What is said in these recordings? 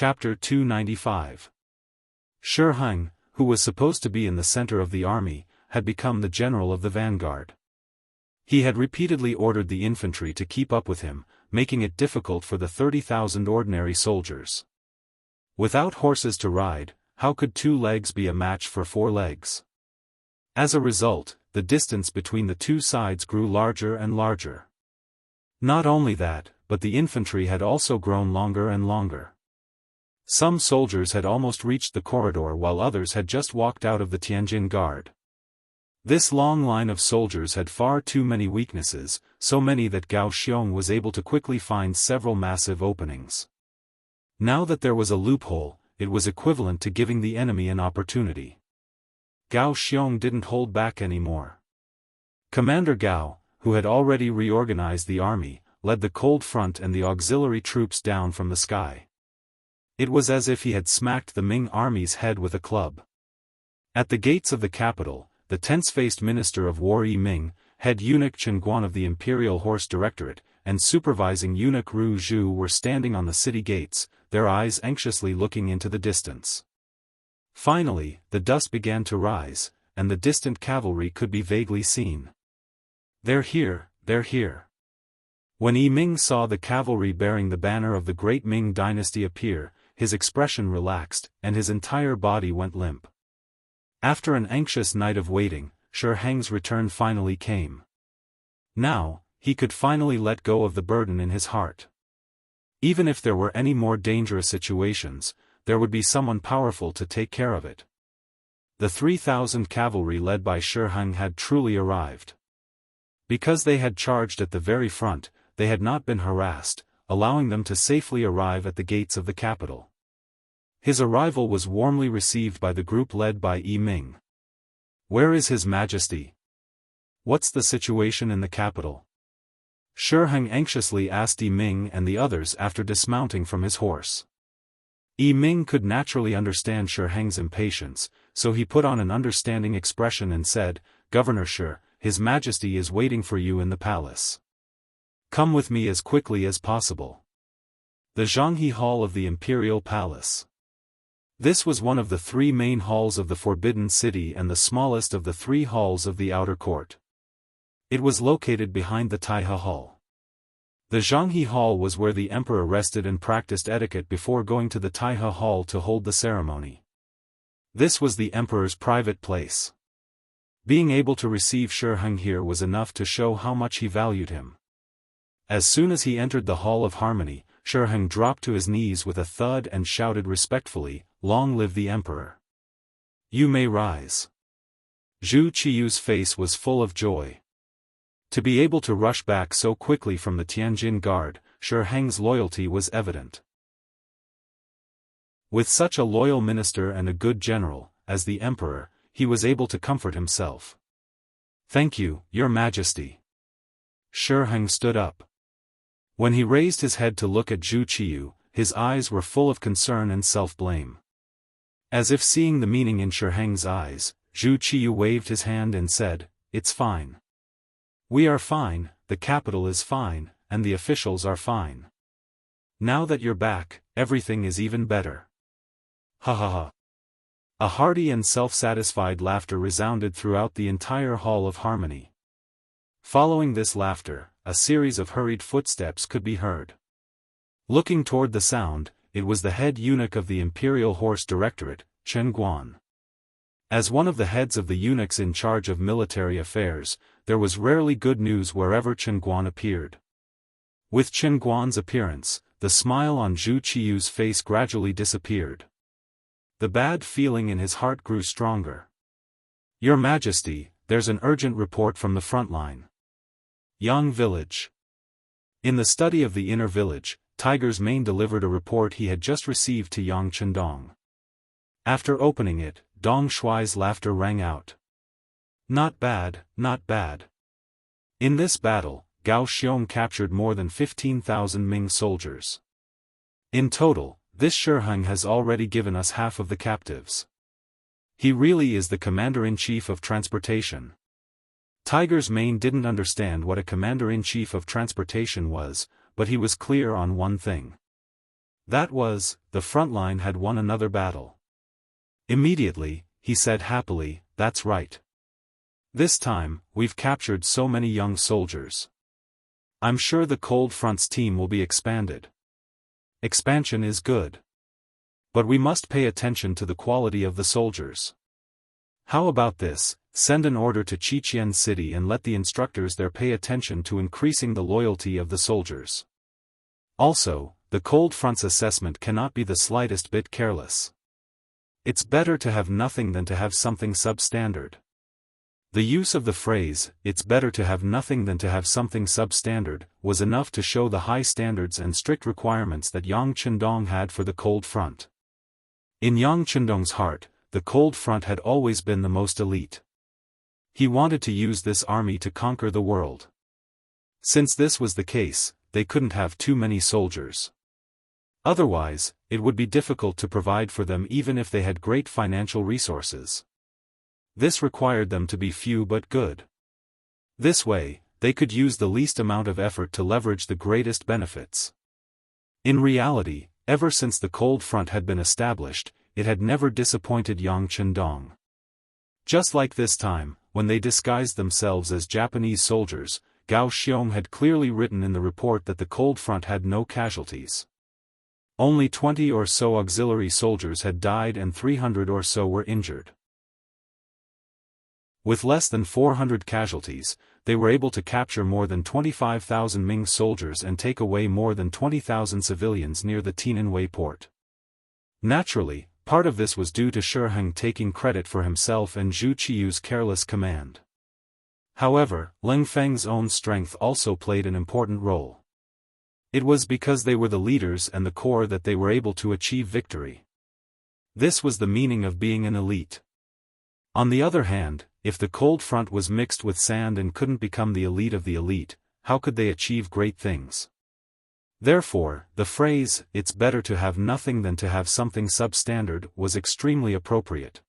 Chapter 295. Shi Heng, who was supposed to be in the center of the army, had become the general of the vanguard. He had repeatedly ordered the infantry to keep up with him, making it difficult for the 30,000 ordinary soldiers. Without horses to ride, how could 2 legs be a match for 4 legs? As a result, the distance between the two sides grew larger and larger. Not only that, but the infantry had also grown longer and longer. Some soldiers had almost reached the corridor while others had just walked out of the Tianjin Guard. This long line of soldiers had far too many weaknesses, so many that Gao Xiong was able to quickly find several massive openings. Now that there was a loophole, it was equivalent to giving the enemy an opportunity. Gao Xiong didn't hold back anymore. Commander Gao, who had already reorganized the army, led the cold front and the auxiliary troops down from the sky. It was as if he had smacked the Ming army's head with a club. At the gates of the capital, the tense-faced Minister of War Ming, head eunuch Chen Guan of the Imperial Horse Directorate, and supervising eunuch Ru Zhu were standing on the city gates, their eyes anxiously looking into the distance. Finally, the dust began to rise, and the distant cavalry could be vaguely seen. "They're here, they're here." When Ming saw the cavalry bearing the banner of the great Ming dynasty appear, his expression relaxed, and his entire body went limp. After an anxious night of waiting, Shi Heng's return finally came. Now, he could finally let go of the burden in his heart. Even if there were any more dangerous situations, there would be someone powerful to take care of it. The 3,000 cavalry led by Shi Heng had truly arrived. Because they had charged at the very front, they had not been harassed, allowing them to safely arrive at the gates of the capital. His arrival was warmly received by the group led by Ming. "Where is His Majesty? What's the situation in the capital?" Shi Heng anxiously asked Ming and the others after dismounting from his horse. Ming could naturally understand Shi Heng's impatience, so he put on an understanding expression and said, "Governor Shi, His Majesty is waiting for you in the palace. Come with me as quickly as possible." The Jianghu Hall of the Imperial Palace. This was one of the 3 main halls of the Forbidden City and the smallest of the 3 halls of the outer court. It was located behind the Taihe Hall. The Jianghu Hall was where the emperor rested and practiced etiquette before going to the Taihe Hall to hold the ceremony. This was the emperor's private place. Being able to receive Shi Heng here was enough to show how much he valued him. As soon as he entered the Hall of Harmony, Shi Heng dropped to his knees with a thud and shouted respectfully, "Long live the emperor! You may rise." Zhu Qiyu's face was full of joy. To be able to rush back so quickly from the Tianjin Guard, Shi Heng's loyalty was evident. With such a loyal minister and a good general, as the emperor, he was able to comfort himself. "Thank you, Your Majesty." Shi Heng stood up. When he raised his head to look at Zhu Qiyu, his eyes were full of concern and self-blame. As if seeing the meaning in Shi Heng's eyes, Zhu Qiyu waved his hand and said, "It's fine. We are fine, the capital is fine, and the officials are fine. Now that you're back, everything is even better." Ha ha ha. A hearty and self-satisfied laughter resounded throughout the entire Hall of Harmony. Following this laughter, a series of hurried footsteps could be heard. Looking toward the sound, it was the head eunuch of the Imperial Horse Directorate, Chen Guan. As one of the heads of the eunuchs in charge of military affairs, there was rarely good news wherever Chen Guan appeared. With Chen Guan's appearance, the smile on Zhu Qiyu's face gradually disappeared. The bad feeling in his heart grew stronger. "Your Majesty, there's an urgent report from the front line. Yang Village." In the study of the inner village, Tiger's Mane delivered a report he had just received to Yang Chendong. After opening it, Dong Shuai's laughter rang out. "Not bad, not bad. In this battle, Gao Xiong captured more than 15,000 Ming soldiers. In total, this Shi Heng has already given us half of the captives. He really is the commander-in-chief of transportation." Tiger's Mane didn't understand what a commander-in-chief of transportation was, but he was clear on one thing. The front line had won another battle. Immediately, he said happily, "That's right. This time, we've captured so many young soldiers. I'm sure the Cold Front's team will be expanded. Expansion is good. But we must pay attention to the quality of the soldiers. How about this, send an order to Qiqian City and let the instructors there pay attention to increasing the loyalty of the soldiers. Also, the Cold Front's assessment cannot be the slightest bit careless. It's better to have nothing than to have something substandard." The use of the phrase, "it's better to have nothing than to have something substandard," was enough to show the high standards and strict requirements that Yang Chendong had for the Cold Front. In Yang Chendong's heart, the Cold Front had always been the most elite. He wanted to use this army to conquer the world. Since this was the case, they couldn't have too many soldiers. Otherwise, it would be difficult to provide for them even if they had great financial resources. This required them to be few but good. This way, they could use the least amount of effort to leverage the greatest benefits. In reality, ever since the Cold Front had been established, it had never disappointed Yang Chendong. Just like this time, when they disguised themselves as Japanese soldiers, Gao Xiong had clearly written in the report that the Cold Front had no casualties. Only 20 or so auxiliary soldiers had died and 300 or so were injured. With less than 400 casualties, they were able to capture more than 25,000 Ming soldiers and take away more than 20,000 civilians near the Tiananwei port. Naturally, part of this was due to Shi Heng taking credit for himself and Zhu Qiyu's careless command. However, Ling Feng's own strength also played an important role. It was because they were the leaders and the core that they were able to achieve victory. This was the meaning of being an elite. On the other hand, if the Cold Front was mixed with sand and couldn't become the elite of the elite, how could they achieve great things? Therefore, the phrase, "it's better to have nothing than to have something substandard," was extremely appropriate.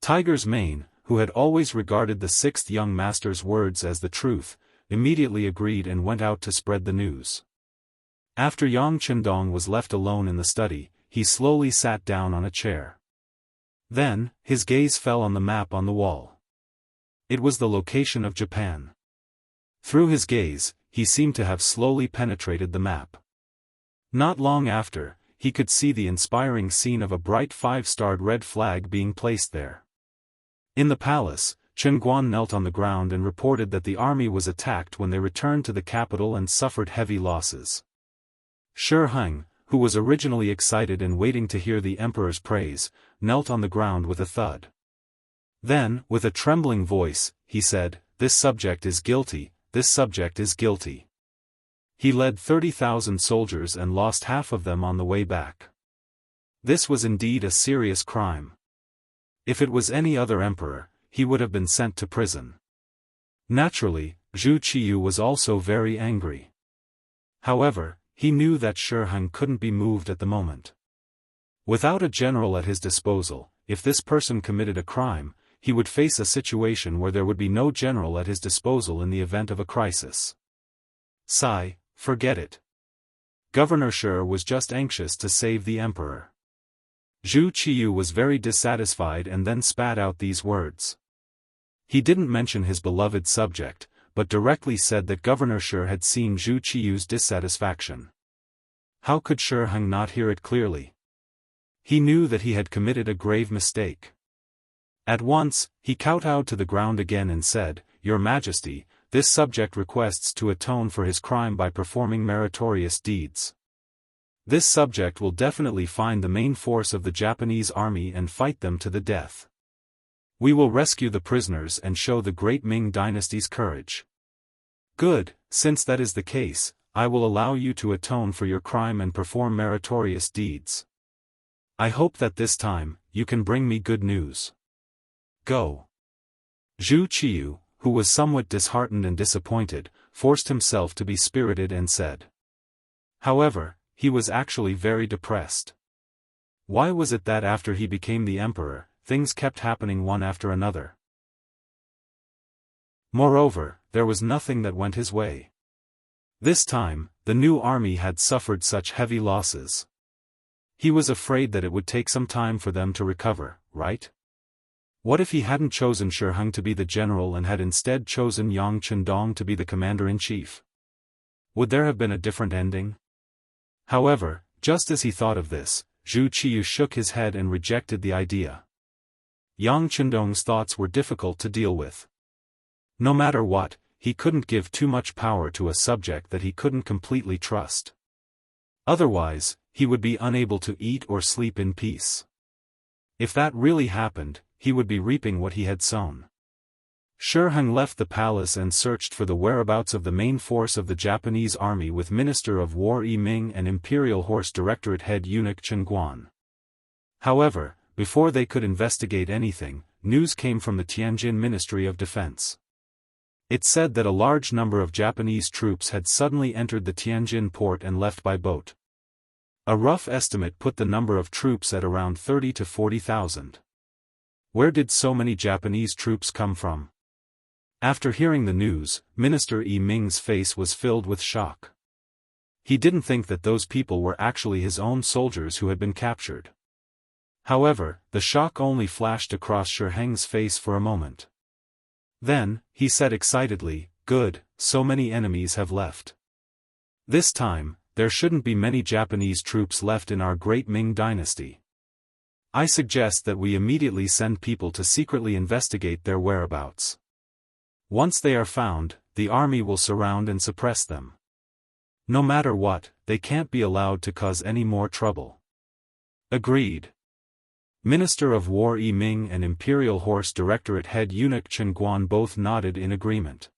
Tiger's Mane, who had always regarded the sixth young master's words as the truth, immediately agreed and went out to spread the news. After Yang Chendong was left alone in the study, he slowly sat down on a chair. Then, his gaze fell on the map on the wall. It was the location of Japan. Through his gaze, he seemed to have slowly penetrated the map. Not long after, he could see the inspiring scene of a bright five-starred red flag being placed there. In the palace, Chen Guan knelt on the ground and reported that the army was attacked when they returned to the capital and suffered heavy losses. Shi Heng, who was originally excited and waiting to hear the emperor's praise, knelt on the ground with a thud. Then, with a trembling voice, he said, "This subject is guilty, this subject is guilty." He led 30,000 soldiers and lost half of them on the way back. This was indeed a serious crime. If it was any other emperor, he would have been sent to prison. Naturally, Zhu Qiyu was also very angry. However, he knew that Shi Heng couldn't be moved at the moment. Without a general at his disposal, if this person committed a crime, he would face a situation where there would be no general at his disposal in the event of a crisis. Forget it. Governor Shi was just anxious to save the emperor. Zhu Qiyu was very dissatisfied and then spat out these words. He didn't mention his beloved subject, but directly said that Governor Shi had seen Zhu Qiyu's dissatisfaction. How could Shi Heng not hear it clearly? He knew that he had committed a grave mistake. At once, he kowtowed to the ground again and said, "Your Majesty, this subject requests to atone for his crime by performing meritorious deeds. This subject will definitely find the main force of the Japanese army and fight them to the death. We will rescue the prisoners and show the great Ming dynasty's courage." "Good, since that is the case, I will allow you to atone for your crime and perform meritorious deeds. I hope that this time, you can bring me good news. Go." Zhu Qiyu, who was somewhat disheartened and disappointed, forced himself to be spirited and said. However, he was actually very depressed. Why was it that after he became the emperor, things kept happening one after another? Moreover, there was nothing that went his way. This time, the new army had suffered such heavy losses. He was afraid that it would take some time for them to recover, right? What if he hadn't chosen Shi Heng to be the general and had instead chosen Yang Chendong to be the commander-in-chief? Would there have been a different ending? However, just as he thought of this, Zhu Qiyu shook his head and rejected the idea. Yang Chendong's thoughts were difficult to deal with. No matter what, he couldn't give too much power to a subject that he couldn't completely trust. Otherwise, he would be unable to eat or sleep in peace. If that really happened, he would be reaping what he had sown. Shi Heng left the palace and searched for the whereabouts of the main force of the Japanese army with Minister of War Yi Ming and Imperial Horse Directorate head eunuch Chen Guan. However, before they could investigate anything, news came from the Tianjin Ministry of Defense. It said that a large number of Japanese troops had suddenly entered the Tianjin port and left by boat. A rough estimate put the number of troops at around 30 to 40,000. Where did so many Japanese troops come from? After hearing the news, Minister Yi Ming's face was filled with shock. He didn't think that those people were actually his own soldiers who had been captured. However, the shock only flashed across Shi Heng's face for a moment. Then, he said excitedly, "Good, so many enemies have left. This time, there shouldn't be many Japanese troops left in our great Ming dynasty. I suggest that we immediately send people to secretly investigate their whereabouts. Once they are found, the army will surround and suppress them. No matter what, they can't be allowed to cause any more trouble." Agreed. Minister of War Yi Ming and Imperial Horse Directorate head eunuch Chen Guan both nodded in agreement.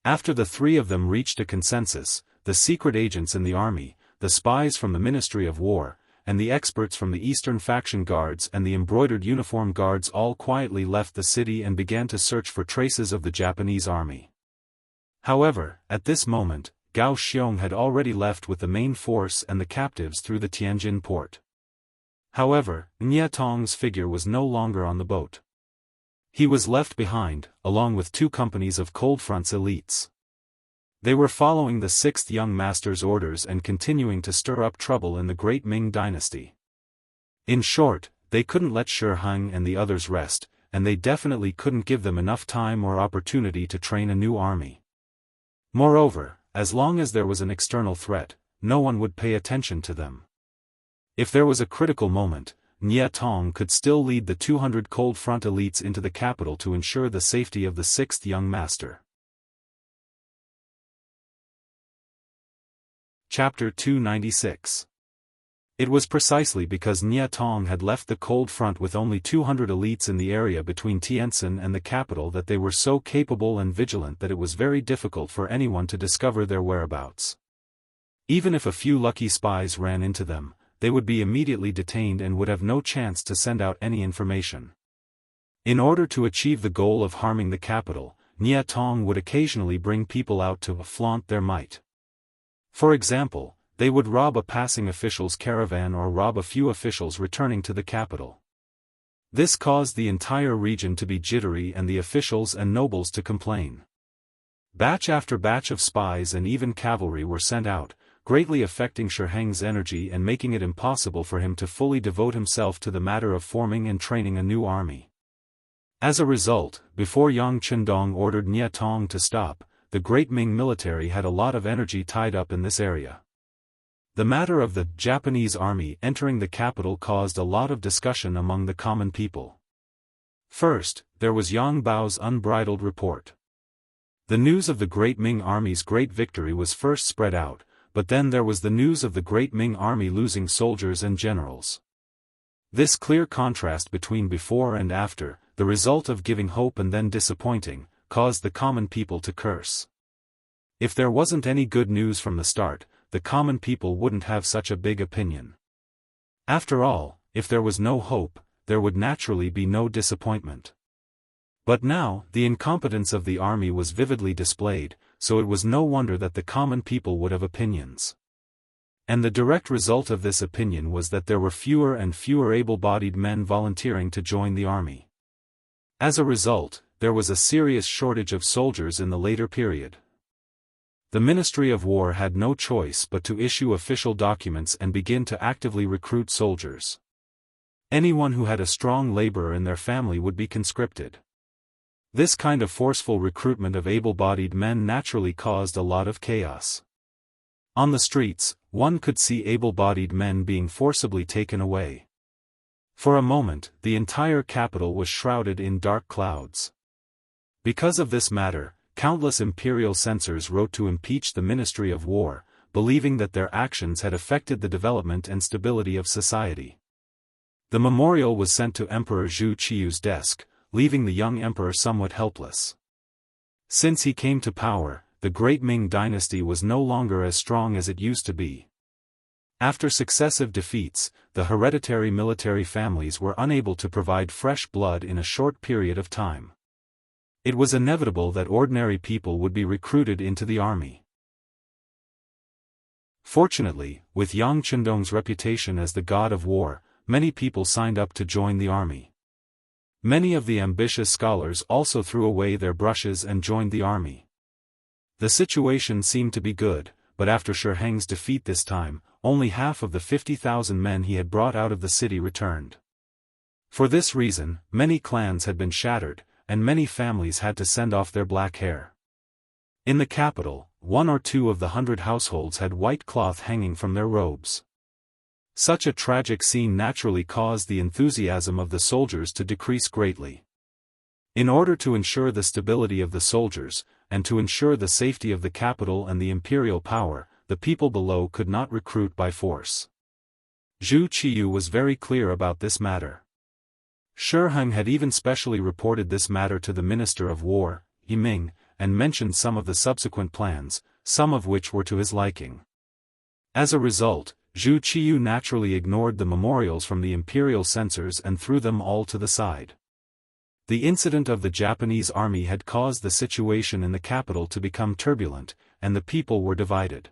After the three of them reached a consensus, the secret agents in the army, the spies from the Ministry of War, and the experts from the Eastern Faction Guards and the embroidered uniform guards all quietly left the city and began to search for traces of the Japanese army. However, at this moment, Gao Xiong had already left with the main force and the captives through the Tianjin port. However, Nye Tong's figure was no longer on the boat. He was left behind, along with 2 companies of Cold Front's elites. They were following the 6th young master's orders and continuing to stir up trouble in the great Ming dynasty. In short, they couldn't let Shi Heng and the others rest, and they definitely couldn't give them enough time or opportunity to train a new army. Moreover, as long as there was an external threat, no one would pay attention to them. If there was a critical moment, Nye Tong could still lead the 200 Cold Front elites into the capital to ensure the safety of the 6th young master. Chapter 296. It was precisely because Nye Tong had left the Cold Front with only 200 elites in the area between Tientsin and the capital that they were so capable and vigilant that it was very difficult for anyone to discover their whereabouts. Even if a few lucky spies ran into them, they would be immediately detained and would have no chance to send out any information. In order to achieve the goal of harming the capital, Nye Tong would occasionally bring people out to flaunt their might. For example, they would rob a passing official's caravan or rob a few officials returning to the capital. This caused the entire region to be jittery and the officials and nobles to complain. Batch after batch of spies and even cavalry were sent out, greatly affecting Shi Heng's energy and making it impossible for him to fully devote himself to the matter of forming and training a new army. As a result, before Yang Chendong ordered Nye Tong to stop, the Great Ming military had a lot of energy tied up in this area. The matter of the Japanese army entering the capital caused a lot of discussion among the common people. First, there was Yang Bao's unbridled report. The news of the Great Ming army's great victory was first spread out, but then there was the news of the Great Ming army losing soldiers and generals. This clear contrast between before and after, the result of giving hope and then disappointing, caused the common people to curse. If there wasn't any good news from the start, the common people wouldn't have such a big opinion. After all, if there was no hope, there would naturally be no disappointment. But now, the incompetence of the army was vividly displayed, so it was no wonder that the common people would have opinions. And the direct result of this opinion was that there were fewer and fewer able-bodied men volunteering to join the army. As a result, there was a serious shortage of soldiers in the later period. The Ministry of War had no choice but to issue official documents and begin to actively recruit soldiers. Anyone who had a strong laborer in their family would be conscripted. This kind of forceful recruitment of able-bodied men naturally caused a lot of chaos. On the streets, one could see able-bodied men being forcibly taken away. For a moment, the entire capital was shrouded in dark clouds. Because of this matter, countless imperial censors wrote to impeach the Ministry of War, believing that their actions had affected the development and stability of society. The memorial was sent to Emperor Zhu Qiyu's desk, leaving the young emperor somewhat helpless. Since he came to power, the great Ming dynasty was no longer as strong as it used to be. After successive defeats, the hereditary military families were unable to provide fresh blood in a short period of time. It was inevitable that ordinary people would be recruited into the army. Fortunately, with Yang Chendong's reputation as the god of war, many people signed up to join the army. Many of the ambitious scholars also threw away their brushes and joined the army. The situation seemed to be good, but after Shiheng's defeat this time, only half of the 50,000 men he had brought out of the city returned. For this reason, many clans had been shattered, and many families had to send off their black hair. In the capital, 1 or 2 of the 100 households had white cloth hanging from their robes. Such a tragic scene naturally caused the enthusiasm of the soldiers to decrease greatly. In order to ensure the stability of the soldiers, and to ensure the safety of the capital and the imperial power, the people below could not recruit by force. Zhu Qiyu was very clear about this matter. Shiheng had even specially reported this matter to the Minister of War, Yiming, and mentioned some of the subsequent plans, some of which were to his liking. As a result, Zhu Qiyu naturally ignored the memorials from the imperial censors and threw them all to the side. The incident of the Japanese army had caused the situation in the capital to become turbulent, and the people were divided.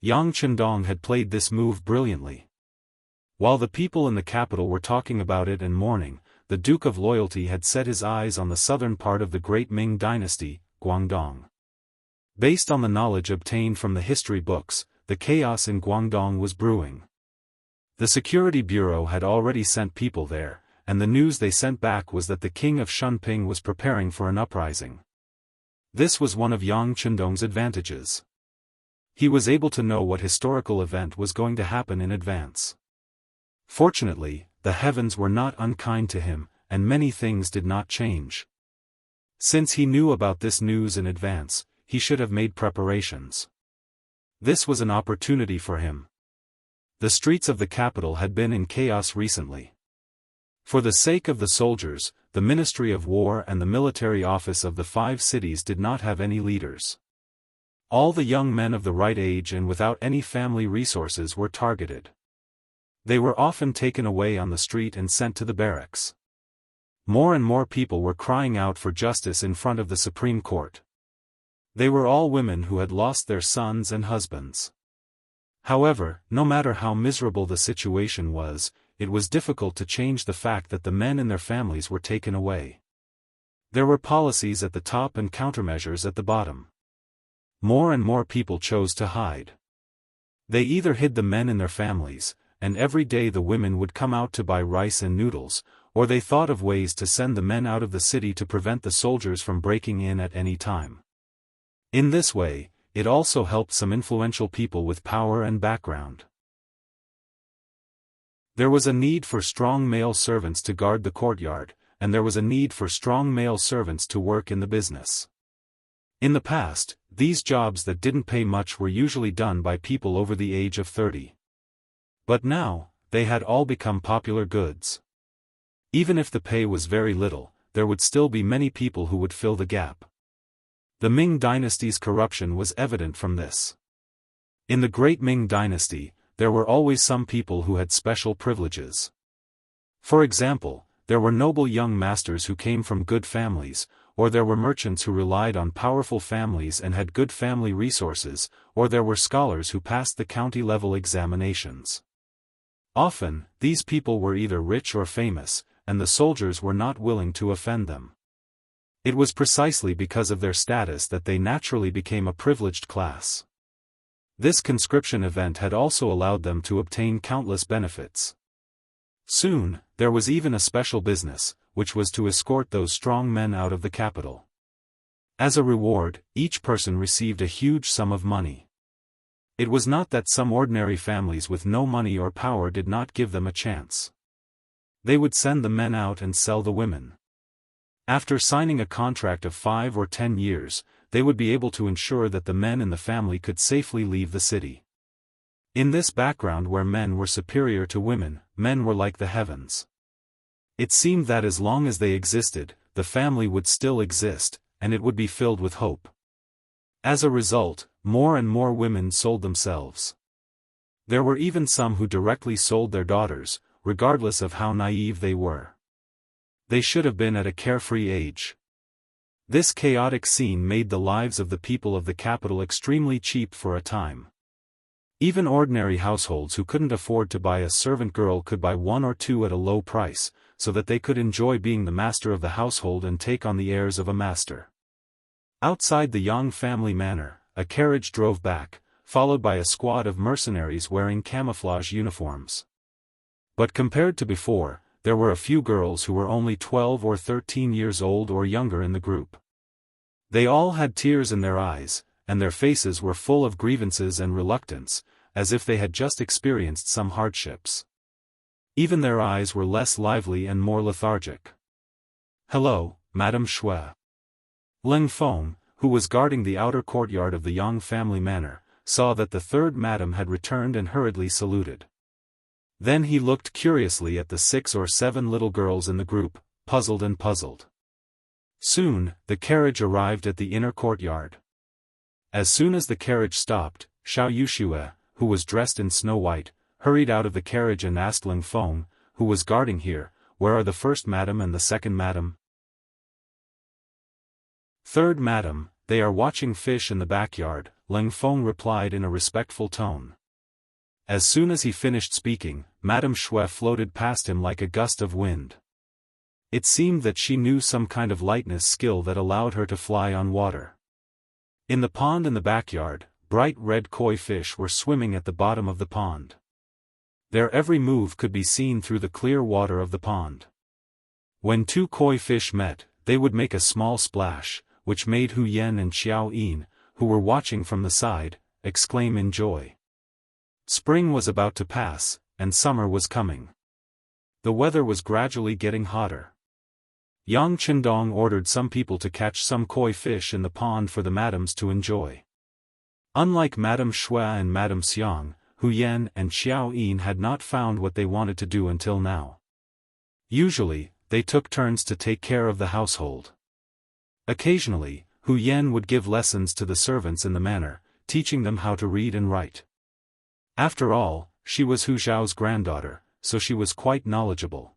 Yang Chendong had played this move brilliantly. While the people in the capital were talking about it and mourning, the Duke of Loyalty had set his eyes on the southern part of the great Ming dynasty, Guangdong. Based on the knowledge obtained from the history books, the chaos in Guangdong was brewing. The Security Bureau had already sent people there, and the news they sent back was that the king of Shunping was preparing for an uprising. This was one of Yang Chendong's advantages. He was able to know what historical event was going to happen in advance. Fortunately, the heavens were not unkind to him, and many things did not change. Since he knew about this news in advance, he should have made preparations. This was an opportunity for him. The streets of the capital had been in chaos recently. For the sake of the soldiers, the Ministry of War and the military office of the 5 cities did not have any leaders. All the young men of the right age and without any family resources were targeted. They were often taken away on the street and sent to the barracks. More and more people were crying out for justice in front of the Supreme Court. They were all women who had lost their sons and husbands. However, no matter how miserable the situation was, it was difficult to change the fact that the men and their families were taken away. There were policies at the top and countermeasures at the bottom. More and more people chose to hide. They either hid the men in their families, and every day the women would come out to buy rice and noodles, or they thought of ways to send the men out of the city to prevent the soldiers from breaking in at any time. In this way, it also helped some influential people with power and background. There was a need for strong male servants to guard the courtyard, and there was a need for strong male servants to work in the business. In the past, these jobs that didn't pay much were usually done by people over the age of 30. But now, they had all become popular goods. Even if the pay was very little, there would still be many people who would fill the gap. The Ming dynasty's corruption was evident from this. In the great Ming dynasty, there were always some people who had special privileges. For example, there were noble young masters who came from good families, or there were merchants who relied on powerful families and had good family resources, or there were scholars who passed the county-level examinations. Often, these people were either rich or famous, and the soldiers were not willing to offend them. It was precisely because of their status that they naturally became a privileged class. This conscription event had also allowed them to obtain countless benefits. Soon, there was even a special business, which was to escort those strong men out of the capital. As a reward, each person received a huge sum of money. It was not that some ordinary families with no money or power did not give them a chance. They would send the men out and sell the women. After signing a contract of 5 or 10 years, they would be able to ensure that the men in the family could safely leave the city. In this background where men were superior to women, men were like the heavens. It seemed that as long as they existed, the family would still exist, and it would be filled with hope. As a result, more and more women sold themselves. There were even some who directly sold their daughters, regardless of how naive they were. They should have been at a carefree age. This chaotic scene made the lives of the people of the capital extremely cheap for a time. Even ordinary households who couldn't afford to buy a servant girl could buy 1 or 2 at a low price, so that they could enjoy being the master of the household and take on the airs of a master. Outside the Yang family manor, a carriage drove back, followed by a squad of mercenaries wearing camouflage uniforms. But compared to before, there were a few girls who were only 12 or 13 years old or younger in the group. They all had tears in their eyes, and their faces were full of grievances and reluctance, as if they had just experienced some hardships. Even their eyes were less lively and more lethargic. "Hello, Madame Shui." Ling Feng, who was guarding the outer courtyard of the Yang family manor, saw that the third madam had returned and hurriedly saluted. Then he looked curiously at the 6 or 7 little girls in the group, puzzled and puzzled. Soon, the carriage arrived at the inner courtyard. As soon as the carriage stopped, Xiao Yuxue, who was dressed in snow white, hurried out of the carriage and asked Ling Feng, who was guarding here, "Where are the first madam and the second madam?" "Third madam, they are watching fish in the backyard," Ling Feng replied in a respectful tone. As soon as he finished speaking, Madame Shui floated past him like a gust of wind. It seemed that she knew some kind of lightness skill that allowed her to fly on water. In the pond in the backyard, bright red koi fish were swimming at the bottom of the pond. Their every move could be seen through the clear water of the pond. When 2 koi fish met, they would make a small splash, which made Hu Yan and Xiao Yin, who were watching from the side, exclaim in joy. Spring was about to pass, and summer was coming. The weather was gradually getting hotter. Yang Qindong ordered some people to catch some koi fish in the pond for the madams to enjoy. Unlike Madame Shui and Madame Xiang, Hu Yan and Xiao Yin had not found what they wanted to do until now. Usually, they took turns to take care of the household. Occasionally, Hu Yan would give lessons to the servants in the manor, teaching them how to read and write. After all, she was Hu Zhao's granddaughter, so she was quite knowledgeable.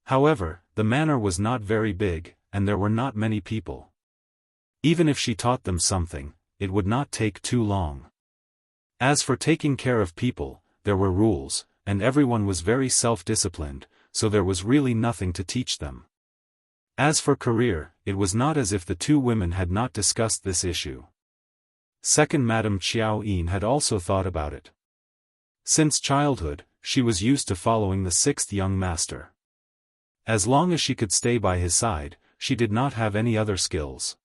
However, the manor was not very big, and there were not many people. Even if she taught them something, it would not take too long. As for taking care of people, there were rules, and everyone was very self-disciplined, so there was really nothing to teach them. As for career, it was not as if the 2 women had not discussed this issue. Second Madame Xiao Yin had also thought about it. Since childhood, she was used to following the 6th young master. As long as she could stay by his side, she did not have any other skills.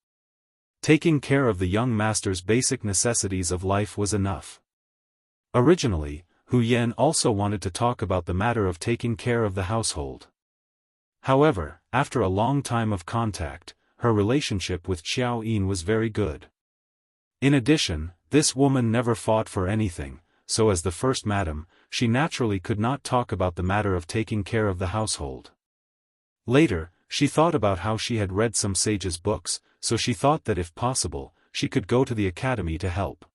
Taking care of the young master's basic necessities of life was enough. Originally, Hu Yan also wanted to talk about the matter of taking care of the household. However, after a long time of contact, her relationship with Xiao Yin was very good. In addition, this woman never fought for anything, so as the first madam, she naturally could not talk about the matter of taking care of the household. Later, she thought about how she had read some sages' books, so she thought that if possible, she could go to the academy to help.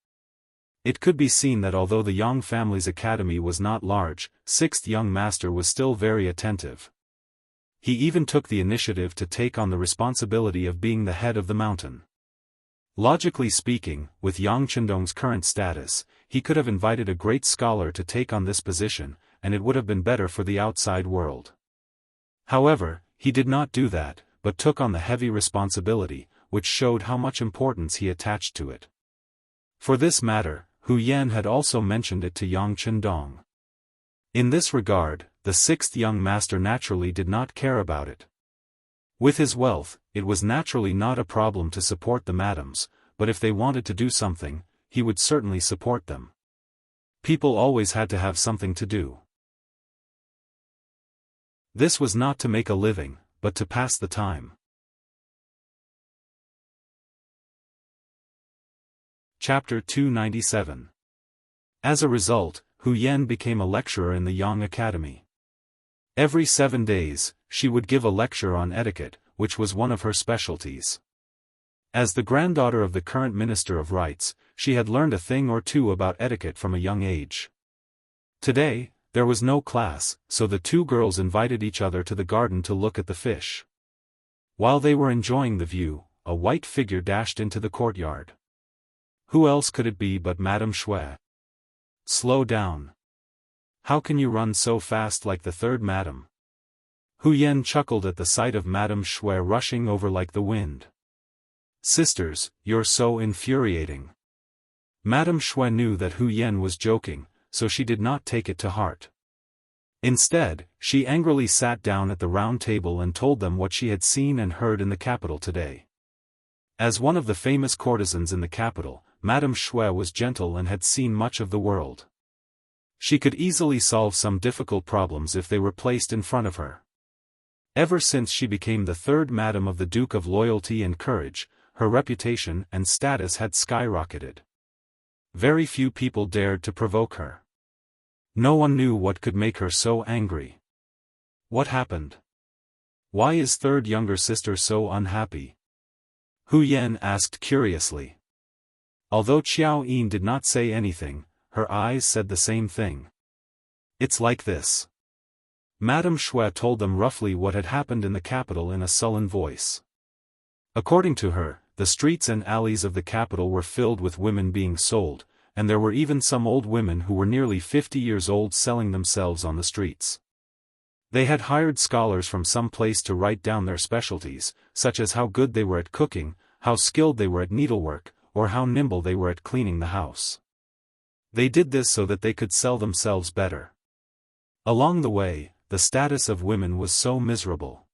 It could be seen that although the Yang family's academy was not large, 6th young master was still very attentive. He even took the initiative to take on the responsibility of being the head of the mountain. Logically speaking, with Yang Qindong's current status, he could have invited a great scholar to take on this position, and it would have been better for the outside world. However, he did not do that, but took on the heavy responsibility, which showed how much importance he attached to it. For this matter, Yuan had also mentioned it to Yang Chendong. In this regard, the sixth young master naturally did not care about it. With his wealth, it was naturally not a problem to support the madams, but if they wanted to do something, he would certainly support them. People always had to have something to do. This was not to make a living, but to pass the time. Chapter 297. As a result, Yuan became a lecturer in the Yang Academy. Every 7 days, she would give a lecture on etiquette, which was one of her specialties. As the granddaughter of the current Minister of Rights, she had learned a thing or two about etiquette from a young age. Today, there was no class, so the two girls invited each other to the garden to look at the fish. While they were enjoying the view, a white figure dashed into the courtyard. Who else could it be but Madame Shui? Slow down. How can you run so fast like the third madam? Yuan chuckled at the sight of Madame Shui rushing over like the wind. Sisters, you're so infuriating. Madame Shui knew that Yuan was joking, so she did not take it to heart. Instead, she angrily sat down at the round table and told them what she had seen and heard in the capital today. As one of the famous courtesans in the capital, Madame Shui was gentle and had seen much of the world. She could easily solve some difficult problems if they were placed in front of her. Ever since she became the third madam of the Duke of Loyalty and Courage, her reputation and status had skyrocketed. Very few people dared to provoke her. No one knew what could make her so angry. What happened? Why is third younger sister so unhappy? Yuan asked curiously. Although Qiao Yin did not say anything, her eyes said the same thing. It's like this. Madame Shui told them roughly what had happened in the capital in a sullen voice. According to her, the streets and alleys of the capital were filled with women being sold, and there were even some old women who were nearly 50 years old selling themselves on the streets. They had hired scholars from some place to write down their specialties, such as how good they were at cooking, how skilled they were at needlework, or how nimble they were at cleaning the house. They did this so that they could sell themselves better. Along the way, the status of women was so miserable.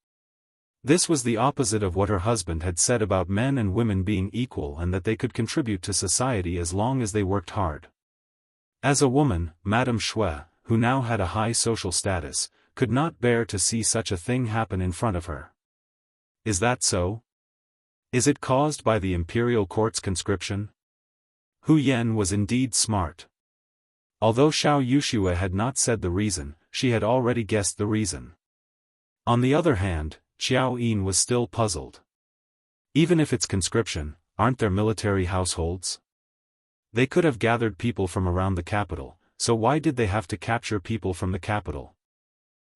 This was the opposite of what her husband had said about men and women being equal and that they could contribute to society as long as they worked hard. As a woman, Madame Shui, who now had a high social status, could not bear to see such a thing happen in front of her. Is that so? Is it caused by the imperial court's conscription? Yuan was indeed smart. Although Xiao Yushue had not said the reason, she had already guessed the reason. On the other hand, Qiao Yin was still puzzled. Even if it's conscription, aren't there military households? They could have gathered people from around the capital, so why did they have to capture people from the capital?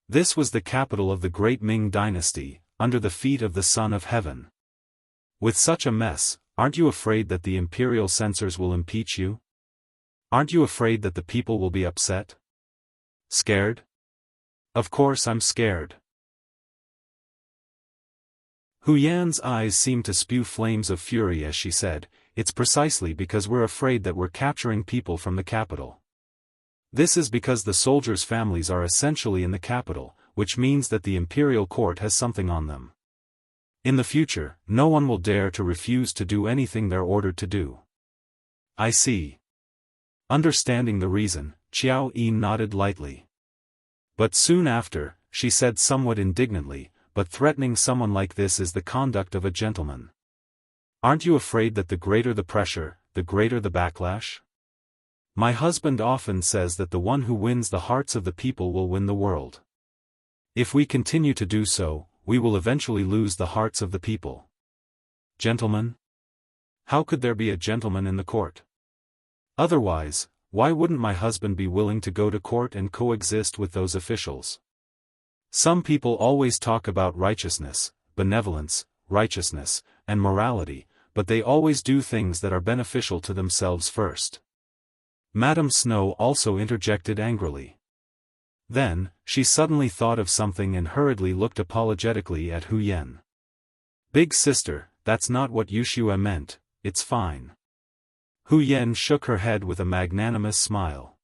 This was the capital of the great Ming Dynasty, under the feet of the Son of Heaven. With such a mess, aren't you afraid that the imperial censors will impeach you? Aren't you afraid that the people will be upset? Scared? Of course I'm scared. Yuan's eyes seemed to spew flames of fury as she said, it's precisely because we're afraid that we're capturing people from the capital. This is because the soldiers' families are essentially in the capital, which means that the imperial court has something on them. In the future, no one will dare to refuse to do anything they're ordered to do. I see. Understanding the reason, Qiao Yin nodded lightly. But soon after, she said somewhat indignantly, but threatening someone like this is the conduct of a gentleman. Aren't you afraid that the greater the pressure, the greater the backlash? My husband often says that the one who wins the hearts of the people will win the world. If we continue to do so, we will eventually lose the hearts of the people. Gentlemen? How could there be a gentleman in the court? Otherwise, why wouldn't my husband be willing to go to court and coexist with those officials? Some people always talk about righteousness, benevolence, righteousness, and morality, but they always do things that are beneficial to themselves first. Madame Snow also interjected angrily. Then, she suddenly thought of something and hurriedly looked apologetically at Yuan. Big sister, that's not what Yushua meant, it's fine. Hu Yan shook her head with a magnanimous smile.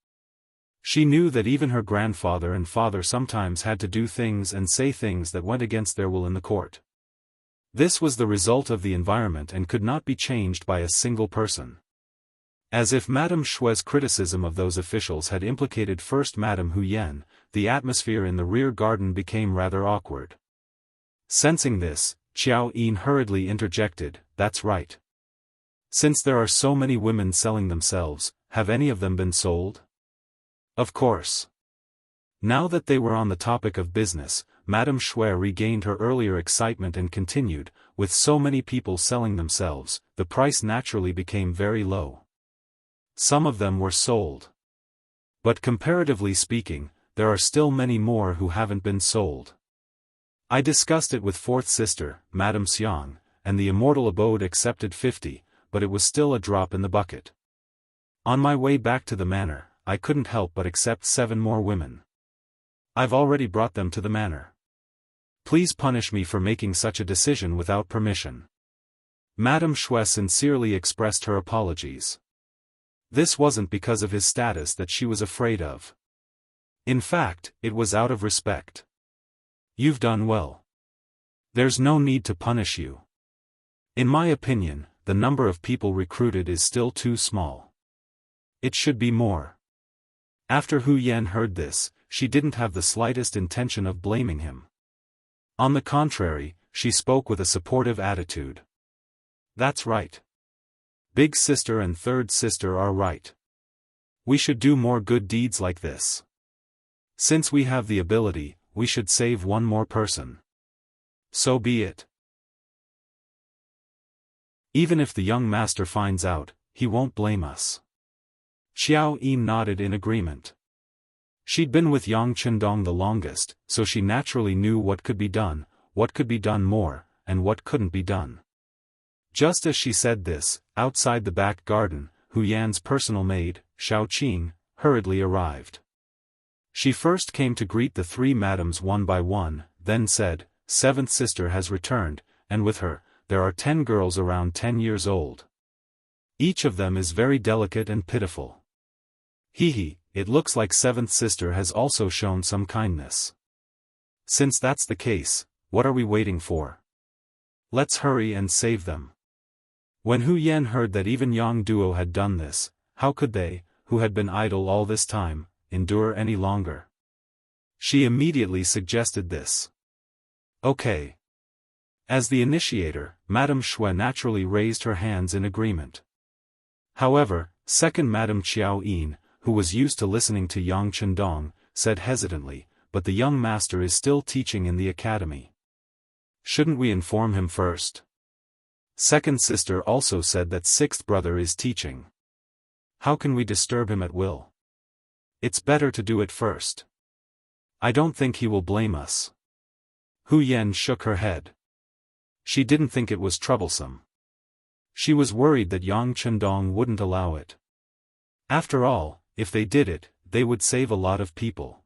She knew that even her grandfather and father sometimes had to do things and say things that went against their will in the court. This was the result of the environment and could not be changed by a single person. As if Madame Shui's criticism of those officials had implicated first Madame Hu Yan, the atmosphere in the rear garden became rather awkward. Sensing this, Qiao Yin hurriedly interjected, "That's right. Since there are so many women selling themselves, have any of them been sold?" Of course. Now that they were on the topic of business, Madame Shui regained her earlier excitement and continued, "With so many people selling themselves, the price naturally became very low. Some of them were sold. But comparatively speaking, there are still many more who haven't been sold. I discussed it with fourth sister, Madame Xiang, and the Immortal abode accepted 50, but it was still a drop in the bucket. On my way back to the manor, I couldn't help but accept 7 more women. I've already brought them to the manor. Please punish me for making such a decision without permission." Madame Shui sincerely expressed her apologies. This wasn't because of his status that she was afraid of. In fact, it was out of respect. "You've done well. There's no need to punish you. In my opinion, the number of people recruited is still too small. It should be more." After Hu Yan heard this, she didn't have the slightest intention of blaming him. On the contrary, she spoke with a supportive attitude. "That's right. Big sister and third sister are right. We should do more good deeds like this. Since we have the ability, we should save one more person. So be it. Even if the young master finds out, he won't blame us." Xiao Yin nodded in agreement. She'd been with Yang Chendong the longest, so she naturally knew what could be done more, and what couldn't be done. Just as she said this, outside the back garden, Hu Yan's personal maid, Shao Qing, hurriedly arrived. She first came to greet the 3 madams one by one, then said, "Seventh sister has returned, and with her, there are 10 girls around 10 years old. Each of them is very delicate and pitiful. Hee, it looks like seventh sister has also shown some kindness. Since that's the case, what are we waiting for? Let's hurry and save them." When Hu Yan heard that even Yang Duo had done this, how could they, who had been idle all this time, endure any longer? She immediately suggested this. "Okay." As the initiator, Madame Shui naturally raised her hands in agreement. However, second Madame Qiao Yin, who was used to listening to Yang Chendong, said hesitantly, "But the young master is still teaching in the academy. Shouldn't we inform him first?" Second sister also said that sixth brother is teaching. "How can we disturb him at will? It's better to do it first. I don't think he will blame us." Hu Yan shook her head. She didn't think it was troublesome. She was worried that Yang Chendong wouldn't allow it. After all, if they did it, they would save a lot of people.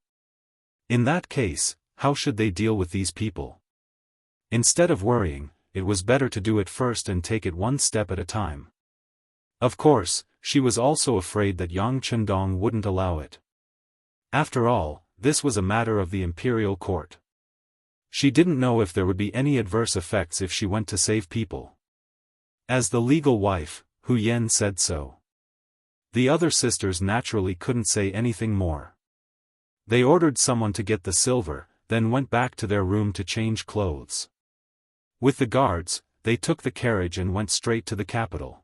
In that case, how should they deal with these people? Instead of worrying, it was better to do it first and take it one step at a time. Of course, she was also afraid that Yang Chendong wouldn't allow it. After all, this was a matter of the imperial court. She didn't know if there would be any adverse effects if she went to save people. As the legal wife, Hu Yan said so. The other sisters naturally couldn't say anything more. They ordered someone to get the silver, then went back to their room to change clothes. With the guards, they took the carriage and went straight to the capital.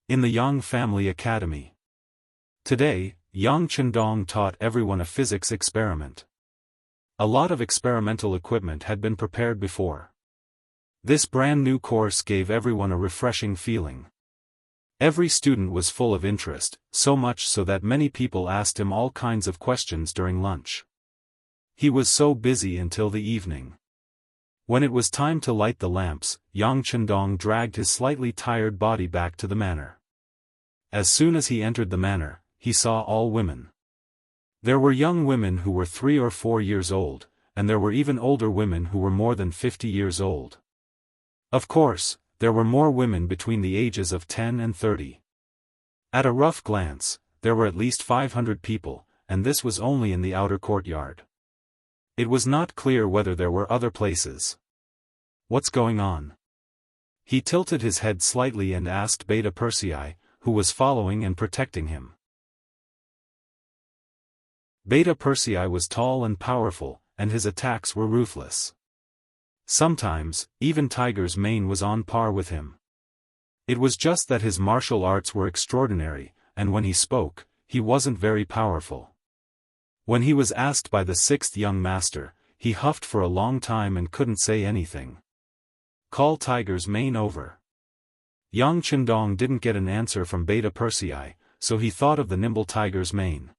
In the Yang family academy. Today, Yang Chendong taught everyone a physics experiment. A lot of experimental equipment had been prepared before. This brand new course gave everyone a refreshing feeling. Every student was full of interest, so much so that many people asked him all kinds of questions during lunch. He was so busy until the evening. When it was time to light the lamps, Yang Chendong dragged his slightly tired body back to the manor. As soon as he entered the manor, he saw all women. There were young women who were 3 or 4 years old, and there were even older women who were more than 50 years old. Of course, there were more women between the ages of 10 and 30. At a rough glance, there were at least 500 people, and this was only in the outer courtyard. It was not clear whether there were other places. What's going on? He tilted his head slightly and asked Beta Persei, who was following and protecting him. Beta Persei was tall and powerful, and his attacks were ruthless. Sometimes, even Tiger's mane was on par with him. It was just that his martial arts were extraordinary, and when he spoke, he wasn't very powerful. When he was asked by the sixth young master, he huffed for a long time and couldn't say anything. Call Tiger's mane over. Yang Qindong didn't get an answer from Beta Persei, so he thought of the nimble Tiger's mane.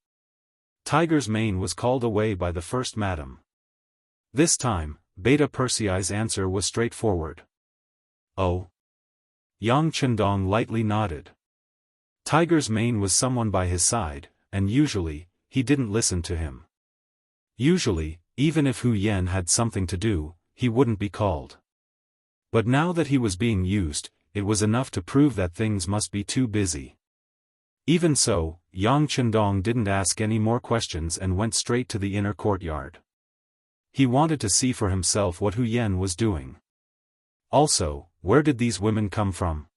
Tiger's mane was called away by the first madam. This time, Beta Persei's answer was straightforward. Oh. Yang Qindong lightly nodded. Tiger's mane was someone by his side, and usually, he didn't listen to him. Usually, even if Hu Yan had something to do, he wouldn't be called. But now that he was being used, it was enough to prove that things must be too busy. Even so, Yang Qindong didn't ask any more questions and went straight to the inner courtyard. He wanted to see for himself what Hu Yan was doing. Also, where did these women come from?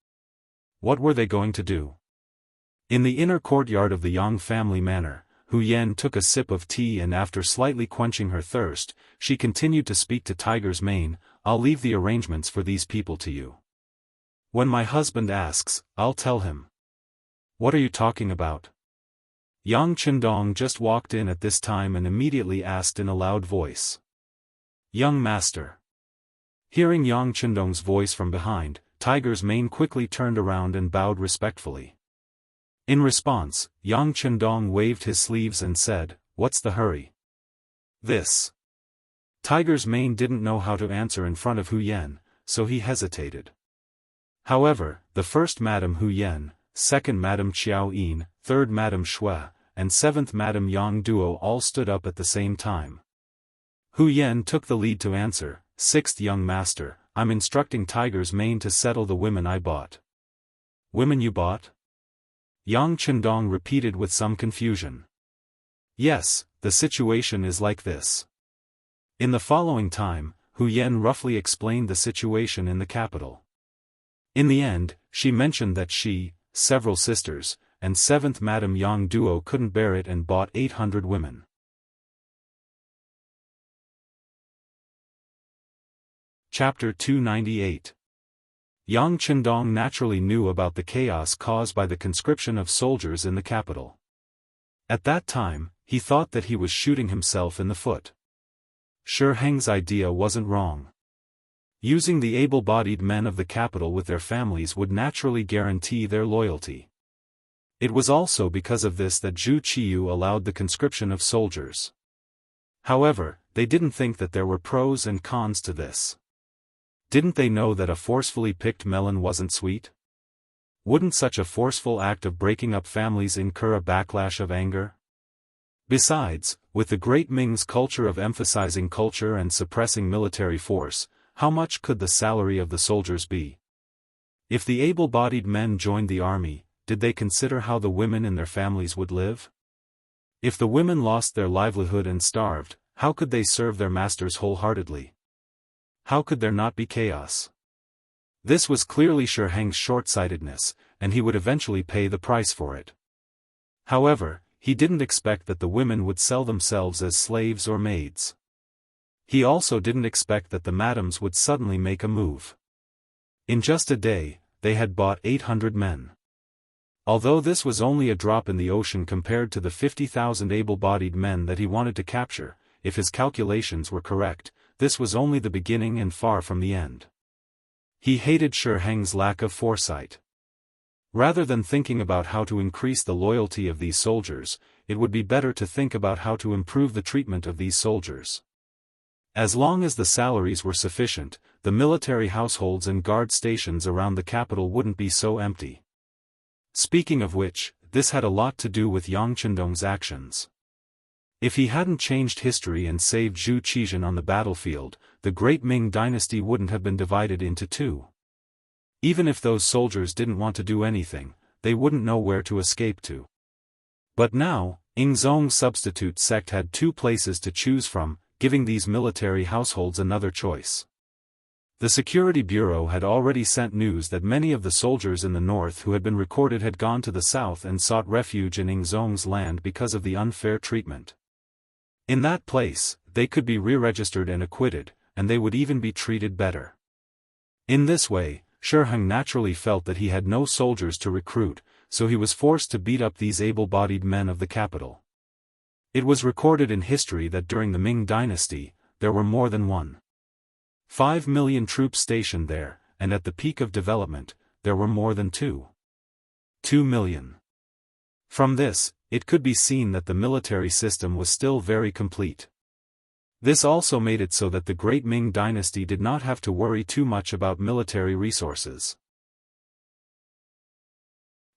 What were they going to do? In the inner courtyard of the Yang family manor, Hu Yan took a sip of tea and after slightly quenching her thirst, she continued to speak to Tiger's mane. I'll leave the arrangements for these people to you. When my husband asks, I'll tell him. What are you talking about? Yang Qindong just walked in at this time and immediately asked in a loud voice. Young master. Hearing Yang Qindong's voice from behind, Tiger's mane quickly turned around and bowed respectfully. In response, Yang Qindong waved his sleeves and said, What's the hurry? This. Tiger's mane didn't know how to answer in front of Hu Yan, so he hesitated. However, the first Madam Hu Yan, second Madam Qiao Yin, third Madam Shui, and seventh Madam Yang Duo all stood up at the same time. Hu Yan took the lead to answer, Sixth young master, I'm instructing Tiger's mane to settle the women I bought. Women you bought? Yang Qindong repeated with some confusion. Yes, the situation is like this. In the following time, Hu Yan roughly explained the situation in the capital. In the end, she mentioned that she, several sisters, and seventh Madam Yang Duo couldn't bear it and bought 800 women. Chapter 298. Yang Qindong naturally knew about the chaos caused by the conscription of soldiers in the capital. At that time, he thought that he was shooting himself in the foot. Shi Heng's idea wasn't wrong. Using the able-bodied men of the capital with their families would naturally guarantee their loyalty. It was also because of this that Zhu Qiyu allowed the conscription of soldiers. However, they didn't think that there were pros and cons to this. Didn't they know that a forcefully picked melon wasn't sweet? Wouldn't such a forceful act of breaking up families incur a backlash of anger? Besides, with the Great Ming's culture of emphasizing culture and suppressing military force, how much could the salary of the soldiers be? If the able-bodied men joined the army, did they consider how the women and their families would live? If the women lost their livelihood and starved, how could they serve their masters wholeheartedly? How could there not be chaos? This was clearly Shi Heng's short-sightedness, and he would eventually pay the price for it. However, he didn't expect that the women would sell themselves as slaves or maids. He also didn't expect that the madams would suddenly make a move. In just a day, they had bought 800 men. Although this was only a drop in the ocean compared to the 50,000 able-bodied men that he wanted to capture, if his calculations were correct, this was only the beginning and far from the end. He hated Shi Heng's lack of foresight. Rather than thinking about how to increase the loyalty of these soldiers, it would be better to think about how to improve the treatment of these soldiers. As long as the salaries were sufficient, the military households and guard stations around the capital wouldn't be so empty. Speaking of which, this had a lot to do with Yang Qindong's actions. If he hadn't changed history and saved Zhu Qizhen on the battlefield, the great Ming dynasty wouldn't have been divided into two. Even if those soldiers didn't want to do anything, they wouldn't know where to escape to. But now, Yingzong's substitute sect had two places to choose from, giving these military households another choice. The Security Bureau had already sent news that many of the soldiers in the north who had been recorded had gone to the south and sought refuge in Yingzong's land because of the unfair treatment. In that place, they could be re-registered and acquitted, and they would even be treated better. In this way, Shiheng naturally felt that he had no soldiers to recruit, so he was forced to beat up these able-bodied men of the capital. It was recorded in history that during the Ming dynasty, there were more than 1.5 million troops stationed there, and at the peak of development, there were more than 2 million. From this, it could be seen that the military system was still very complete. This also made it so that the great Ming dynasty did not have to worry too much about military resources.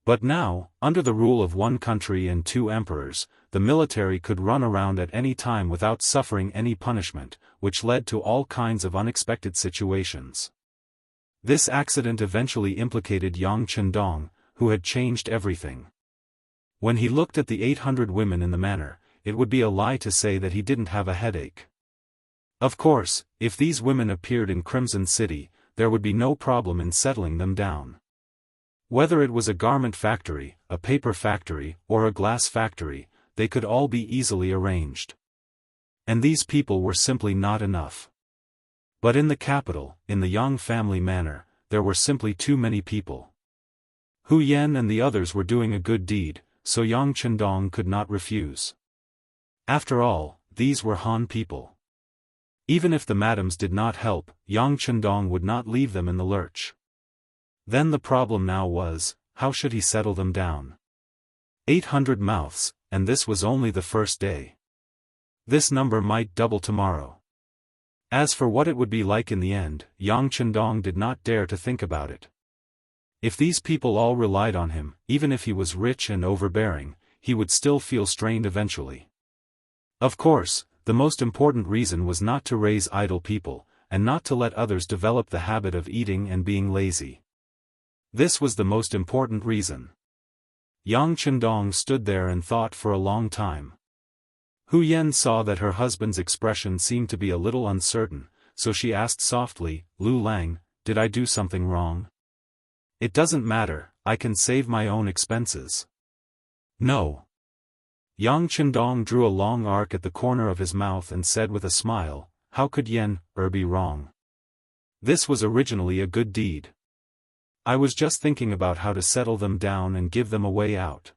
But now, under the rule of one country and two emperors, the military could run around at any time without suffering any punishment, which led to all kinds of unexpected situations. This accident eventually implicated Yang Chendong, who had changed everything. When he looked at the 800 women in the manor, it would be a lie to say that he didn't have a headache. Of course, if these women appeared in Crimson City, there would be no problem in settling them down. Whether it was a garment factory, a paper factory, or a glass factory, they could all be easily arranged. And these people were simply not enough. But in the capital, in the Yang family manor, there were simply too many people. Hu Yan and the others were doing a good deed, so Yang Chendong could not refuse. After all, these were Han people. Even if the madams did not help, Yang Chendong would not leave them in the lurch. Then the problem now was, how should he settle them down? 800 mouths, and this was only the first day. This number might double tomorrow. As for what it would be like in the end, Yang Chendong did not dare to think about it. If these people all relied on him, even if he was rich and overbearing, he would still feel strained eventually. Of course, the most important reason was not to raise idle people, and not to let others develop the habit of eating and being lazy. This was the most important reason. Yang Chendong stood there and thought for a long time. Hu Yan saw that her husband's expression seemed to be a little uncertain, so she asked softly, "Lu Lang, did I do something wrong?" "It doesn't matter, I can save my own expenses." "No." Yang Chendong drew a long arc at the corner of his mouth and said with a smile, "How could Yan be wrong? This was originally a good deed. I was just thinking about how to settle them down and give them a way out."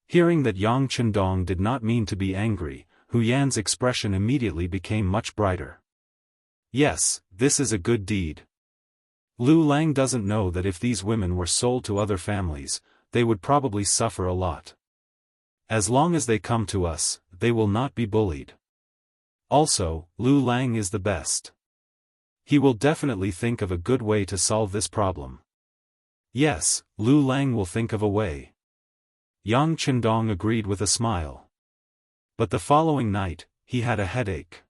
Hearing that Yang Chendong did not mean to be angry, Hu Yan's expression immediately became much brighter. "Yes, this is a good deed. Lu Lang doesn't know that if these women were sold to other families, they would probably suffer a lot. As long as they come to us, they will not be bullied. Also, Lu Lang is the best. He will definitely think of a good way to solve this problem." "Yes, Lu Lang will think of a way." Yang Chendong agreed with a smile. But the following night, he had a headache.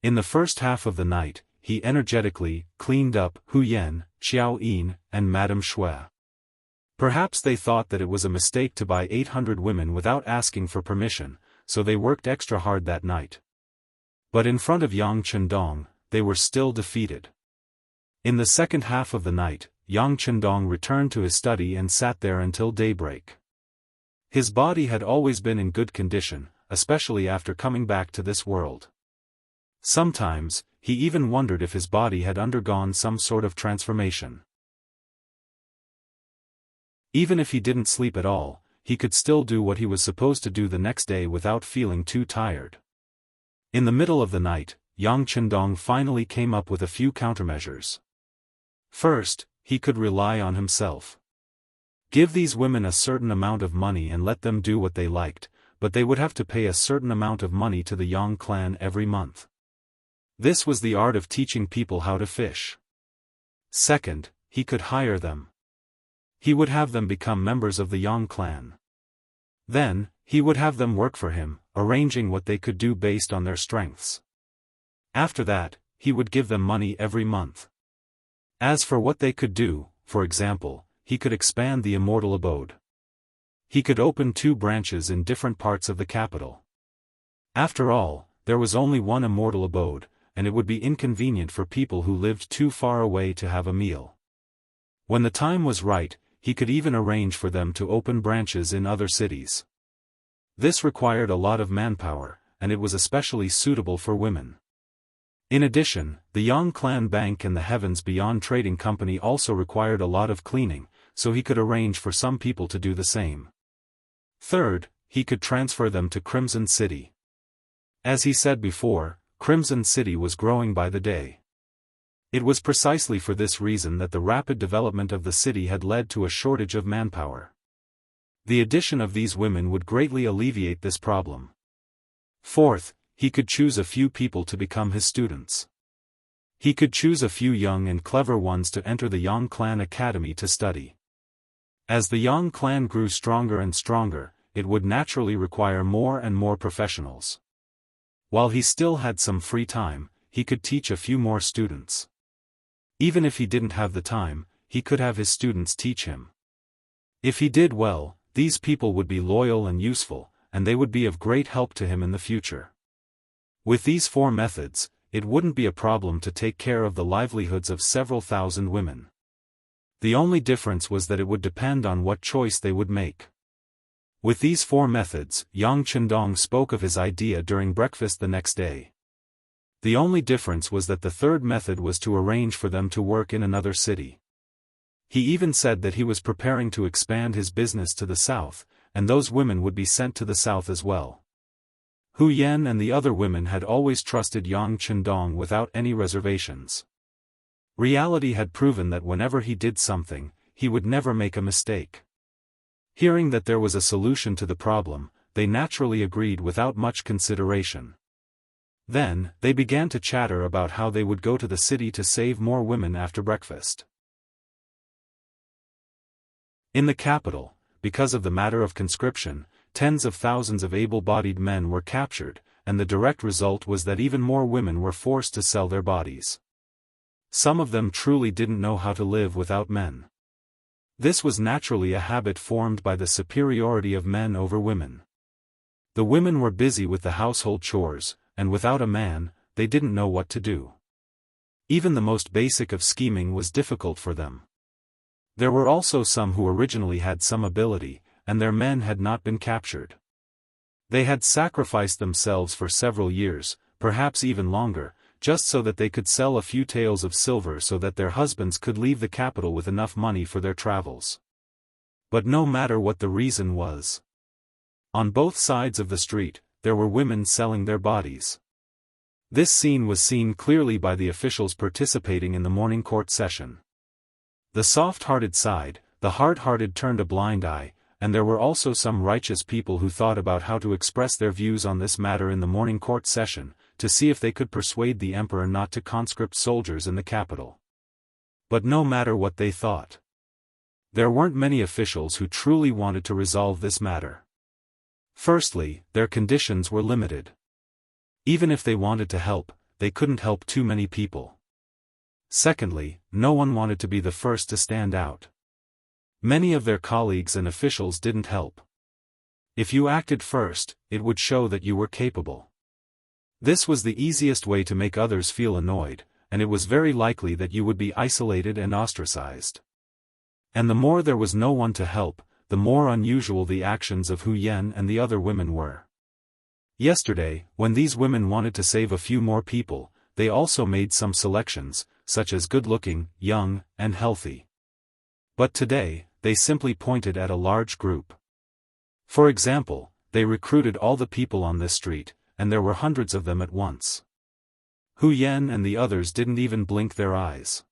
In the first half of the night, he energetically cleaned up Hu Yan, Xiao Yin, and Madame Shui. Perhaps they thought that it was a mistake to buy 800 women without asking for permission, so they worked extra hard that night. But in front of Yang Chendong, they were still defeated. In the second half of the night, Yang Chendong returned to his study and sat there until daybreak. His body had always been in good condition, especially after coming back to this world. Sometimes, he even wondered if his body had undergone some sort of transformation. Even if he didn't sleep at all, he could still do what he was supposed to do the next day without feeling too tired. In the middle of the night, Yang Chendong finally came up with a few countermeasures. First, he could rely on himself. Give these women a certain amount of money and let them do what they liked, but they would have to pay a certain amount of money to the Yang clan every month. This was the art of teaching people how to fish. Second, he could hire them. He would have them become members of the Yang clan. Then, He would have them work for him, arranging what they could do based on their strengths. After that, he would give them money every month. As for what they could do, for example, he could expand the Immortal abode. He could open 2 branches in different parts of the capital. After all, there was only one Immortal abode, and it would be inconvenient for people who lived too far away to have a meal. When the time was right, he could even arrange for them to open branches in other cities. This required a lot of manpower, and it was especially suitable for women. In addition, the Yang Clan Bank and the Heavens Beyond Trading Company also required a lot of cleaning, so he could arrange for some people to do the same. Third, he could transfer them to Crimson City. As he said before, Crimson City was growing by the day. It was precisely for this reason that the rapid development of the city had led to a shortage of manpower. The addition of these women would greatly alleviate this problem. Fourth, he could choose a few people to become his students. He could choose a few young and clever ones to enter the Yang Clan Academy to study. As the Yang Clan grew stronger and stronger, it would naturally require more and more professionals. While he still had some free time, he could teach a few more students. Even if he didn't have the time, he could have his students teach him. If he did well, these people would be loyal and useful, and they would be of great help to him in the future. With these 4 methods, it wouldn't be a problem to take care of the livelihoods of several thousand women. The only difference was that it would depend on what choice they would make. With these 4 methods, Yang Chendong spoke of his idea during breakfast the next day. The only difference was that the 3rd method was to arrange for them to work in another city. He even said that he was preparing to expand his business to the south, and those women would be sent to the south as well. Hu Yan and the other women had always trusted Yang Chendong without any reservations. Reality had proven that whenever he did something, he would never make a mistake. Hearing that there was a solution to the problem, they naturally agreed without much consideration. Then, they began to chatter about how they would go to the city to save more women after breakfast. In the capital, because of the matter of conscription, tens of thousands of able-bodied men were captured, and the direct result was that even more women were forced to sell their bodies. Some of them truly didn't know how to live without men. This was naturally a habit formed by the superiority of men over women. The women were busy with the household chores, and without a man, they didn't know what to do. Even the most basic of scheming was difficult for them. There were also some who originally had some ability, and their men had not been captured. They had sacrificed themselves for several years, perhaps even longer, just so that they could sell a few taels of silver so that their husbands could leave the capital with enough money for their travels. But no matter what the reason was, on both sides of the street, there were women selling their bodies. This scene was seen clearly by the officials participating in the morning court session. The soft-hearted sighed, the hard-hearted turned a blind eye, and there were also some righteous people who thought about how to express their views on this matter in the morning court session, to see if they could persuade the emperor not to conscript soldiers in the capital. But no matter what they thought, there weren't many officials who truly wanted to resolve this matter. Firstly, their conditions were limited. Even if they wanted to help, they couldn't help too many people. Secondly, no one wanted to be the first to stand out. Many of their colleagues and officials didn't help. If you acted first, it would show that you were capable. This was the easiest way to make others feel annoyed, and it was very likely that you would be isolated and ostracized. And the more there was no one to help, the more unusual the actions of Hu Yan and the other women were. Yesterday, when these women wanted to save a few more people, they also made some selections, such as good-looking, young, and healthy. But today, they simply pointed at a large group. For example, they recruited all the people on this street, and there were hundreds of them at once. Hu Yan and the others didn't even blink their eyes.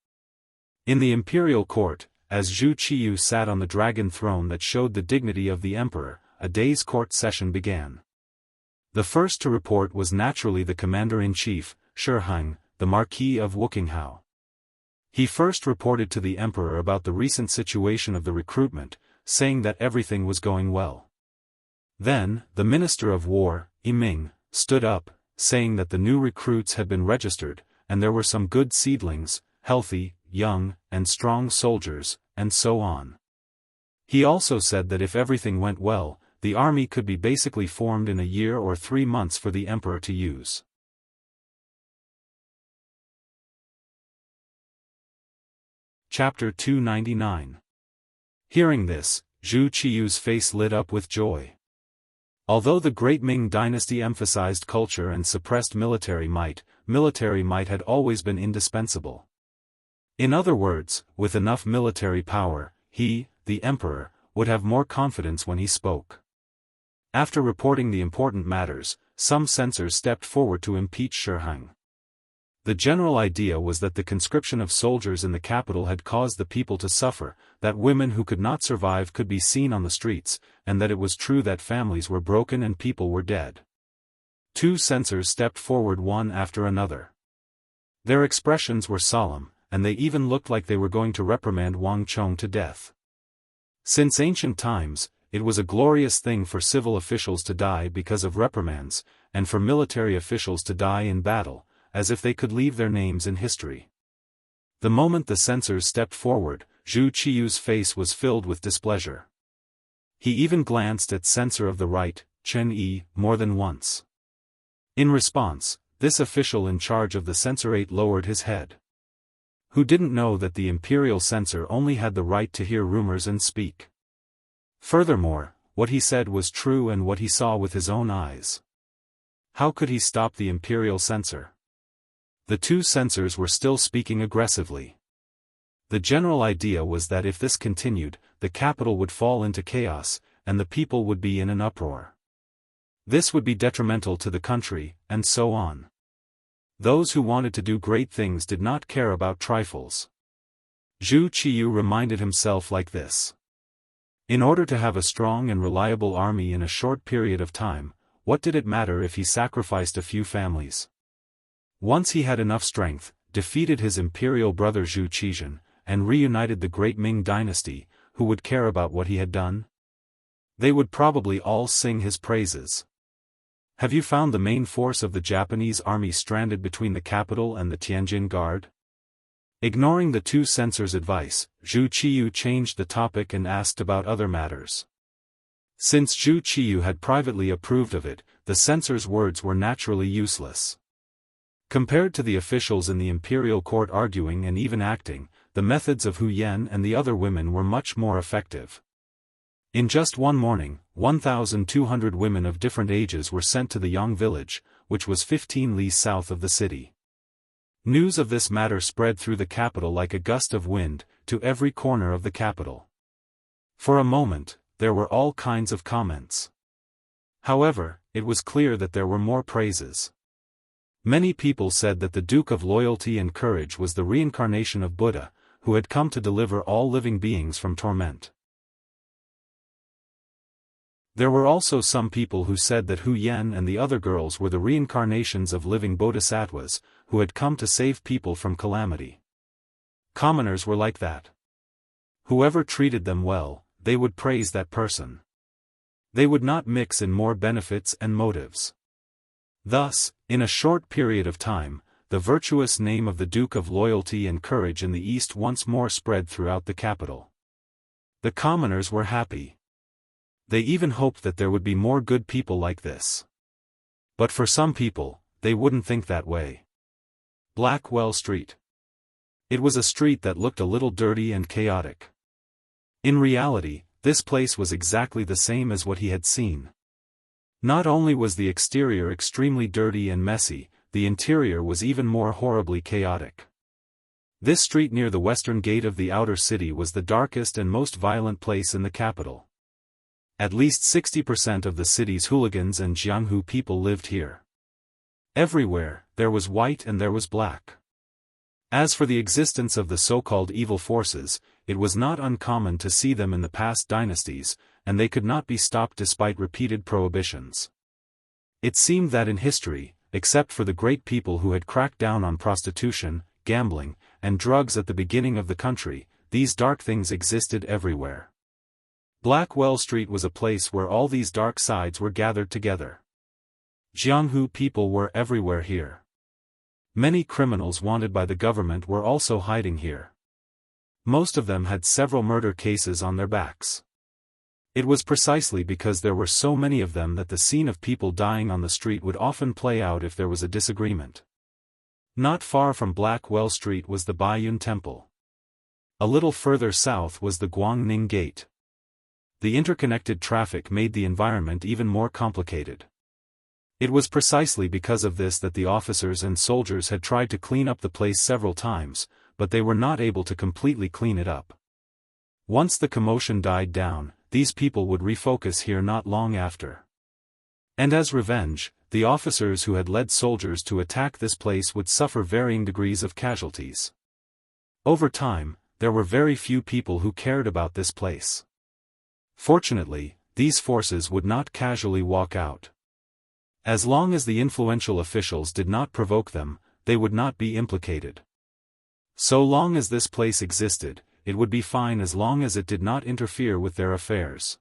In the imperial court, as Zhu Qiyu sat on the dragon throne that showed the dignity of the emperor, a day's court session began. The first to report was naturally the commander-in-chief, Shiheng, the Marquis of Wuxia. He first reported to the emperor about the recent situation of the recruitment, saying that everything was going well. Then, the Minister of War, Yiming, stood up, saying that the new recruits had been registered, and there were some good seedlings, healthy, young, and strong soldiers, and so on. He also said that if everything went well, the army could be basically formed in a year or 3 months for the emperor to use. Chapter 299. Hearing this, Zhu Qiyu's face lit up with joy. Although the Great Ming Dynasty emphasized culture and suppressed military might had always been indispensable. In other words, with enough military power, he, the emperor, would have more confidence when he spoke. After reporting the important matters, some censors stepped forward to impeach Shiheng. The general idea was that the conscription of soldiers in the capital had caused the people to suffer, that women who could not survive could be seen on the streets, and that it was true that families were broken and people were dead. 2 censors stepped forward one after another. Their expressions were solemn, and they even looked like they were going to reprimand Wang Chong to death. Since ancient times, it was a glorious thing for civil officials to die because of reprimands, and for military officials to die in battle, as if they could leave their names in history. The moment the censors stepped forward, Zhu Qiyu's face was filled with displeasure. He even glanced at censor of the right, Chen Yi, more than once. In response, this official in charge of the censorate lowered his head. Who didn't know that the imperial censor only had the right to hear rumors and speak? Furthermore, what he said was true and what he saw with his own eyes. How could he stop the imperial censor? The 2 censors were still speaking aggressively. The general idea was that if this continued, the capital would fall into chaos, and the people would be in an uproar. This would be detrimental to the country, and so on. Those who wanted to do great things did not care about trifles. Zhu Qiyu reminded himself like this. In order to have a strong and reliable army in a short period of time, what did it matter if he sacrificed a few families? Once he had enough strength, defeated his imperial brother Zhu Qizhen, and reunited the Great Ming Dynasty, who would care about what he had done? They would probably all sing his praises. Have you found the main force of the Japanese army stranded between the capital and the Tianjin Guard? Ignoring the 2 censors' advice, Zhu Qiyu changed the topic and asked about other matters. Since Zhu Qiyu had privately approved of it, the censors' words were naturally useless. Compared to the officials in the imperial court arguing and even acting, the methods of Hu Yan and the other women were much more effective. In just one morning, 1,200 women of different ages were sent to the Yang village, which was 15 li south of the city. News of this matter spread through the capital like a gust of wind, to every corner of the capital. For a moment, there were all kinds of comments. However, it was clear that there were more praises. Many people said that the Duke of Loyalty and Courage was the reincarnation of Buddha, who had come to deliver all living beings from torment. There were also some people who said that Hu Yan and the other girls were the reincarnations of living bodhisattvas, who had come to save people from calamity. Commoners were like that. Whoever treated them well, they would praise that person. They would not mix in more benefits and motives. Thus, in a short period of time, the virtuous name of the Duke of Loyalty and Courage in the East once more spread throughout the capital. The commoners were happy. They even hoped that there would be more good people like this. But for some people, they wouldn't think that way. Blackwell Street. It was a street that looked a little dirty and chaotic. In reality, this place was exactly the same as what he had seen. Not only was the exterior extremely dirty and messy, the interior was even more horribly chaotic. This street near the western gate of the outer city was the darkest and most violent place in the capital. At least 60% of the city's hooligans and Jianghu people lived here. Everywhere, there was white and there was black. As for the existence of the so-called evil forces, it was not uncommon to see them in the past dynasties, and they could not be stopped despite repeated prohibitions. It seemed that in history, except for the great people who had cracked down on prostitution, gambling, and drugs at the beginning of the country, these dark things existed everywhere. Blackwell Street was a place where all these dark sides were gathered together. Jianghu people were everywhere here. Many criminals wanted by the government were also hiding here. Most of them had several murder cases on their backs. It was precisely because there were so many of them that the scene of people dying on the street would often play out if there was a disagreement. Not far from Blackwell Street was the Baiyun Temple. A little further south was the Guangning Gate. The interconnected traffic made the environment even more complicated. It was precisely because of this that the officers and soldiers had tried to clean up the place several times, but they were not able to completely clean it up. Once the commotion died down, these people would refocus here not long after. And as revenge, the officers who had led soldiers to attack this place would suffer varying degrees of casualties. Over time, there were very few people who cared about this place. Fortunately, these forces would not casually walk out. As long as the influential officials did not provoke them, they would not be implicated. So long as this place existed, it would be fine as long as it did not interfere with their affairs.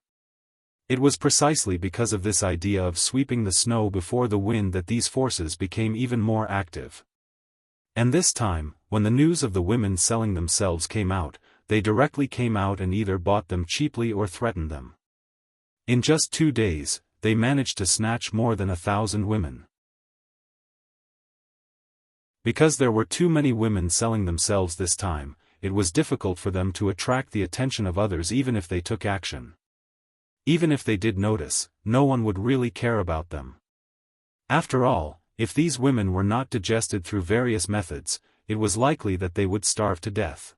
It was precisely because of this idea of sweeping the snow before the wind that these forces became even more active. And this time, when the news of the women selling themselves came out, they directly came out and either bought them cheaply or threatened them. In just 2 days, they managed to snatch more than 1,000 women. Because there were too many women selling themselves this time, it was difficult for them to attract the attention of others even if they took action. Even if they did notice, no one would really care about them. After all, if these women were not digested through various methods, it was likely that they would starve to death.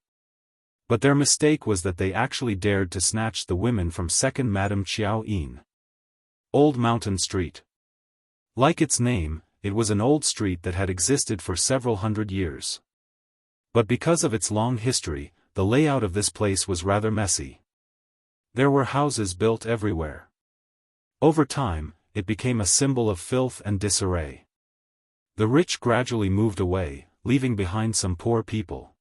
But their mistake was that they actually dared to snatch the women from 2nd Madame Xiao Yin. Old Mountain Street. Like its name, it was an old street that had existed for several hundred years. But because of its long history, the layout of this place was rather messy. There were houses built everywhere. Over time, it became a symbol of filth and disarray. The rich gradually moved away, leaving behind some poor people.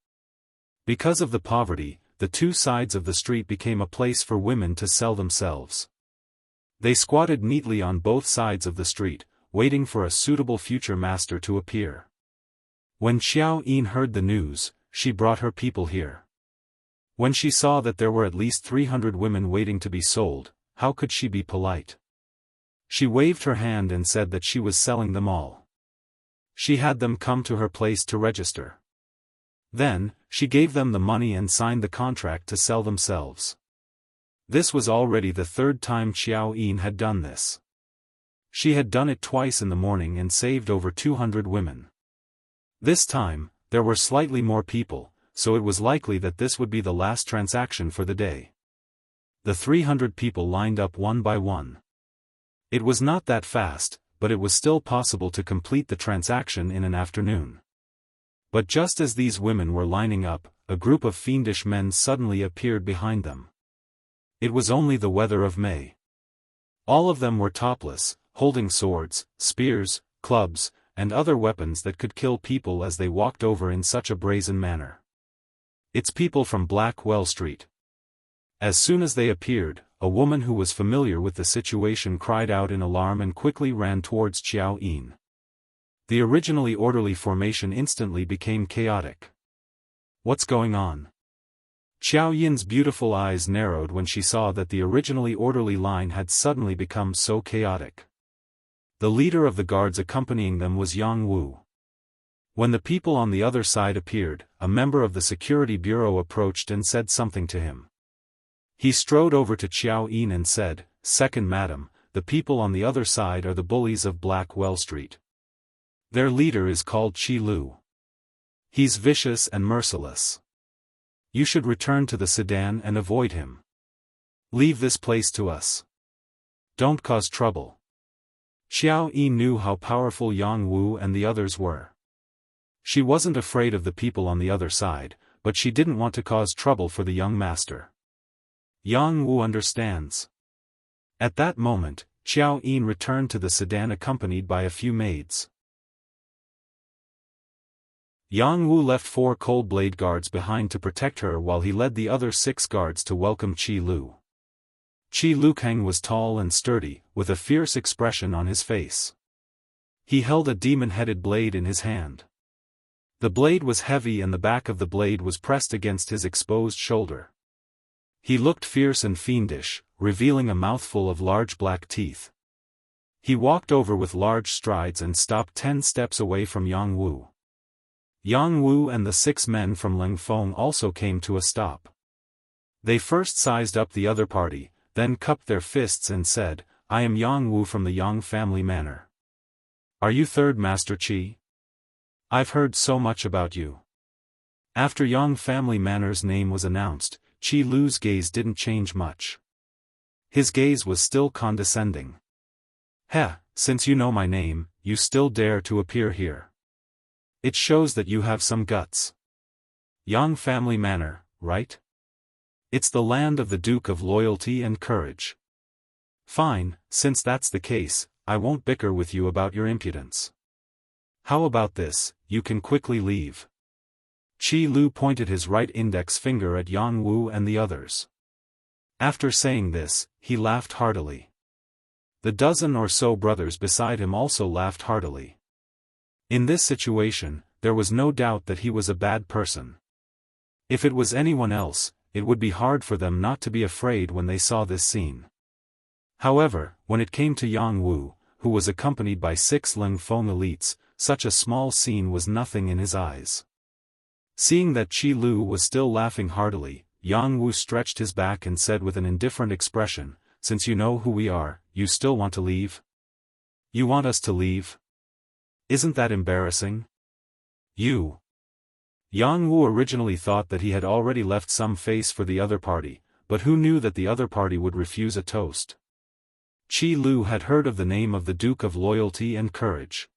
Because of the poverty, the two sides of the street became a place for women to sell themselves. They squatted neatly on both sides of the street, waiting for a suitable future master to appear. When Xiao Yin heard the news, she brought her people here. When she saw that there were at least 300 women waiting to be sold, how could she be polite? She waved her hand and said that she was selling them all. She had them come to her place to register. Then, she gave them the money and signed the contract to sell themselves. This was already the 3rd time Xiao Yin had done this. She had done it twice in the morning and saved over 200 women. This time, there were slightly more people, so it was likely that this would be the last transaction for the day. The 300 people lined up one by one. It was not that fast, but it was still possible to complete the transaction in an afternoon. But just as these women were lining up, a group of fiendish men suddenly appeared behind them. It was only the weather of May. All of them were topless, holding swords, spears, clubs, and other weapons that could kill people as they walked over in such a brazen manner. It's people from Blackwell Street. As soon as they appeared, a woman who was familiar with the situation cried out in alarm and quickly ran towards Xiao Yin. The originally orderly formation instantly became chaotic. What's going on? Xiao Yin's beautiful eyes narrowed when she saw that the originally orderly line had suddenly become so chaotic. The leader of the guards accompanying them was Yang Wu. When the people on the other side appeared, a member of the security bureau approached and said something to him. He strode over to Xiao Yin and said, "Second Madam, the people on the other side are the bullies of Blackwell Street. Their leader is called Qi Lu. He's vicious and merciless. You should return to the sedan and avoid him. Leave this place to us. Don't cause trouble." Xiao Yin knew how powerful Yang Wu and the others were. She wasn't afraid of the people on the other side, but she didn't want to cause trouble for the young master. Yang Wu understands. At that moment, Xiao Yin returned to the sedan accompanied by a few maids. Yang Wu left 4 cold blade guards behind to protect her while he led the other 6 guards to welcome Qi Lu. Qi Lukang was tall and sturdy, with a fierce expression on his face. He held a demon-headed blade in his hand. The blade was heavy and the back of the blade was pressed against his exposed shoulder. He looked fierce and fiendish, revealing a mouthful of large black teeth. He walked over with large strides and stopped 10 steps away from Yang Wu. Yang Wu and the 6 men from Lingfeng also came to a stop. They first sized up the other party, then cupped their fists and said, "I am Yang Wu from the Yang family manor. Are you third Master Qi? I've heard so much about you." After Yang family manor's name was announced, Qi Lu's gaze didn't change much. His gaze was still condescending. "Heh, since you know my name, you still dare to appear here. It shows that you have some guts. Yang family manor, right? It's the land of the Duke of Loyalty and Courage. Fine, since that's the case, I won't bicker with you about your impudence. How about this, you can quickly leave." Qi Lu pointed his right index finger at Yang Wu and the others. After saying this, he laughed heartily. The dozen or so brothers beside him also laughed heartily. In this situation, there was no doubt that he was a bad person. If it was anyone else, it would be hard for them not to be afraid when they saw this scene. However, when it came to Yang Wu, who was accompanied by 6 Lingfeng elites, such a small scene was nothing in his eyes. Seeing that Qi Lu was still laughing heartily, Yang Wu stretched his back and said with an indifferent expression, "Since you know who we are, you still want to leave? You want us to leave? Isn't that embarrassing? You." Yang Wu originally thought that he had already left some face for the other party, but who knew that the other party would refuse a toast? Qi Lu had heard of the name of the Duke of Loyalty and Courage.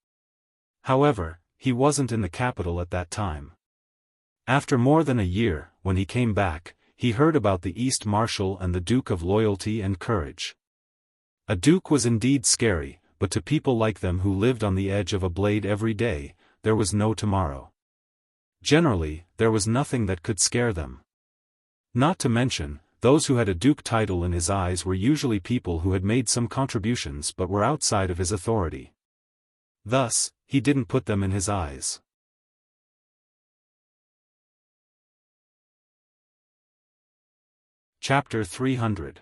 However, he wasn't in the capital at that time. After more than a year, when he came back, he heard about the East Marshal and the Duke of Loyalty and Courage. A duke was indeed scary, but to people like them who lived on the edge of a blade every day, there was no tomorrow. Generally, there was nothing that could scare them. Not to mention, those who had a duke title in his eyes were usually people who had made some contributions but were outside of his authority. Thus, he didn't put them in his eyes. Chapter 300.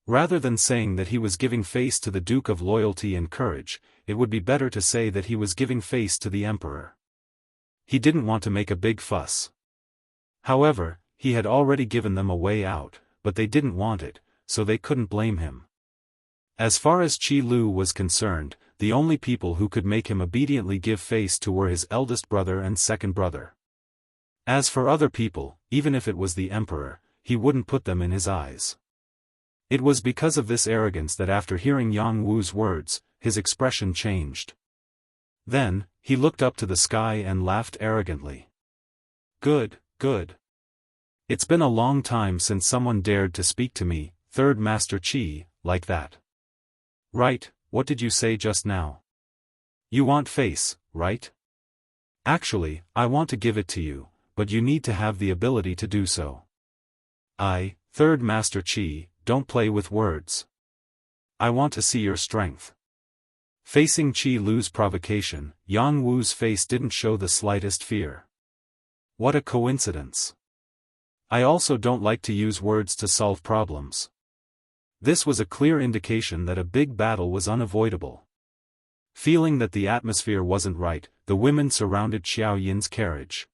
Rather than saying that he was giving face to the Duke of Loyalty and Courage, it would be better to say that he was giving face to the Emperor. He didn't want to make a big fuss. However, he had already given them a way out, but they didn't want it, so they couldn't blame him. As far as Qi Lu was concerned, the only people who could make him obediently give face to were his eldest brother and second brother. As for other people, even if it was the Emperor, he wouldn't put them in his eyes. It was because of this arrogance that after hearing Yang Wu's words, his expression changed. Then, he looked up to the sky and laughed arrogantly. "Good, good. It's been a long time since someone dared to speak to me, Third Master Qi, like that." "Right, what did you say just now? You want face, right? Actually, I want to give it to you, but you need to have the ability to do so." Third Master Qi, don't play with words. I want to see your strength." Facing Qi Lu's provocation, Yang Wu's face didn't show the slightest fear. What a coincidence. I also don't like to use words to solve problems. This was a clear indication that a big battle was unavoidable. Feeling that the atmosphere wasn't right, the women surrounded Xiao Yin's carriage.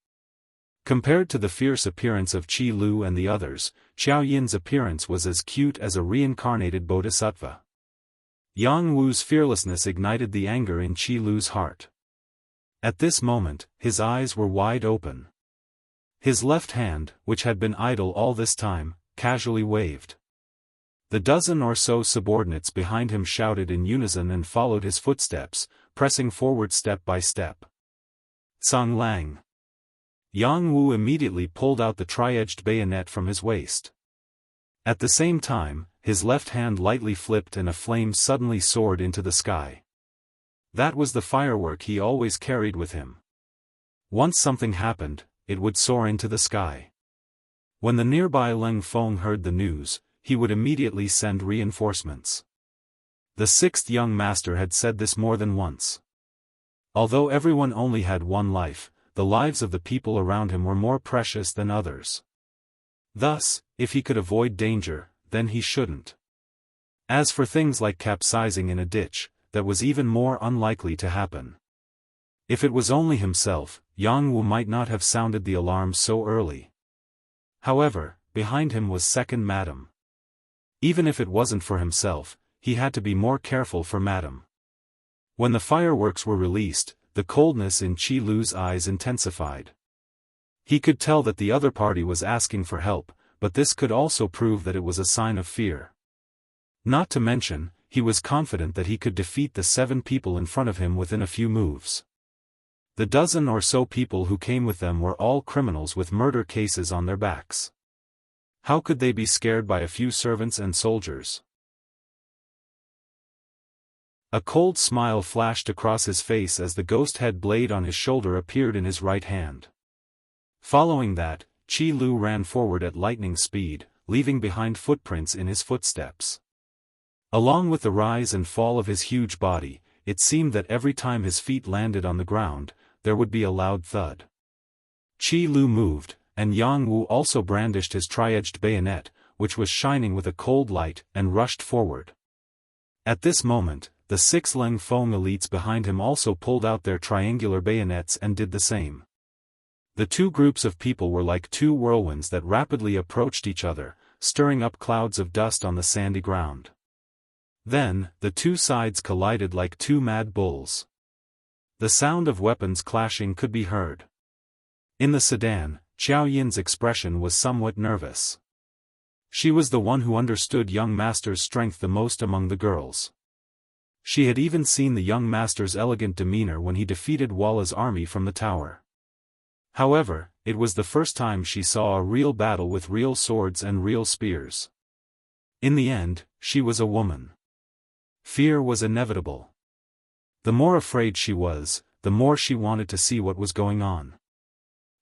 Compared to the fierce appearance of Qi Lu and the others, Xiao Yin's appearance was as cute as a reincarnated bodhisattva. Yang Wu's fearlessness ignited the anger in Qi Lu's heart. At this moment, his eyes were wide open. His left hand, which had been idle all this time, casually waved. The dozen or so subordinates behind him shouted in unison and followed his footsteps, pressing forward step by step. "Sang Lang." Yang Wu immediately pulled out the tri-edged bayonet from his waist. At the same time, his left hand lightly flipped and a flame suddenly soared into the sky. That was the firework he always carried with him. Once something happened, it would soar into the sky. When the nearby Lingfeng heard the news, he would immediately send reinforcements. The sixth young master had said this more than once. Although everyone only had one life, the lives of the people around him were more precious than others. Thus, if he could avoid danger, then he shouldn't. As for things like capsizing in a ditch, that was even more unlikely to happen. If it was only himself, Jianghu might not have sounded the alarm so early. However, behind him was second Madam. Even if it wasn't for himself, he had to be more careful for Madam. When the fireworks were released, the coldness in Qi Lu's eyes intensified. He could tell that the other party was asking for help, but this could also prove that it was a sign of fear. Not to mention, he was confident that he could defeat the 7 people in front of him within a few moves. The dozen or so people who came with them were all criminals with murder cases on their backs. How could they be scared by a few servants and soldiers? A cold smile flashed across his face as the ghost head blade on his shoulder appeared in his right hand. Following that, Qi Lu ran forward at lightning speed, leaving behind footprints in his footsteps. Along with the rise and fall of his huge body, it seemed that every time his feet landed on the ground, there would be a loud thud. Qi Lu moved, and Jianghu also brandished his tri-edged bayonet, which was shining with a cold light, and rushed forward. At this moment, the 6 Leng Feng elites behind him also pulled out their triangular bayonets and did the same. The two groups of people were like two whirlwinds that rapidly approached each other, stirring up clouds of dust on the sandy ground. Then, the two sides collided like two mad bulls. The sound of weapons clashing could be heard. In the sedan, Xiao Yin's expression was somewhat nervous. She was the one who understood young master's strength the most among the girls. She had even seen the young master's elegant demeanor when he defeated Walla's army from the tower. However, it was the first time she saw a real battle with real swords and real spears. In the end, she was a woman. Fear was inevitable. The more afraid she was, the more she wanted to see what was going on.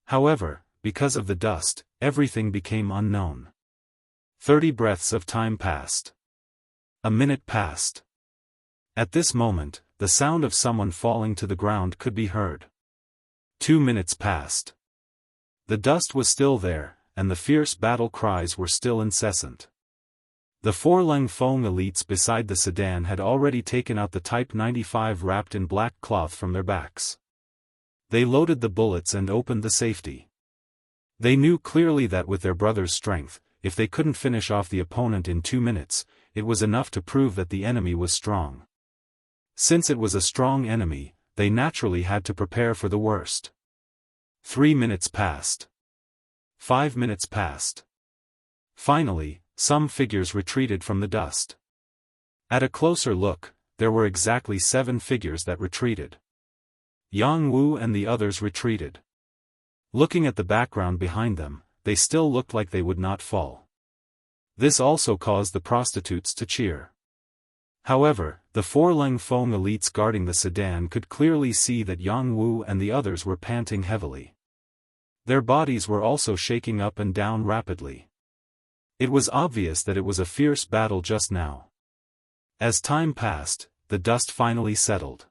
However, because of the dust, everything became unknown. 30 breaths of time passed. A minute passed. At this moment, the sound of someone falling to the ground could be heard. 2 minutes passed. The dust was still there, and the fierce battle cries were still incessant. The 4 Leng Feng elites beside the sedan had already taken out the Type 95 wrapped in black cloth from their backs. They loaded the bullets and opened the safety. They knew clearly that with their brother's strength, if they couldn't finish off the opponent in 2 minutes, it was enough to prove that the enemy was strong. Since it was a strong enemy, they naturally had to prepare for the worst. 3 minutes passed. 5 minutes passed. Finally, some figures retreated from the dust. At a closer look, there were exactly 7 figures that retreated. Jianghu and the others retreated. Looking at the background behind them, they still looked like they would not fall. This also caused the prostitutes to cheer. However, the 4 Leng Feng elites guarding the sedan could clearly see that Jianghu and the others were panting heavily. Their bodies were also shaking up and down rapidly. It was obvious that it was a fierce battle just now. As time passed, the dust finally settled.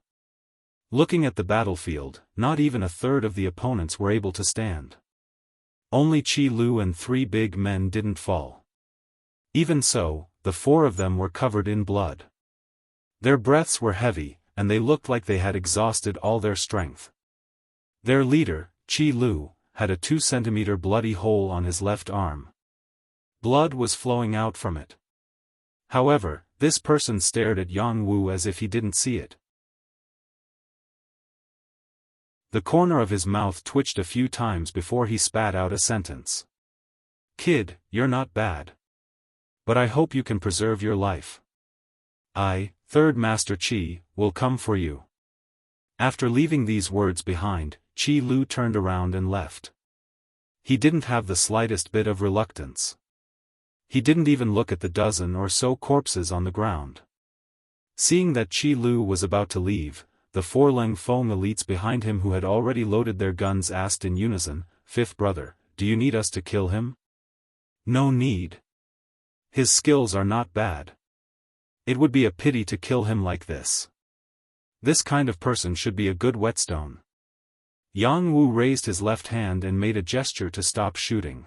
Looking at the battlefield, not even a third of the opponents were able to stand. Only Qi Lu and 3 big men didn't fall. Even so, the 4 of them were covered in blood. Their breaths were heavy, and they looked like they had exhausted all their strength. Their leader, Qi Lu, had a 2-centimeter bloody hole on his left arm. Blood was flowing out from it. However, this person stared at Jianghu as if he didn't see it. The corner of his mouth twitched a few times before he spat out a sentence. "Kid, you're not bad. But I hope you can preserve your life. I, Third Master Qi, will come for you." After leaving these words behind, Qi Lu turned around and left. He didn't have the slightest bit of reluctance. He didn't even look at the dozen or so corpses on the ground. Seeing that Qi Lu was about to leave, the 4 Leng Feng elites behind him who had already loaded their guns asked in unison, "Fifth brother, do you need us to kill him?" "No need. His skills are not bad. It would be a pity to kill him like this. This kind of person should be a good whetstone. Jianghu raised his left hand and made a gesture to stop shooting.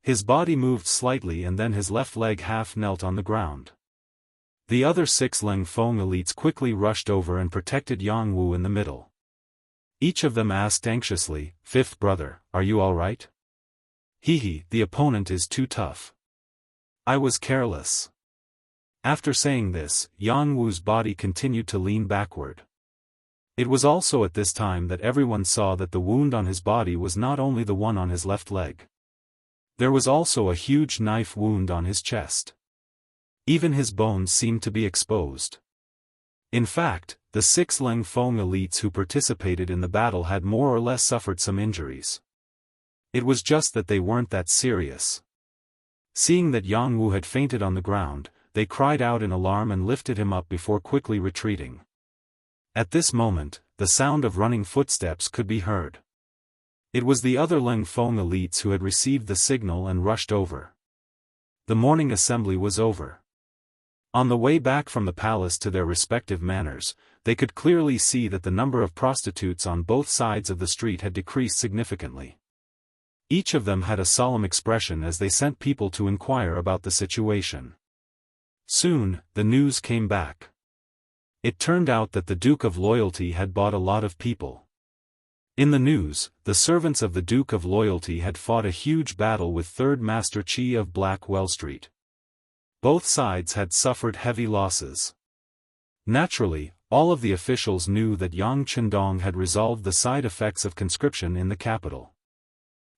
His body moved slightly and then his left leg half knelt on the ground. The other 6 Leng Feng elites quickly rushed over and protected Jianghu in the middle. Each of them asked anxiously, "Fifth brother, are you all right?" "Hehe, the opponent is too tough. I was careless." After saying this, Jianghu's body continued to lean backward. It was also at this time that everyone saw that the wound on his body was not only the one on his left leg. There was also a huge knife wound on his chest. Even his bones seemed to be exposed. In fact, the 6 Leng Feng elites who participated in the battle had more or less suffered some injuries. It was just that they weren't that serious. Seeing that Jianghu had fainted on the ground, they cried out in alarm and lifted him up before quickly retreating. At this moment, the sound of running footsteps could be heard. It was the other Leng Feng elites who had received the signal and rushed over. The morning assembly was over. On the way back from the palace to their respective manors, they could clearly see that the number of prostitutes on both sides of the street had decreased significantly. Each of them had a solemn expression as they sent people to inquire about the situation. Soon, the news came back. It turned out that the Duke of Loyalty had bought a lot of people. In the news, the servants of the Duke of Loyalty had fought a huge battle with Third Master Qi of Blackwell Street. Both sides had suffered heavy losses. Naturally, all of the officials knew that Yang Chendong had resolved the side effects of conscription in the capital.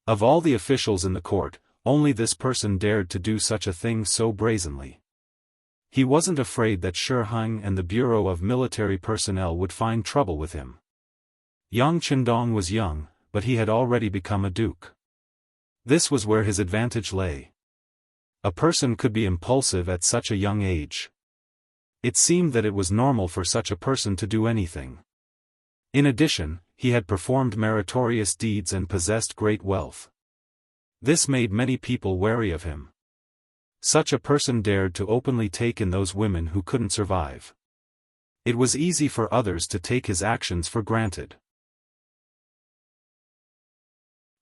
Of all the officials in the court, only this person dared to do such a thing so brazenly. He wasn't afraid that Shiheng and the Bureau of Military Personnel would find trouble with him. Yang Chendong was young, but he had already become a duke. This was where his advantage lay. A person could be impulsive at such a young age. It seemed that it was normal for such a person to do anything. In addition, he had performed meritorious deeds and possessed great wealth. This made many people wary of him. Such a person dared to openly take in those women who couldn't survive. It was easy for others to take his actions for granted.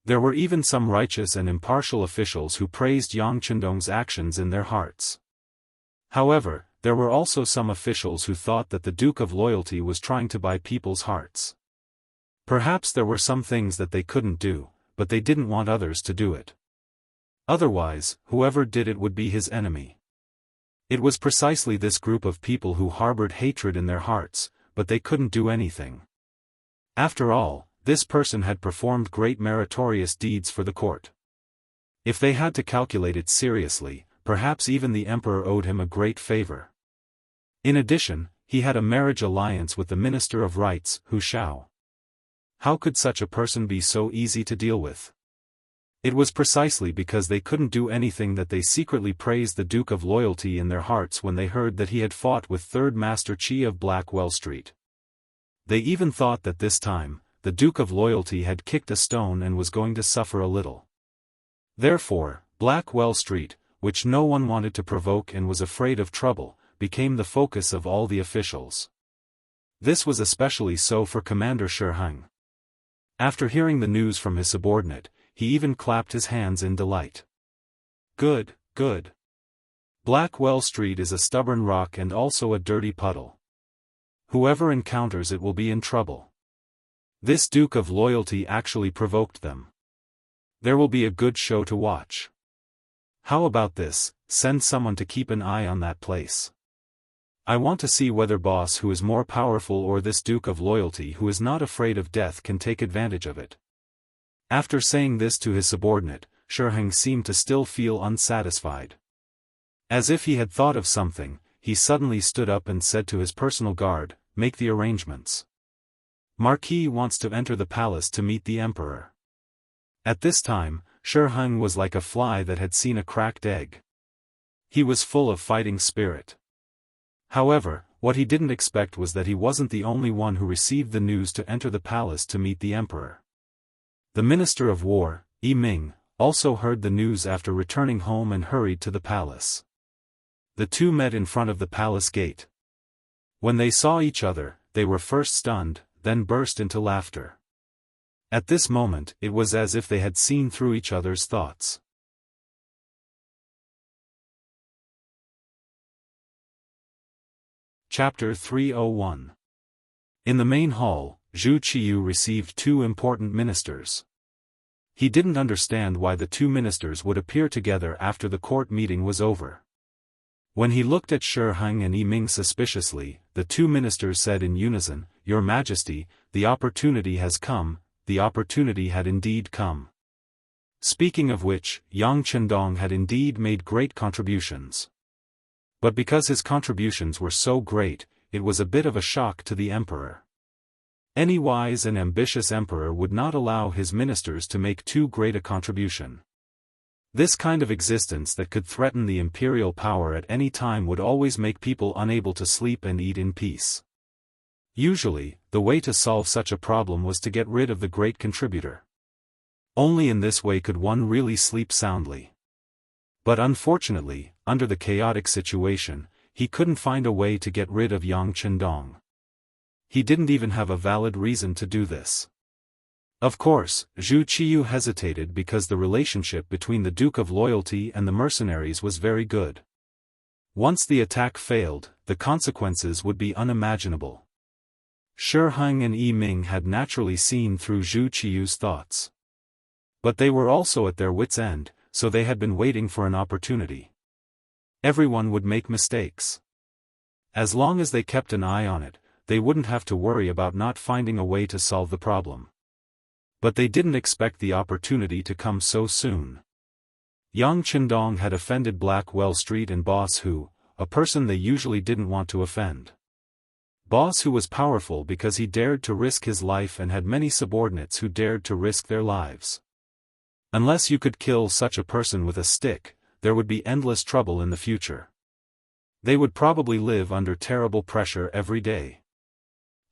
There were even some righteous and impartial officials who praised Yang Chendong's actions in their hearts. However, there were also some officials who thought that the Duke of Loyalty was trying to buy people's hearts. Perhaps there were some things that they couldn't do, but they didn't want others to do it. Otherwise, whoever did it would be his enemy. It was precisely this group of people who harbored hatred in their hearts, but they couldn't do anything. After all, this person had performed great meritorious deeds for the court. If they had to calculate it seriously, perhaps even the emperor owed him a great favor. In addition, he had a marriage alliance with the Minister of Rights, Hu Shao. How could such a person be so easy to deal with? It was precisely because they couldn't do anything that they secretly praised the Duke of Loyalty in their hearts when they heard that he had fought with Third Master Qi of Blackwell Street. They even thought that this time, the Duke of Loyalty had kicked a stone and was going to suffer a little. Therefore, Blackwell Street, which no one wanted to provoke and was afraid of trouble, became the focus of all the officials. This was especially so for Commander Shiheng. After hearing the news from his subordinate, he even clapped his hands in delight. Good, good. Blackwell Street is a stubborn rock and also a dirty puddle. Whoever encounters it will be in trouble. This Duke of Loyalty actually provoked them. There will be a good show to watch. How about this, send someone to keep an eye on that place. I want to see whether boss who is more powerful or this Duke of Loyalty who is not afraid of death can take advantage of it. After saying this to his subordinate, Shiheng seemed to still feel unsatisfied. As if he had thought of something, he suddenly stood up and said to his personal guard, "Make the arrangements. Marquis wants to enter the palace to meet the emperor." At this time, Shiheng was like a fly that had seen a cracked egg. He was full of fighting spirit. However, what he didn't expect was that he wasn't the only one who received the news to enter the palace to meet the emperor. The Minister of War, Yi Ming, also heard the news after returning home and hurried to the palace. The two met in front of the palace gate. When they saw each other, they were first stunned, then burst into laughter. At this moment, it was as if they had seen through each other's thoughts. Chapter 301. In the main hall, Zhu Qiyu received two important ministers. He didn't understand why the two ministers would appear together after the court meeting was over. When he looked at Shi Heng and Yi Ming suspiciously, the two ministers said in unison, "Your Majesty, the opportunity has come." The opportunity had indeed come. Speaking of which, Yang Chendong had indeed made great contributions. But because his contributions were so great, it was a bit of a shock to the emperor. Any wise and ambitious emperor would not allow his ministers to make too great a contribution. This kind of existence that could threaten the imperial power at any time would always make people unable to sleep and eat in peace. Usually, the way to solve such a problem was to get rid of the great contributor. Only in this way could one really sleep soundly. But unfortunately, under the chaotic situation, he couldn't find a way to get rid of Yang Chendong. He didn't even have a valid reason to do this. Of course, Zhu Qiyu hesitated because the relationship between the Duke of Loyalty and the mercenaries was very good. Once the attack failed, the consequences would be unimaginable. Shi Heng and Yi Ming had naturally seen through Zhu Qiyu's thoughts. But they were also at their wits' end, so they had been waiting for an opportunity. Everyone would make mistakes. As long as they kept an eye on it, they wouldn't have to worry about not finding a way to solve the problem. But they didn't expect the opportunity to come so soon. Yang Chendong had offended Blackwell Street and Boss Hu, a person they usually didn't want to offend. Boss Hu was powerful because he dared to risk his life and had many subordinates who dared to risk their lives. Unless you could kill such a person with a stick, there would be endless trouble in the future. They would probably live under terrible pressure every day.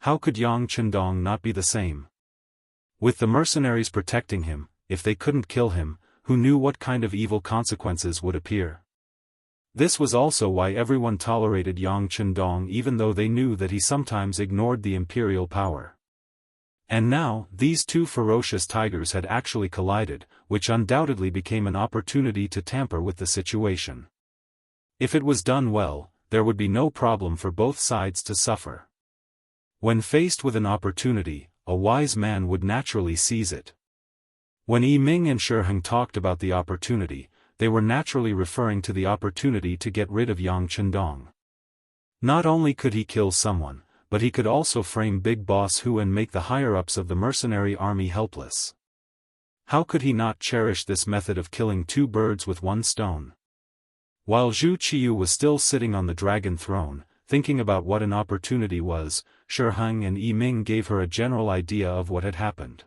How could Yang Chendong not be the same? With the mercenaries protecting him, if they couldn't kill him, who knew what kind of evil consequences would appear? This was also why everyone tolerated Yang Chendong even though they knew that he sometimes ignored the imperial power. And now, these two ferocious tigers had actually collided, which undoubtedly became an opportunity to tamper with the situation. If it was done well, there would be no problem for both sides to suffer. When faced with an opportunity, a wise man would naturally seize it. When Yi Ming and Shi Heng talked about the opportunity, they were naturally referring to the opportunity to get rid of Yang Chendong. Not only could he kill someone, but he could also frame Big Boss Hu and make the higher-ups of the mercenary army helpless. How could he not cherish this method of killing two birds with one stone? While Zhu Qiyu was still sitting on the dragon throne, thinking about what an opportunity was, Shi Heng and Yi Ming gave her a general idea of what had happened.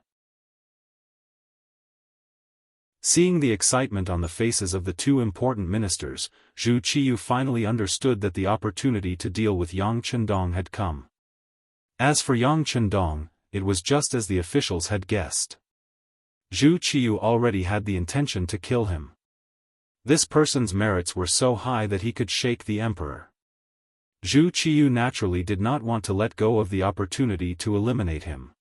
Seeing the excitement on the faces of the two important ministers, Zhu Qiyu finally understood that the opportunity to deal with Yang Chendong had come. As for Yang Chendong, it was just as the officials had guessed. Zhu Qiyu already had the intention to kill him. This person's merits were so high that he could shake the emperor. Zhu Qiyu naturally did not want to let go of the opportunity to eliminate him.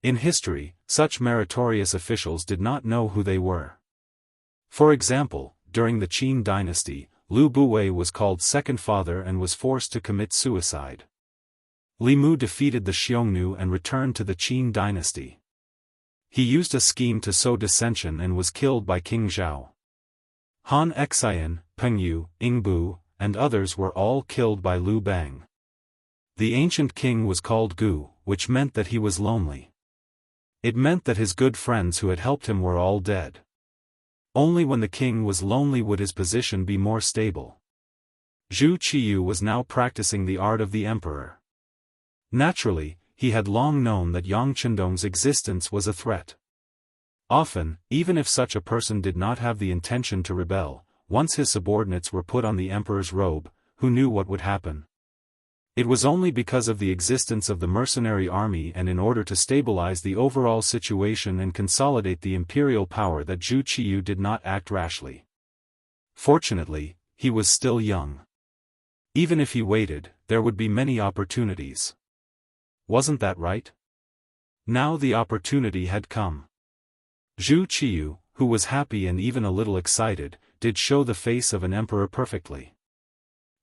In history, such meritorious officials did not know who they were. For example, during the Qin Dynasty, Liu Buwei was called Second Father and was forced to commit suicide. Li Mu defeated the Xiongnu and returned to the Qin Dynasty. He used a scheme to sow dissension and was killed by King Zhao. Han Xian, Peng Yu, Ingbu, and others were all killed by Liu Bang. The ancient king was called Gu, which meant that he was lonely. It meant that his good friends who had helped him were all dead. Only when the king was lonely would his position be more stable. Zhu Qiyu was now practicing the art of the emperor. Naturally, he had long known that Yang Chendong's existence was a threat. Often, even if such a person did not have the intention to rebel, once his subordinates were put on the emperor's robe, who knew what would happen? It was only because of the existence of the mercenary army and in order to stabilize the overall situation and consolidate the imperial power that Zhu Qiyu did not act rashly. Fortunately, he was still young. Even if he waited, there would be many opportunities. Wasn't that right? Now the opportunity had come. Zhu Qiyu, who was happy and even a little excited, did show the face of an emperor perfectly.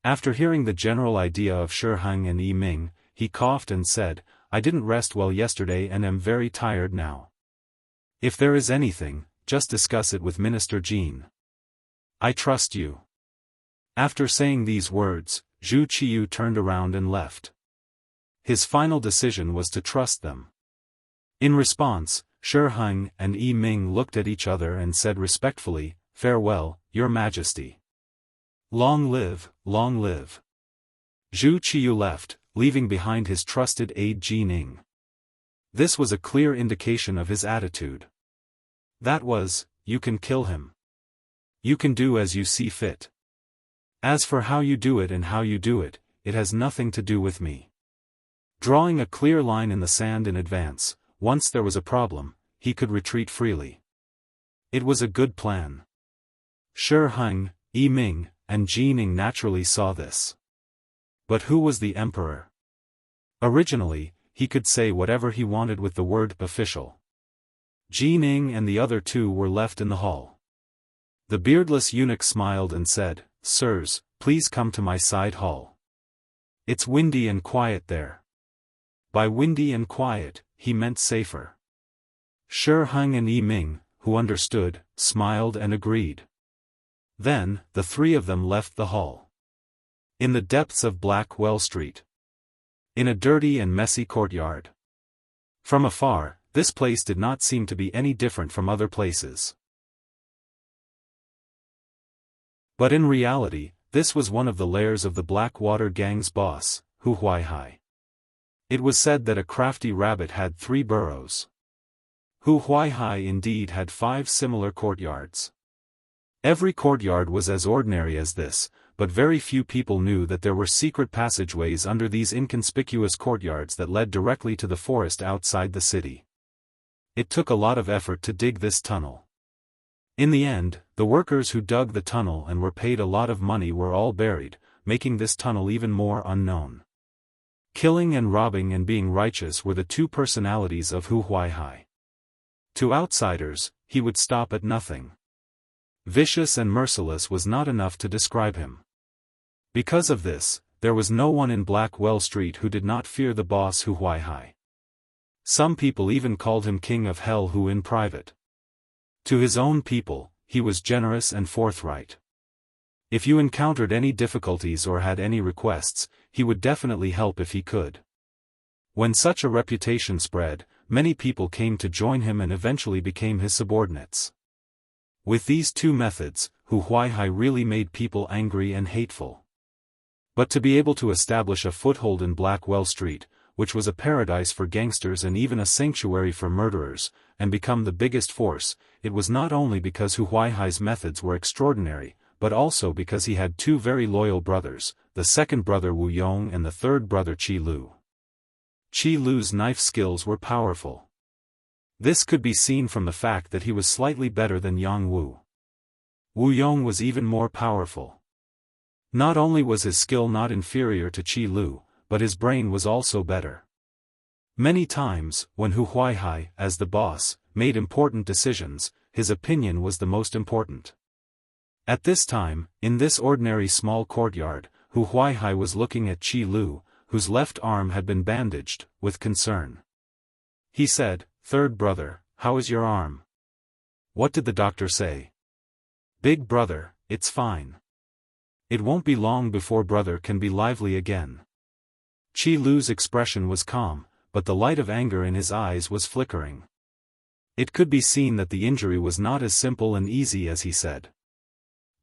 After hearing the general idea of Shi Heng and Yi Ming, he coughed and said, "I didn't rest well yesterday and am very tired now. If there is anything, just discuss it with Minister Jin. I trust you." After saying these words, Zhu Qiyu turned around and left. His final decision was to trust them. In response, Shi Heng and Yi Ming looked at each other and said respectfully, "Farewell, Your Majesty. Long live, long live." Zhu Qiyu left, leaving behind his trusted aide Ji Ning. This was a clear indication of his attitude. That was, "You can kill him. You can do as you see fit. As for how you do it and how you do it, it has nothing to do with me." Drawing a clear line in the sand in advance, once there was a problem, he could retreat freely. It was a good plan. Shi Heng, Yi Ming, and Ji Ning naturally saw this. But who was the emperor? Originally, he could say whatever he wanted with the word official. Ji Ning and the other two were left in the hall. The beardless eunuch smiled and said, "Sirs, please come to my side hall. It's windy and quiet there." By windy and quiet, he meant safer. Shi Heng and Yi Ming, who understood, smiled and agreed. Then, the three of them left the hall. In the depths of Black Well Street. In a dirty and messy courtyard. From afar, this place did not seem to be any different from other places. But in reality, this was one of the lairs of the Blackwater Gang's boss, Hu Huaihai. It was said that a crafty rabbit had 3 burrows. Hu Huaihai indeed had 5 similar courtyards. Every courtyard was as ordinary as this, but very few people knew that there were secret passageways under these inconspicuous courtyards that led directly to the forest outside the city. It took a lot of effort to dig this tunnel. In the end, the workers who dug the tunnel and were paid a lot of money were all buried, making this tunnel even more unknown. Killing and robbing and being righteous were the 2 personalities of Hu Huaihai. To outsiders, he would stop at nothing. Vicious and merciless was not enough to describe him. Because of this, there was no one in Blackwell Street who did not fear the boss Hu Huaihai. Some people even called him King of Hell Hu in private. To his own people, he was generous and forthright. If you encountered any difficulties or had any requests, he would definitely help if he could. When such a reputation spread, many people came to join him and eventually became his subordinates. With these 2 methods, Hu Huaihai really made people angry and hateful. But to be able to establish a foothold in Blackwell Street, which was a paradise for gangsters and even a sanctuary for murderers, and become the biggest force, it was not only because Hu Huaihai's methods were extraordinary, but also because he had 2 very loyal brothers, the second brother Wu Yong and the third brother Qi Lu. Qi Lu's knife skills were powerful. This could be seen from the fact that he was slightly better than Yang Wu. Wu Yong was even more powerful. Not only was his skill not inferior to Qi Lu, but his brain was also better. Many times, when Hu Huaihai, as the boss, made important decisions, his opinion was the most important. At this time, in this ordinary small courtyard, Hu Huaihai was looking at Qi Lu, whose left arm had been bandaged, with concern. He said, "Third brother, how is your arm?" "What did the doctor say?" "Big brother, it's fine. It won't be long before brother can be lively again." Qi Lu's expression was calm, but the light of anger in his eyes was flickering. It could be seen that the injury was not as simple and easy as he said.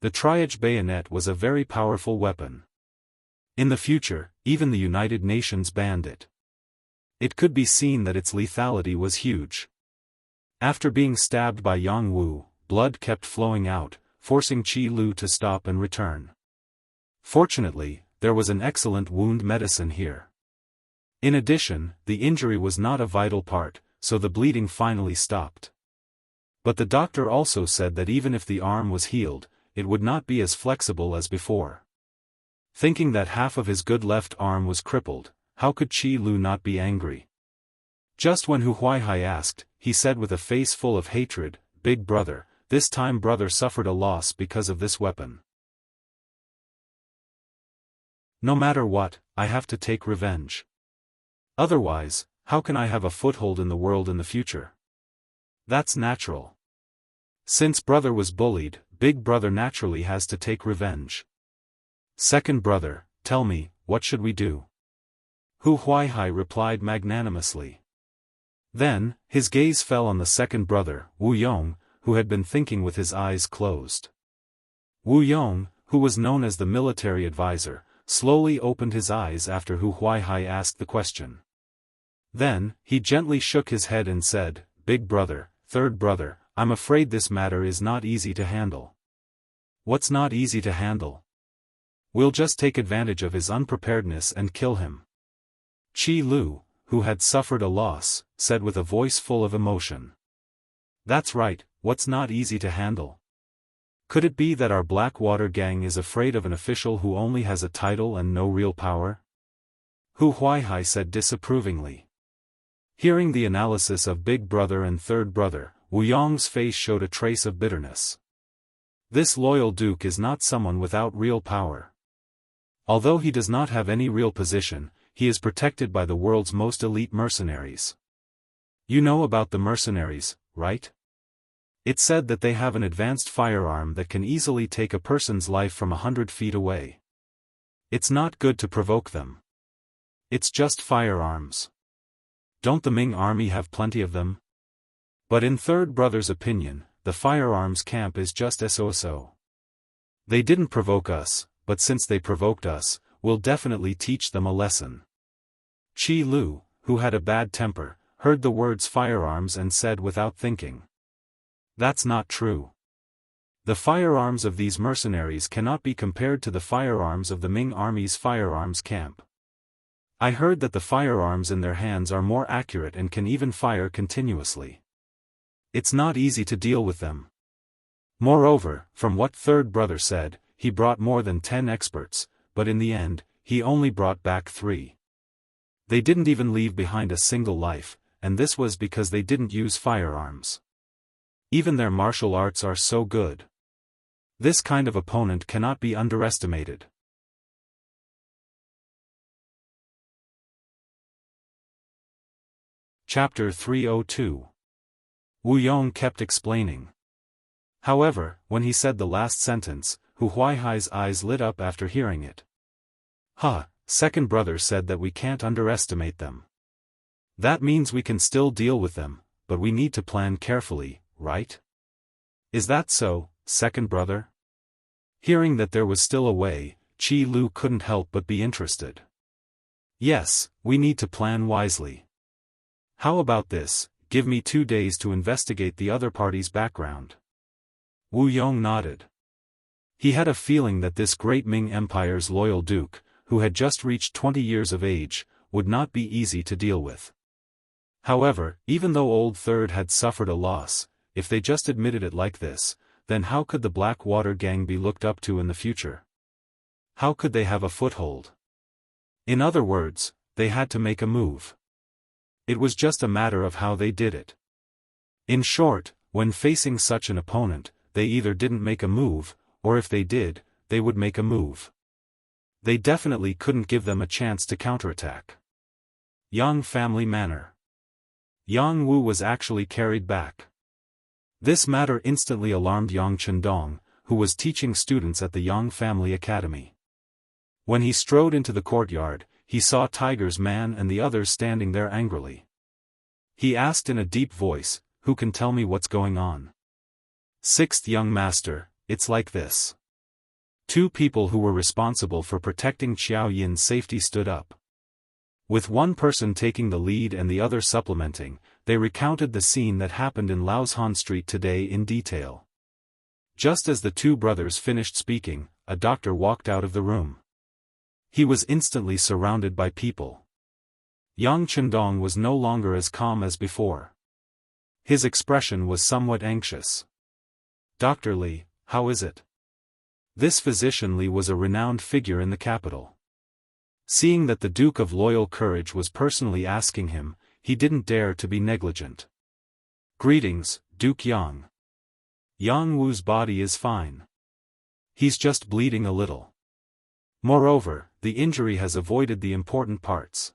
The triage bayonet was a very powerful weapon. In the future, even the United Nations banned it. It could be seen that its lethality was huge. After being stabbed by Yang Wu, blood kept flowing out, forcing Qi Lu to stop and return. Fortunately, there was an excellent wound medicine here. In addition, the injury was not a vital part, so the bleeding finally stopped. But the doctor also said that even if the arm was healed, it would not be as flexible as before. Thinking that half of his good left arm was crippled, how could Qi Lu not be angry? Just when Hu Huaihai asked, he said with a face full of hatred, "Big brother, this time brother suffered a loss because of this weapon. No matter what, I have to take revenge. Otherwise, how can I have a foothold in the world in the future? That's natural. Since brother was bullied, big brother naturally has to take revenge. Second brother, tell me, what should we do?" Hu Huaihai replied magnanimously. Then, his gaze fell on the second brother, Wu Yong, who had been thinking with his eyes closed. Wu Yong, who was known as the military advisor, slowly opened his eyes after Hu Huaihai asked the question. Then, he gently shook his head and said, "Big brother, third brother, I'm afraid this matter is not easy to handle." "What's not easy to handle?" "We'll just take advantage of his unpreparedness and kill him." Qi Lu, who had suffered a loss, said with a voice full of emotion. "That's right, what's not easy to handle? Could it be that our Blackwater gang is afraid of an official who only has a title and no real power?" Hu Huaihai said disapprovingly. Hearing the analysis of big brother and third brother, Wu Yong's face showed a trace of bitterness. This loyal duke is not someone without real power. Although he does not have any real position, he is protected by the world's most elite mercenaries. You know about the mercenaries, right? It's said that they have an advanced firearm that can easily take a person's life from 100 feet away. It's not good to provoke them. It's just firearms. Don't the Ming army have plenty of them? But in third brother's opinion, the firearms camp is just so. They didn't provoke us, but since they provoked us, we'll definitely teach them a lesson. Qi Lu, who had a bad temper, heard the words firearms and said without thinking. That's not true. The firearms of these mercenaries cannot be compared to the firearms of the Ming army's firearms camp. I heard that the firearms in their hands are more accurate and can even fire continuously. It's not easy to deal with them. Moreover, from what third brother said, he brought more than 10 experts, but in the end, he only brought back 3. They didn't even leave behind a single life, and this was because they didn't use firearms. Even their martial arts are so good. This kind of opponent cannot be underestimated. Chapter 302. Wu Yong kept explaining. However, when he said the last sentence, Hu Huaihai's eyes lit up after hearing it. Second brother said that we can't underestimate them. That means we can still deal with them, but we need to plan carefully, right? Is that so, second brother? Hearing that there was still a way, Qi Lu couldn't help but be interested. Yes, we need to plan wisely. How about this, give me 2 days to investigate the other party's background. Wu Yong nodded. He had a feeling that this great Ming Empire's loyal duke, who had just reached 20 years of age, would not be easy to deal with. However, even though Old Third had suffered a loss, if they just admitted it like this, then how could the Blackwater gang be looked up to in the future? How could they have a foothold? In other words, they had to make a move. It was just a matter of how they did it. In short, when facing such an opponent, they either didn't make a move, or if they did, they would make a move. They definitely couldn't give them a chance to counterattack. Yang family manor. Yang Wu was actually carried back. This matter instantly alarmed Yang Chendong, who was teaching students at the Yang family academy. When he strode into the courtyard, he saw Tiger's man and the others standing there angrily. He asked in a deep voice, "Who can tell me what's going on?" "Sixth young master, it's like this." 2 people who were responsible for protecting Xiao Yin's safety stood up. With one person taking the lead and the other supplementing, they recounted the scene that happened in Laoshan Street today in detail. Just as the 2 brothers finished speaking, a doctor walked out of the room. He was instantly surrounded by people. Yang Chendong was no longer as calm as before. His expression was somewhat anxious. "Dr. Li, how is it?" This physician Li was a renowned figure in the capital. Seeing that the Duke of Loyal Courage was personally asking him, he didn't dare to be negligent. "Greetings, Duke Yang. Yang Wu's body is fine. He's just bleeding a little. Moreover, the injury has avoided the important parts.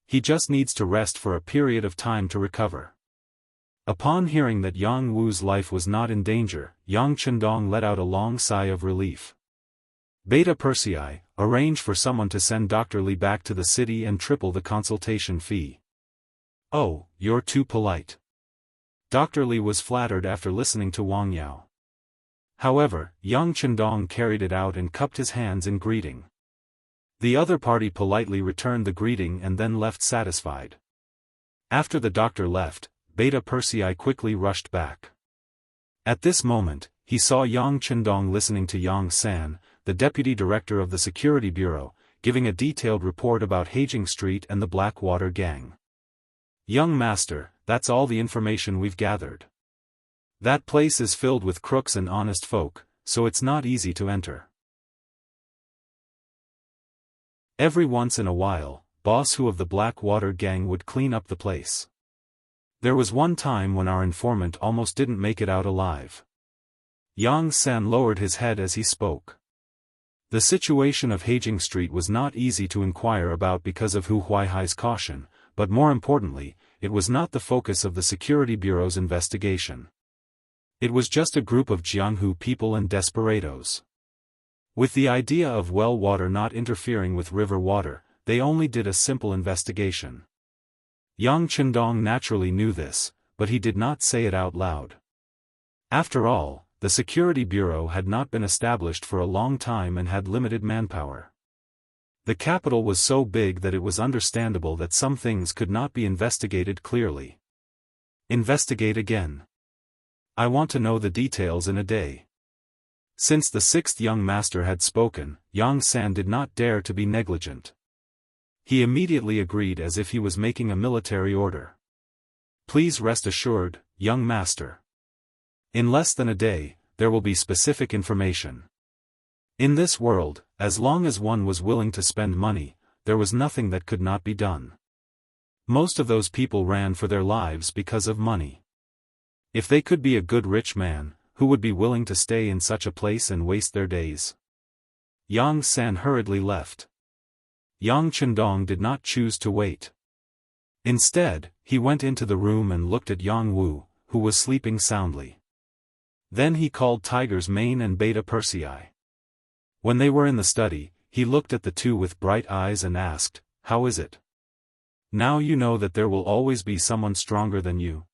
He just needs to rest for a period of time to recover." Upon hearing that Yang Wu's life was not in danger, Yang Chendong let out a long sigh of relief. Beta Persei, arrange for someone to send Dr. Li back to the city and triple the consultation fee. "Oh, you're too polite." Dr. Li was flattered after listening to Wang Yao. However, Yang Chendong carried it out and cupped his hands in greeting. The other party politely returned the greeting and then left satisfied. After the doctor left, Beta Persei quickly rushed back. At this moment, he saw Yang Chendong listening to Yang San, the deputy director of the security bureau, giving a detailed report about Haging Street and the Blackwater gang. "Young master, that's all the information we've gathered. That place is filled with crooks and honest folk, so it's not easy to enter. Every once in a while, Boss Hu of the Blackwater gang would clean up the place. There was one time when our informant almost didn't make it out alive." Yang San lowered his head as he spoke. The situation of Haging Street was not easy to inquire about because of Hu Huaihai's caution, but more importantly, it was not the focus of the Security Bureau's investigation. It was just a group of Jianghu people and desperados. With the idea of well water not interfering with river water, they only did a simple investigation. Yang Chendong naturally knew this, but he did not say it out loud. After all, the Security Bureau had not been established for a long time and had limited manpower. The capital was so big that it was understandable that some things could not be investigated clearly. Investigate again. I want to know the details in a day. Since the sixth young master had spoken, Yang San did not dare to be negligent. He immediately agreed as if he was making a military order. "Please rest assured, young master. In less than a day, there will be specific information." In this world, as long as one was willing to spend money, there was nothing that could not be done. Most of those people ran for their lives because of money. If they could be a good rich man, who would be willing to stay in such a place and waste their days? Yang San hurriedly left. Yang Chendong did not choose to wait. Instead, he went into the room and looked at Yang Wu, who was sleeping soundly. Then he called Tiger's Mane and Beta Persei. When they were in the study, he looked at the two with bright eyes and asked, "How is it? Now you know that there will always be someone stronger than you."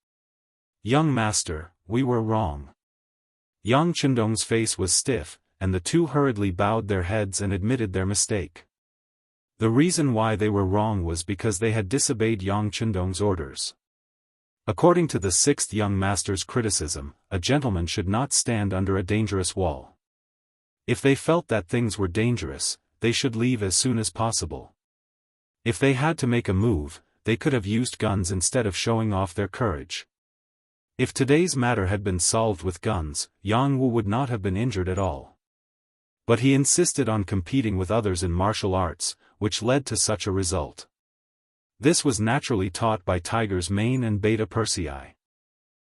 "Young master, we were wrong." Yang Chendong's face was stiff, and the two hurriedly bowed their heads and admitted their mistake. The reason why they were wrong was because they had disobeyed Yang Chendong's orders. According to the sixth young master's criticism, a gentleman should not stand under a dangerous wall. If they felt that things were dangerous, they should leave as soon as possible. If they had to make a move, they could have used guns instead of showing off their courage. If today's matter had been solved with guns, Yang Wu would not have been injured at all. But he insisted on competing with others in martial arts, which led to such a result. This was naturally taught by Tiger's Mane and Beta Persei.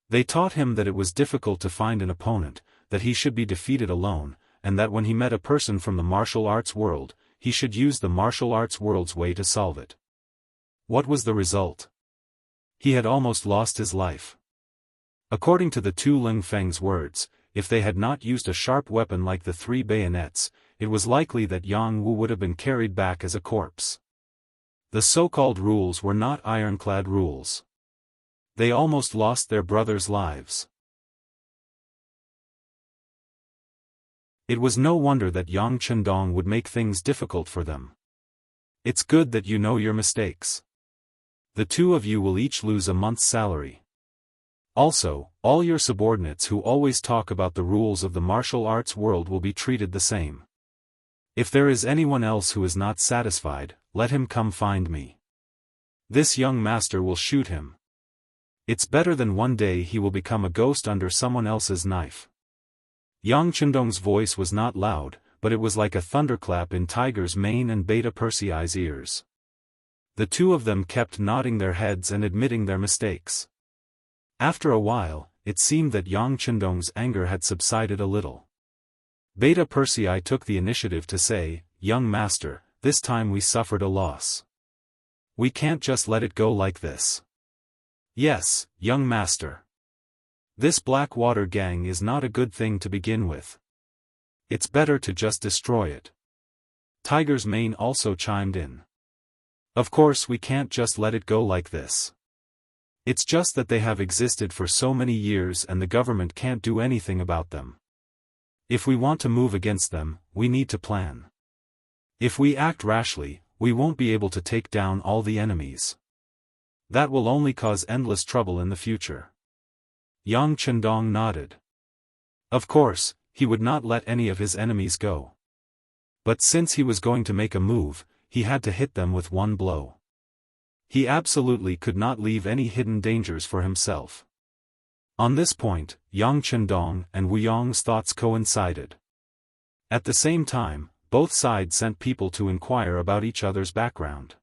They taught him that it was difficult to find an opponent, that he should be defeated alone, and that when he met a person from the martial arts world, he should use the martial arts world's way to solve it. What was the result? He had almost lost his life. According to the two Ling Feng's words, if they had not used a sharp weapon like the 3 bayonets, it was likely that Yang Wu would have been carried back as a corpse. The so-called rules were not ironclad rules. They almost lost their brothers' lives. It was no wonder that Yang Chendong would make things difficult for them. It's good that you know your mistakes. The two of you will each lose a month's salary. Also, all your subordinates who always talk about the rules of the martial arts world will be treated the same. If there is anyone else who is not satisfied, let him come find me. This young master will shoot him. It's better than one day he will become a ghost under someone else's knife. Yang Chendong's voice was not loud, but it was like a thunderclap in Tiger's mane and Beta Persei's ears. The two of them kept nodding their heads and admitting their mistakes. After a while, it seemed that Yang Chendong's anger had subsided a little. Beta Persei took the initiative to say, "Young master, this time we suffered a loss. We can't just let it go like this." "Yes, young master. This Blackwater gang is not a good thing to begin with. It's better to just destroy it." Tiger's mane also chimed in. "Of course we can't just let it go like this. It's just that they have existed for so many years and the government can't do anything about them. If we want to move against them, we need to plan. If we act rashly, we won't be able to take down all the enemies. That will only cause endless trouble in the future." Yang Chendong nodded. Of course, he would not let any of his enemies go. But since he was going to make a move, he had to hit them with one blow. He absolutely could not leave any hidden dangers for himself. On this point, Yang Chendong and Wu Yong's thoughts coincided. At the same time, both sides sent people to inquire about each other's background.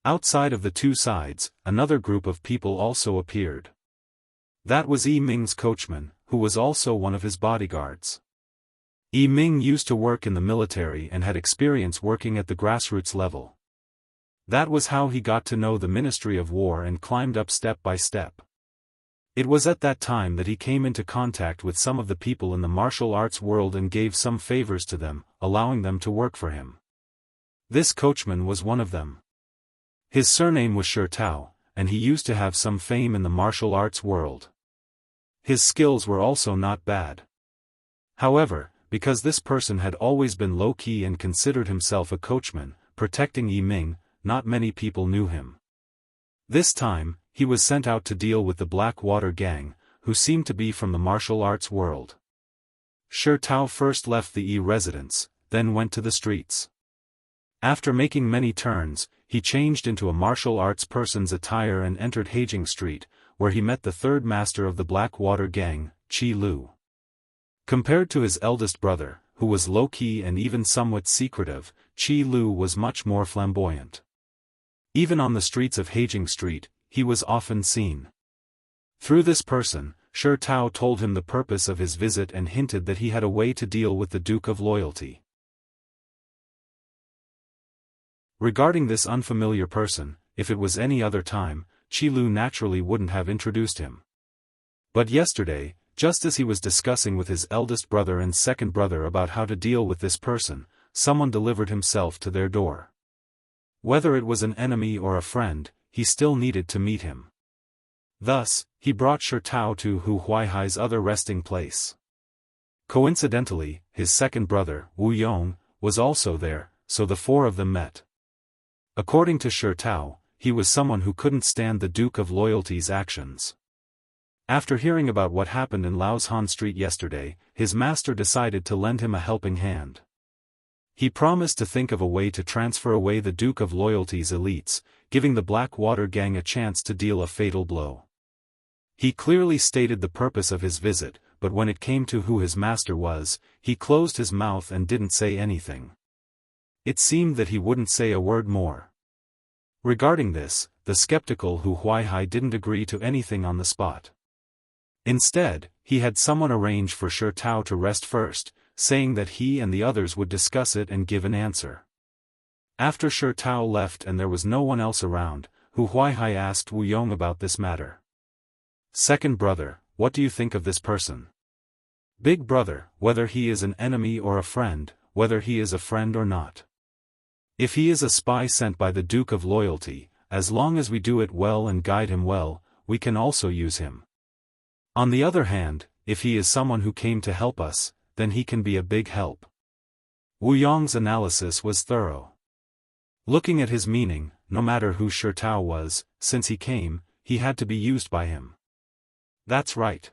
Outside of the two sides, another group of people also appeared. That was Yi Ming's coachman, who was also one of his bodyguards. Yi Ming used to work in the military and had experience working at the grassroots level. That was how he got to know the Ministry of War and climbed up step by step. It was at that time that he came into contact with some of the people in the martial arts world and gave some favors to them, allowing them to work for him. This coachman was one of them. His surname was Shi Tao, and he used to have some fame in the martial arts world. His skills were also not bad. However, because this person had always been low-key and considered himself a coachman, protecting Yi Ming, not many people knew him. This time, he was sent out to deal with the Blackwater gang, who seemed to be from the martial arts world. Shi Tao first left the Yi residence, then went to the streets. After making many turns, he changed into a martial arts person's attire and entered Hajing Street, where he met the third master of the Blackwater gang, Qi Lu. Compared to his eldest brother, who was low-key and even somewhat secretive, Qi Lu was much more flamboyant. Even on the streets of Hajing Street, he was often seen. Through this person, Shi Tao told him the purpose of his visit and hinted that he had a way to deal with the Duke of Loyalty. Regarding this unfamiliar person, if it was any other time, Qi Lu naturally wouldn't have introduced him. But yesterday, just as he was discussing with his eldest brother and second brother about how to deal with this person, someone delivered himself to their door. Whether it was an enemy or a friend, he still needed to meet him. Thus, he brought Shi Tao to Hu Huaihai's other resting place. Coincidentally, his second brother, Wu Yong, was also there, so the four of them met. According to Shi Tao, he was someone who couldn't stand the Duke of Loyalty's actions. After hearing about what happened in Laoshan Street yesterday, his master decided to lend him a helping hand. He promised to think of a way to transfer away the Duke of Loyalty's elites, giving the Blackwater gang a chance to deal a fatal blow. He clearly stated the purpose of his visit, but when it came to who his master was, he closed his mouth and didn't say anything. It seemed that he wouldn't say a word more. Regarding this, the skeptical Hu Huaihai didn't agree to anything on the spot. Instead, he had someone arrange for Shi Tao to rest first, saying that he and the others would discuss it and give an answer. After Shi Tao left and there was no one else around, Hu Huaihai asked Wu Yong about this matter. "Second brother, what do you think of this person?" "Big brother, whether he is an enemy or a friend, whether he is a friend or not. If he is a spy sent by the Duke of Loyalty, as long as we do it well and guide him well, we can also use him. On the other hand, if he is someone who came to help us, then he can be a big help." Wu Yong's analysis was thorough. Looking at his meaning, no matter who Shi Tao was, since he came, he had to be used by him. "That's right."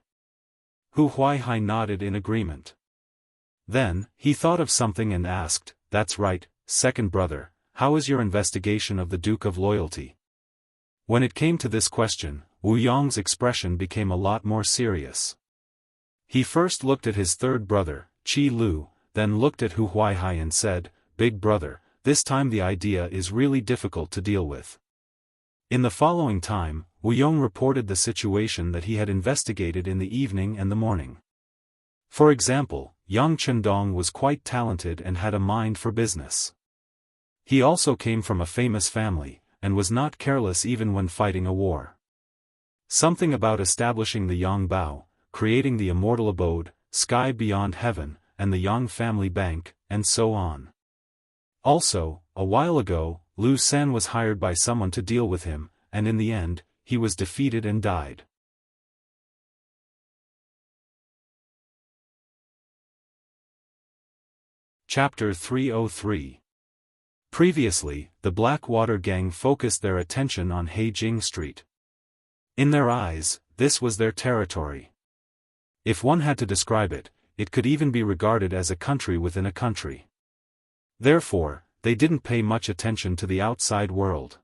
Hu Huaihai nodded in agreement. Then, he thought of something and asked, "That's right, second brother, how is your investigation of the Duke of Loyalty?" When it came to this question, Wu Yong's expression became a lot more serious. He first looked at his third brother, Qi Lu, then looked at Hu Huaihai and said, "Big brother, this time the idea is really difficult to deal with." In the following time, Wu Yong reported the situation that he had investigated in the evening and the morning. For example, Yang Chendong was quite talented and had a mind for business. He also came from a famous family, and was not careless even when fighting a war. Something about establishing the Yang Bao, creating the immortal abode, sky beyond heaven, and the Yang family bank, and so on. Also, a while ago, Lu San was hired by someone to deal with him, and in the end, he was defeated and died. Chapter 303. Previously, the Blackwater gang focused their attention on Heijing Street. In their eyes, this was their territory. If one had to describe it, it could even be regarded as a country within a country. Therefore, they didn't pay much attention to the outside world.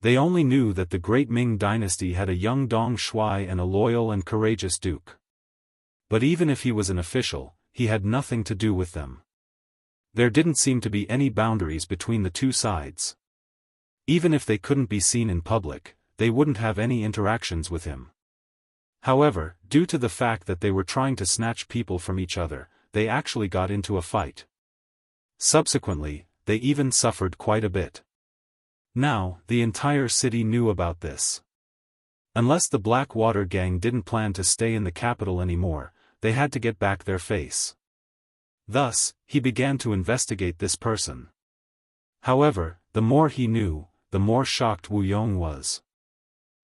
They only knew that the great Ming dynasty had a young Dong Shuai and a loyal and courageous duke. But even if he was an official, he had nothing to do with them. There didn't seem to be any boundaries between the two sides. Even if they couldn't be seen in public, they wouldn't have any interactions with him. However, due to the fact that they were trying to snatch people from each other, they actually got into a fight. Subsequently, they even suffered quite a bit. Now, the entire city knew about this. Unless the Blackwater gang didn't plan to stay in the capital anymore, they had to get back their face. Thus, he began to investigate this person. However, the more he knew, the more shocked Wu Yong was.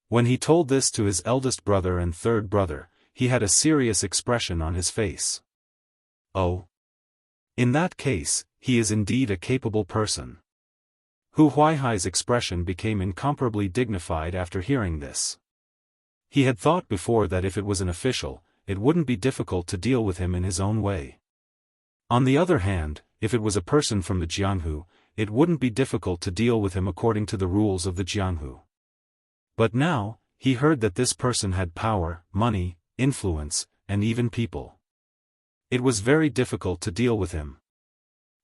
When he told this to his eldest brother and third brother, he had a serious expression on his face. Oh. In that case, he is indeed a capable person. Hu Huaihai's expression became incomparably dignified after hearing this. He had thought before that if it was an official, it wouldn't be difficult to deal with him in his own way. On the other hand, if it was a person from the Jianghu, it wouldn't be difficult to deal with him according to the rules of the Jianghu. But now, he heard that this person had power, money, influence, and even people. It was very difficult to deal with him.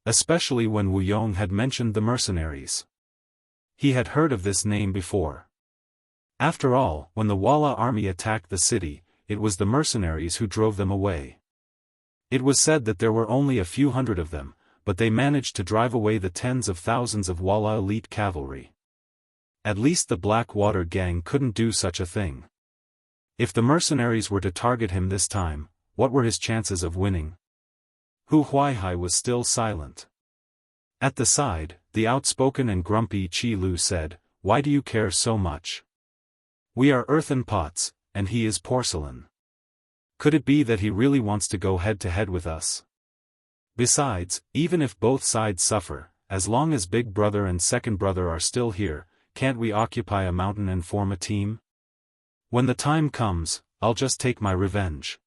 Especially when Wu Yong had mentioned the mercenaries. He had heard of this name before. After all, when the Walla army attacked the city, it was the mercenaries who drove them away. It was said that there were only a few hundred of them, but they managed to drive away the tens of thousands of Walla elite cavalry. At least the Blackwater gang couldn't do such a thing. If the mercenaries were to target him this time, what were his chances of winning? Hu Huaihai was still silent. At the side, the outspoken and grumpy Qi Lu said, "Why do you care so much? We are earthen pots, and he is porcelain. Could it be that he really wants to go head-to-head with us? Besides, even if both sides suffer, as long as big brother and second brother are still here, can't we occupy a mountain and form a team? When the time comes, I'll just take my revenge.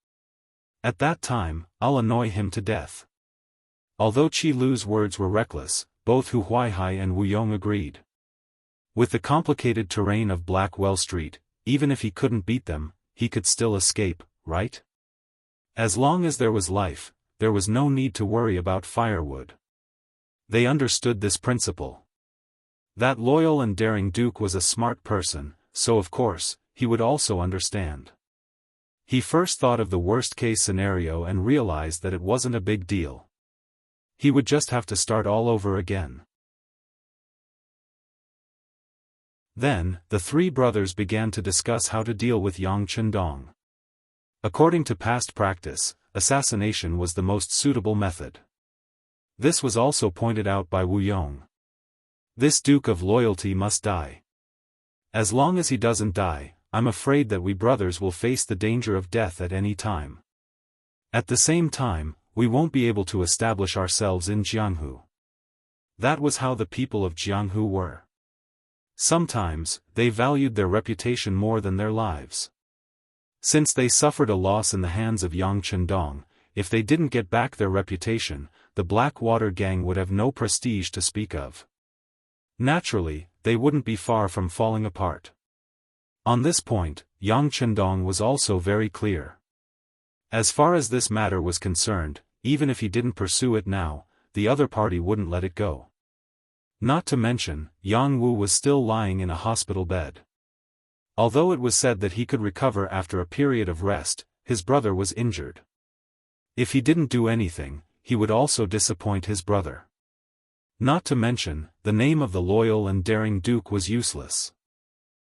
At that time, I'll annoy him to death." Although Qi Lu's words were reckless, both Hu Huaihai and Wu Yong agreed. With the complicated terrain of Blackwell Street, even if he couldn't beat them, he could still escape, right? As long as there was life, there was no need to worry about firewood. They understood this principle. That loyal and daring duke was a smart person, so of course, he would also understand. He first thought of the worst-case scenario and realized that it wasn't a big deal. He would just have to start all over again. Then, the three brothers began to discuss how to deal with Yang Chendong. According to past practice, assassination was the most suitable method. This was also pointed out by Wu Yong. This Duke of Loyalty must die. As long as he doesn't die, I'm afraid that we brothers will face the danger of death at any time. At the same time, we won't be able to establish ourselves in Jianghu. That was how the people of Jianghu were. Sometimes, they valued their reputation more than their lives. Since they suffered a loss in the hands of Yang Chendong, if they didn't get back their reputation, the Blackwater gang would have no prestige to speak of. Naturally, they wouldn't be far from falling apart. On this point, Yang Chendong was also very clear. As far as this matter was concerned, even if he didn't pursue it now, the other party wouldn't let it go. Not to mention, Jianghu was still lying in a hospital bed. Although it was said that he could recover after a period of rest, his brother was injured. If he didn't do anything, he would also disappoint his brother. Not to mention, the name of the loyal and daring duke was useless.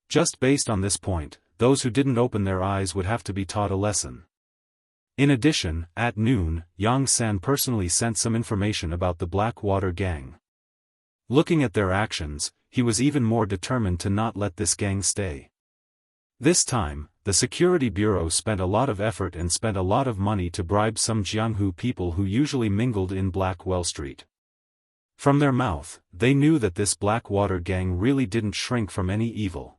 Just based on this point, those who didn't open their eyes would have to be taught a lesson. In addition, at noon, Yang San personally sent some information about the Blackwater gang. Looking at their actions, he was even more determined to not let this gang stay. This time, the Security Bureau spent a lot of effort and spent a lot of money to bribe some Jianghu people who usually mingled in Blackwell Street. From their mouth, they knew that this Blackwater gang really didn't shrink from any evil.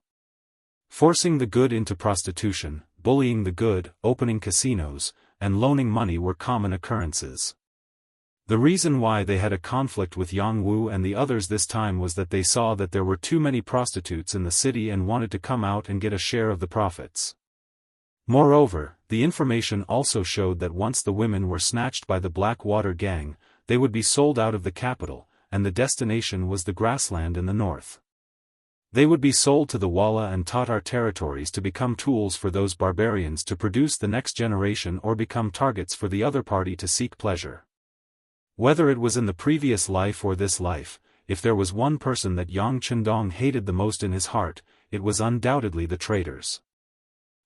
Forcing the good into prostitution, bullying the good, opening casinos, and loaning money were common occurrences. The reason why they had a conflict with Jianghu and the others this time was that they saw that there were too many prostitutes in the city and wanted to come out and get a share of the profits. Moreover, the information also showed that once the women were snatched by the Blackwater gang, they would be sold out of the capital, and the destination was the grassland in the north. They would be sold to the Walla and Tatar territories to become tools for those barbarians to produce the next generation or become targets for the other party to seek pleasure. Whether it was in the previous life or this life, if there was one person that Yang Chendong hated the most in his heart, it was undoubtedly the traitors.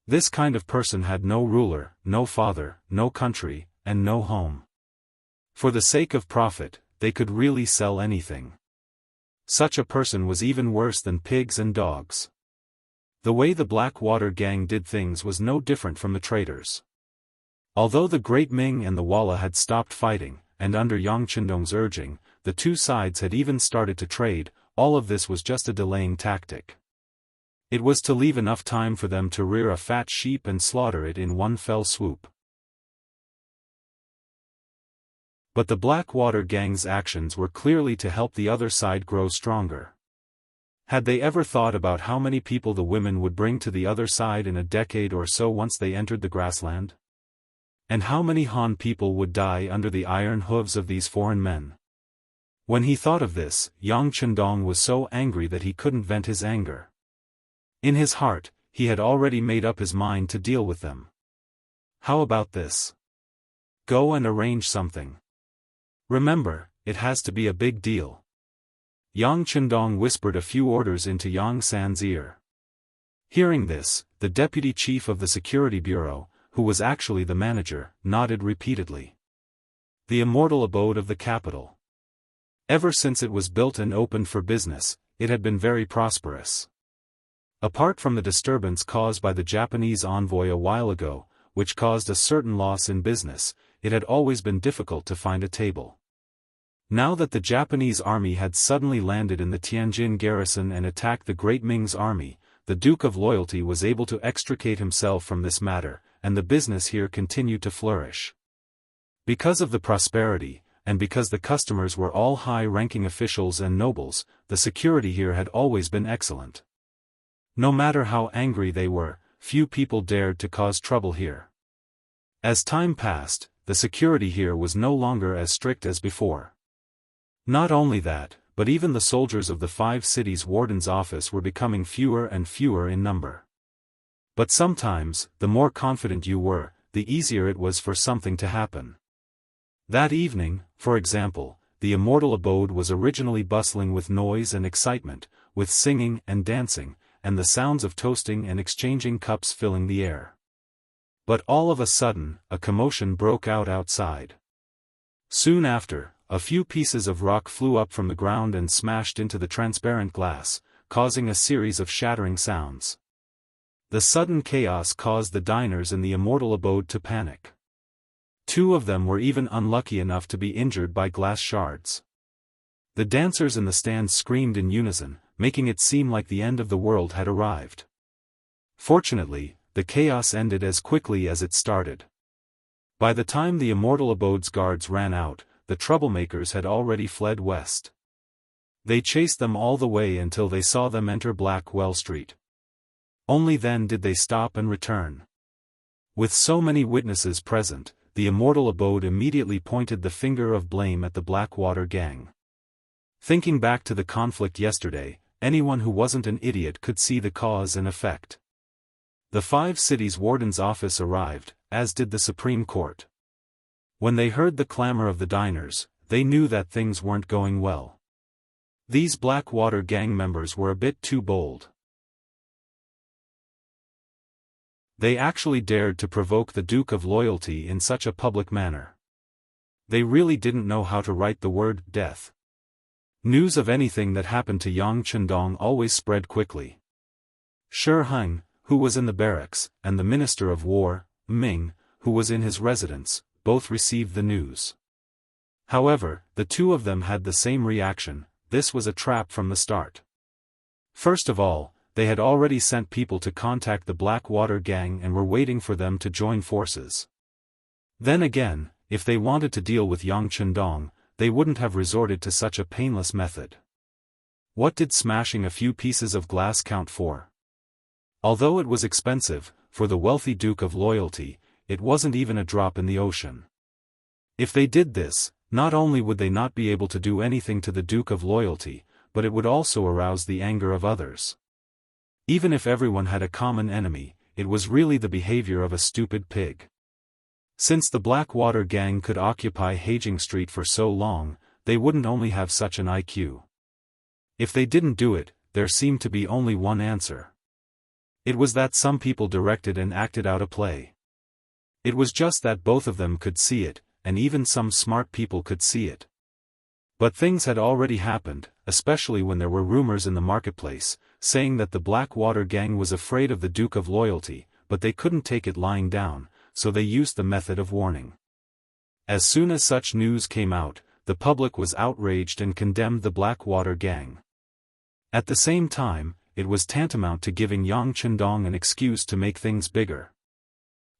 This kind of person had no ruler, no father, no country, and no home. For the sake of profit, they could really sell anything. Such a person was even worse than pigs and dogs. The way the Blackwater gang did things was no different from the traitors. Although the Great Ming and the Walla had stopped fighting, and under Yang Chendong's urging, the two sides had even started to trade, all of this was just a delaying tactic. It was to leave enough time for them to rear a fat sheep and slaughter it in one fell swoop. But the Blackwater gang's actions were clearly to help the other side grow stronger. Had they ever thought about how many people the women would bring to the other side in a decade or so once they entered the grassland? And how many Han people would die under the iron hooves of these foreign men? When he thought of this, Yang Chendong was so angry that he couldn't vent his anger. In his heart, he had already made up his mind to deal with them. How about this? Go and arrange something. Remember, it has to be a big deal. Yang Chendong whispered a few orders into Yang San's ear. Hearing this, the deputy chief of the Security Bureau, who was actually the manager, nodded repeatedly. The immortal abode of the capital. Ever since it was built and opened for business, it had been very prosperous. Apart from the disturbance caused by the Japanese envoy a while ago, which caused a certain loss in business, it had always been difficult to find a table. Now that the Japanese army had suddenly landed in the Tianjin garrison and attacked the Great Ming's army, the Duke of Loyalty was able to extricate himself from this matter, and the business here continued to flourish. Because of the prosperity, and because the customers were all high-ranking officials and nobles, the security here had always been excellent. No matter how angry they were, few people dared to cause trouble here. As time passed, the security here was no longer as strict as before. Not only that, but even the soldiers of the 5 cities' warden's office were becoming fewer and fewer in number. But sometimes, the more confident you were, the easier it was for something to happen. That evening, for example, the immortal abode was originally bustling with noise and excitement, with singing and dancing, and the sounds of toasting and exchanging cups filling the air. But all of a sudden, a commotion broke out outside. Soon after, a few pieces of rock flew up from the ground and smashed into the transparent glass, causing a series of shattering sounds. The sudden chaos caused the diners in the immortal abode to panic. 2 of them were even unlucky enough to be injured by glass shards. The dancers in the stands screamed in unison, making it seem like the end of the world had arrived. Fortunately, the chaos ended as quickly as it started. By the time the immortal abode's guards ran out, the troublemakers had already fled west. They chased them all the way until they saw them enter Blackwell Street. Only then did they stop and return. With so many witnesses present, the Immortal Abode immediately pointed the finger of blame at the Blackwater gang. Thinking back to the conflict yesterday, anyone who wasn't an idiot could see the cause and effect. The 5 cities' warden's office arrived, as did the Supreme Court. When they heard the clamor of the diners, they knew that things weren't going well. These Blackwater gang members were a bit too bold. They actually dared to provoke the Duke of Loyalty in such a public manner. They really didn't know how to write the word death. News of anything that happened to Yang Chendong always spread quickly. Shi Heng, who was in the barracks, and the Minister of War, Ming, who was in his residence, both received the news. However, the two of them had the same reaction: this was a trap from the start. First of all, they had already sent people to contact the Blackwater gang and were waiting for them to join forces. Then again, if they wanted to deal with Yang Chendong, they wouldn't have resorted to such a painless method. What did smashing a few pieces of glass count for? Although it was expensive, for the wealthy Duke of Loyalty, it wasn't even a drop in the ocean. If they did this, not only would they not be able to do anything to the Duke of Loyalty, but it would also arouse the anger of others. Even if everyone had a common enemy, it was really the behavior of a stupid pig. Since the Blackwater gang could occupy Haging Street for so long, they wouldn't only have such an IQ. If they didn't do it, there seemed to be only one answer. It was that some people directed and acted out a play. It was just that both of them could see it, and even some smart people could see it. But things had already happened, especially when there were rumors in the marketplace, saying that the Blackwater gang was afraid of the Duke of Loyalty, but they couldn't take it lying down, so they used the method of warning. As soon as such news came out, the public was outraged and condemned the Blackwater gang. At the same time, it was tantamount to giving Yang Chendong an excuse to make things bigger.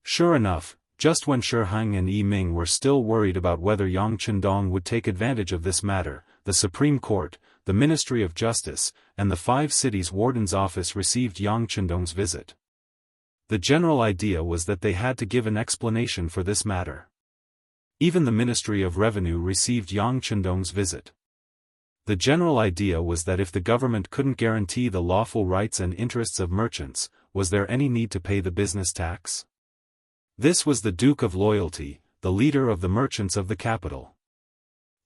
Sure enough, just when Shi Heng and Yi Ming were still worried about whether Yang Chendong would take advantage of this matter, the Supreme Court, the Ministry of Justice, and the 5 cities' warden's office received Yang Chendong's visit. The general idea was that they had to give an explanation for this matter. Even the Ministry of Revenue received Yang Chendong's visit. The general idea was that if the government couldn't guarantee the lawful rights and interests of merchants, was there any need to pay the business tax? This was the Duke of Loyalty, the leader of the merchants of the capital.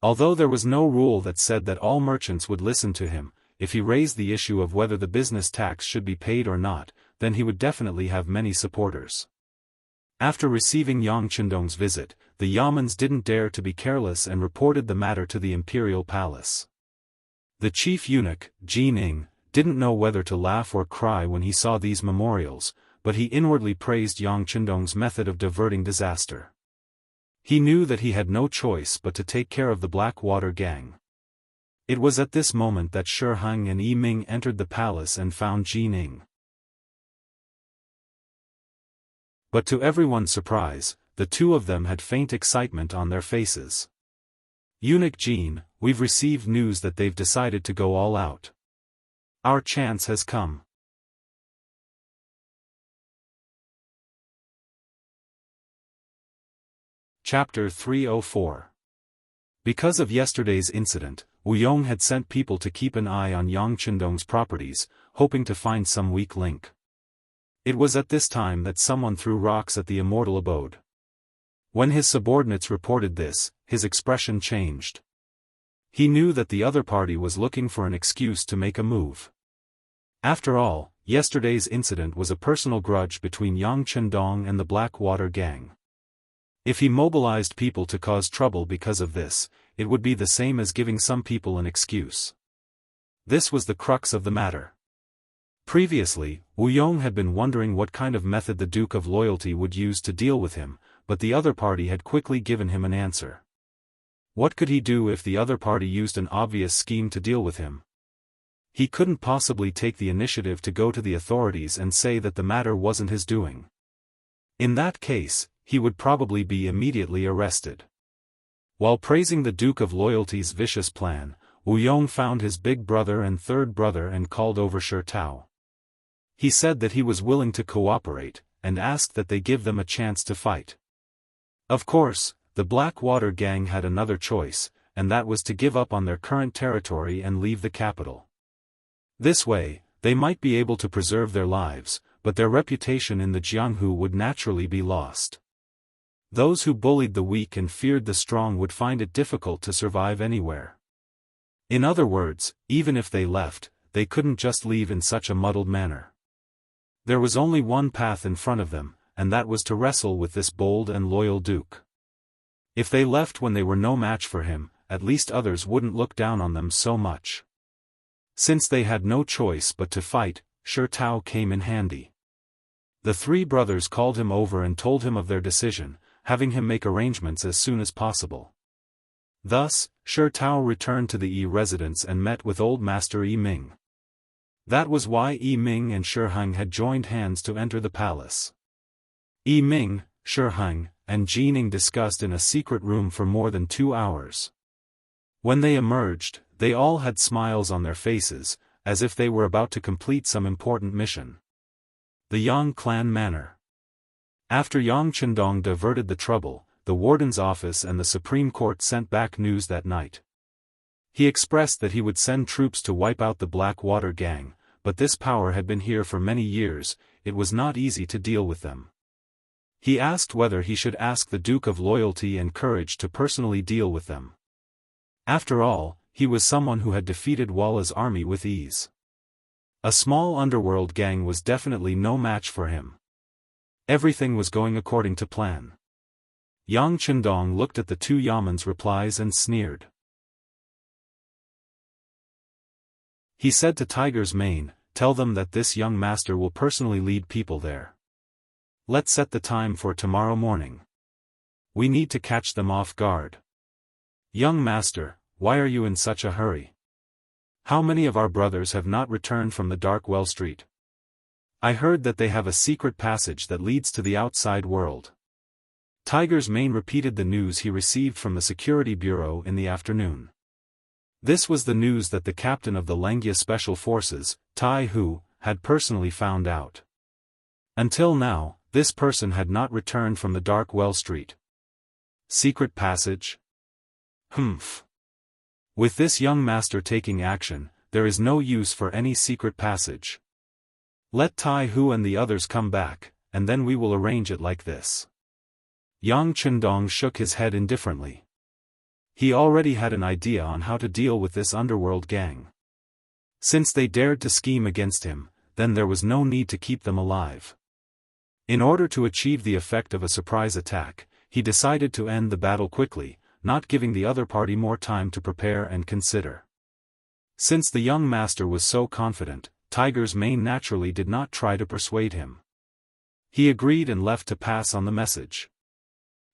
Although there was no rule that said that all merchants would listen to him, if he raised the issue of whether the business tax should be paid or not, then he would definitely have many supporters. After receiving Yang Chendong's visit, the Yamans didn't dare to be careless and reported the matter to the imperial palace. The chief eunuch, Jin Ing, didn't know whether to laugh or cry when he saw these memorials, but he inwardly praised Yang Chendong's method of diverting disaster. He knew that he had no choice but to take care of the Blackwater gang. It was at this moment that Shi Heng and Yi Ming entered the palace and found Jin Ing. But to everyone's surprise, the two of them had faint excitement on their faces. Eunuch Jin, we've received news that they've decided to go all out. Our chance has come. Chapter 304. Because of yesterday's incident, Wuyong had sent people to keep an eye on Yang Chendong's properties, hoping to find some weak link. It was at this time that someone threw rocks at the Immortal Abode. When his subordinates reported this, his expression changed. He knew that the other party was looking for an excuse to make a move. After all, yesterday's incident was a personal grudge between Yang Chendong and the Blackwater gang. If he mobilized people to cause trouble because of this, it would be the same as giving some people an excuse. This was the crux of the matter. Previously, Wuyong had been wondering what kind of method the Duke of Loyalty would use to deal with him, but the other party had quickly given him an answer. What could he do if the other party used an obvious scheme to deal with him? He couldn't possibly take the initiative to go to the authorities and say that the matter wasn't his doing. In that case, he would probably be immediately arrested. While praising the Duke of Loyalty's vicious plan, Wuyong found his big brother and third brother and called over Shi Tao. He said that he was willing to cooperate, and asked that they give them a chance to fight. Of course, the Blackwater gang had another choice, and that was to give up on their current territory and leave the capital. This way, they might be able to preserve their lives, but their reputation in the Jianghu would naturally be lost. Those who bullied the weak and feared the strong would find it difficult to survive anywhere. In other words, even if they left, they couldn't just leave in such a muddled manner. There was only one path in front of them, and that was to wrestle with this bold and loyal duke. If they left when they were no match for him, at least others wouldn't look down on them so much. Since they had no choice but to fight, Shi Tao came in handy. The three brothers called him over and told him of their decision, having him make arrangements as soon as possible. Thus, Shi Tao returned to the Yi residence and met with old master Yi Ming. That was why Yi Ming and Shi Heng had joined hands to enter the palace. Yi Ming, Shi Heng, and Jining discussed in a secret room for more than 2 hours. When they emerged, they all had smiles on their faces, as if they were about to complete some important mission. The Yang clan manor. After Yang Chendong diverted the trouble, the warden's office and the Supreme Court sent back news that night. He expressed that he would send troops to wipe out the Blackwater gang, but this power had been here for many years, it was not easy to deal with them. He asked whether he should ask the Duke of Loyalty and Courage to personally deal with them. After all, he was someone who had defeated Walla's army with ease. A small underworld gang was definitely no match for him. Everything was going according to plan. Yang Chendong looked at the two Yaman's replies and sneered. He said to Tiger's Mane, "Tell them that this young master will personally lead people there. Let's set the time for tomorrow morning. We need to catch them off guard." "Young master, why are you in such a hurry? How many of our brothers have not returned from the Dark Well Street? I heard that they have a secret passage that leads to the outside world." Tiger's Mane repeated the news he received from the Security Bureau in the afternoon. This was the news that the captain of the Lengia Special Forces, Tai Hu, had personally found out. Until now, this person had not returned from the Dark Well Street. Secret passage? Humph. With this young master taking action, there is no use for any secret passage. Let Tai Hu and the others come back, and then we will arrange it like this. Yang Chendong shook his head indifferently. He already had an idea on how to deal with this underworld gang. Since they dared to scheme against him, then there was no need to keep them alive. In order to achieve the effect of a surprise attack, he decided to end the battle quickly, not giving the other party more time to prepare and consider. Since the young master was so confident, Tiger's Mane naturally did not try to persuade him. He agreed and left to pass on the message.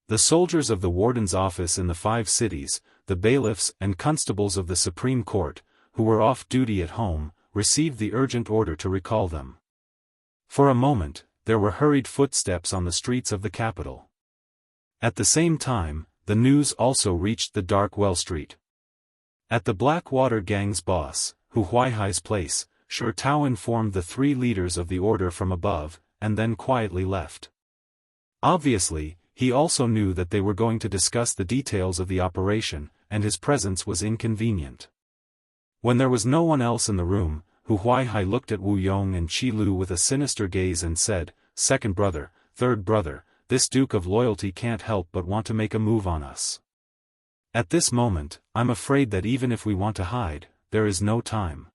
The soldiers of the warden's office in the 5 cities, the bailiffs and constables of the Supreme Court, who were off duty at home, received the urgent order to recall them. For a moment, there were hurried footsteps on the streets of the capital. At the same time, the news also reached the Dark Well Street. At the Blackwater gang's boss, Hu Huaihai's place, Shi Tao informed the 3 leaders of the order from above, and then quietly left. Obviously, he also knew that they were going to discuss the details of the operation, and his presence was inconvenient. When there was no one else in the room, Hu Huaihai looked at Wu Yong and Qi Lu with a sinister gaze and said, "Second brother, third brother, this Duke of Loyalty can't help but want to make a move on us. At this moment, I'm afraid that even if we want to hide, there is no time.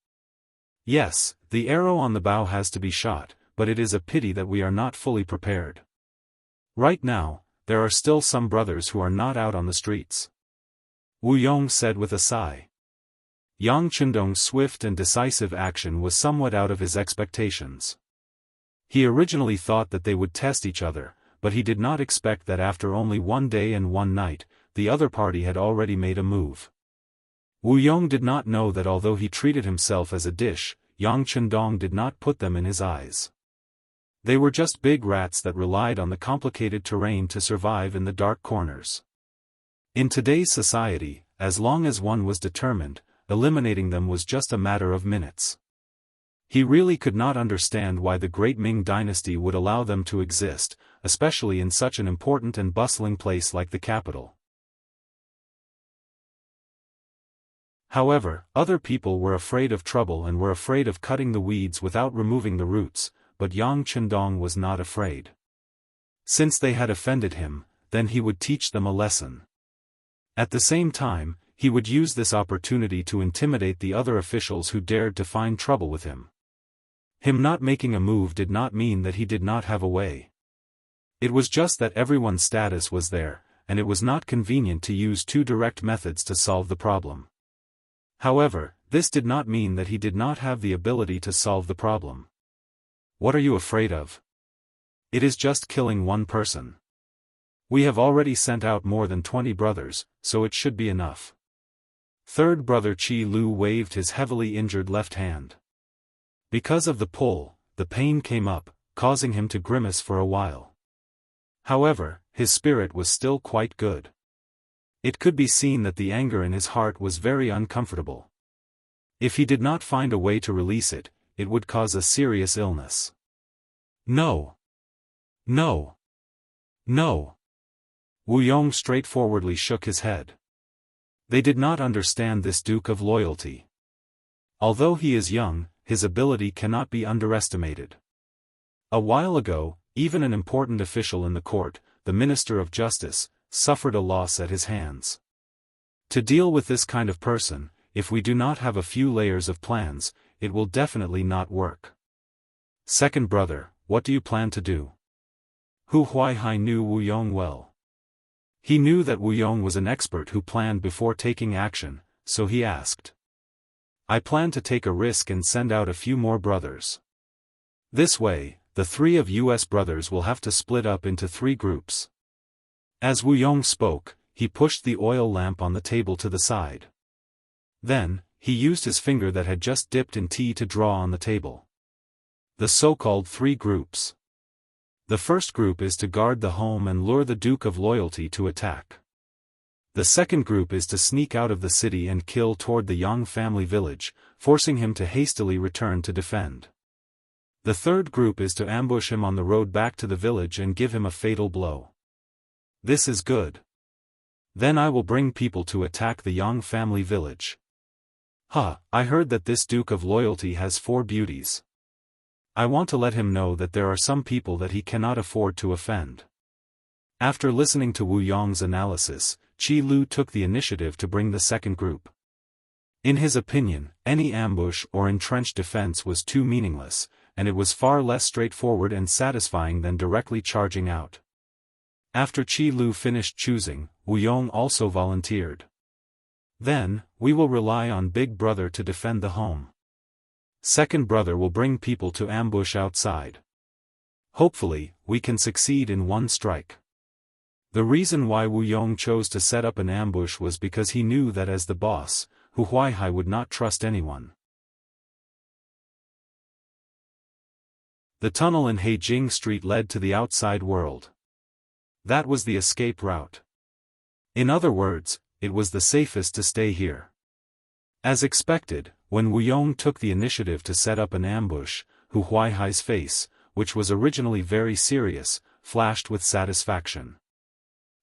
Yes, the arrow on the bow has to be shot, but it is a pity that we are not fully prepared. Right now, there are still some brothers who are not out on the streets." Wu Yong said with a sigh. Yang Chendong's swift and decisive action was somewhat out of his expectations. He originally thought that they would test each other, but he did not expect that after only 1 day and 1 night, the other party had already made a move. Wu Yong did not know that although he treated himself as a dish, Yang Chendong did not put them in his eyes. They were just big rats that relied on the complicated terrain to survive in the dark corners. In today's society, as long as one was determined, eliminating them was just a matter of minutes. He really could not understand why the great Ming dynasty would allow them to exist, especially in such an important and bustling place like the capital. However, other people were afraid of trouble and were afraid of cutting the weeds without removing the roots, but Yang Chendong was not afraid. Since they had offended him, then he would teach them a lesson. At the same time, he would use this opportunity to intimidate the other officials who dared to find trouble with him. Him not making a move did not mean that he did not have a way. It was just that everyone's status was there, and it was not convenient to use two direct methods to solve the problem. However, this did not mean that he did not have the ability to solve the problem. What are you afraid of? It is just killing one person. We have already sent out more than 20 brothers, so it should be enough. Third brother Qi Lu waved his heavily injured left hand. Because of the pull, the pain came up, causing him to grimace for a while. However, his spirit was still quite good. It could be seen that the anger in his heart was very uncomfortable. If he did not find a way to release it, it would cause a serious illness. No. No. No. Wu Yong straightforwardly shook his head. They did not understand this Duke of Loyalty. Although he is young, his ability cannot be underestimated. A while ago, even an important official in the court, the Minister of Justice, suffered a loss at his hands. To deal with this kind of person, if we do not have a few layers of plans, it will definitely not work. Second brother, what do you plan to do? Hu Huaihai knew Wu Yong well. He knew that Wu Yong was an expert who planned before taking action, so he asked. I plan to take a risk and send out a few more brothers. This way, the three of US brothers will have to split up into 3 groups. As Wu Yong spoke, he pushed the oil lamp on the table to the side. Then, he used his finger that had just dipped in tea to draw on the table. The so-called 3 groups. The first group is to guard the home and lure the Duke of Loyalty to attack. The second group is to sneak out of the city and kill toward the Yang family village, forcing him to hastily return to defend. The third group is to ambush him on the road back to the village and give him a fatal blow. This is good. Then I will bring people to attack the Yang family village. I heard that this Duke of Loyalty has 4 beauties. I want to let him know that there are some people that he cannot afford to offend. After listening to Wu Yong's analysis, Qi Lu took the initiative to bring the second group. In his opinion, any ambush or entrenched defense was too meaningless, and it was far less straightforward and satisfying than directly charging out. After Qi Lu finished choosing, Wu Yong also volunteered. Then, we will rely on Big Brother to defend the home. Second brother will bring people to ambush outside. Hopefully, we can succeed in one strike. The reason why Wu Yong chose to set up an ambush was because he knew that as the boss, Hu Huaihai would not trust anyone. The tunnel in Heijing Street led to the outside world. That was the escape route. In other words, it was the safest to stay here. As expected, when Wu Yong took the initiative to set up an ambush, Hu Huaihai's face, which was originally very serious, flashed with satisfaction.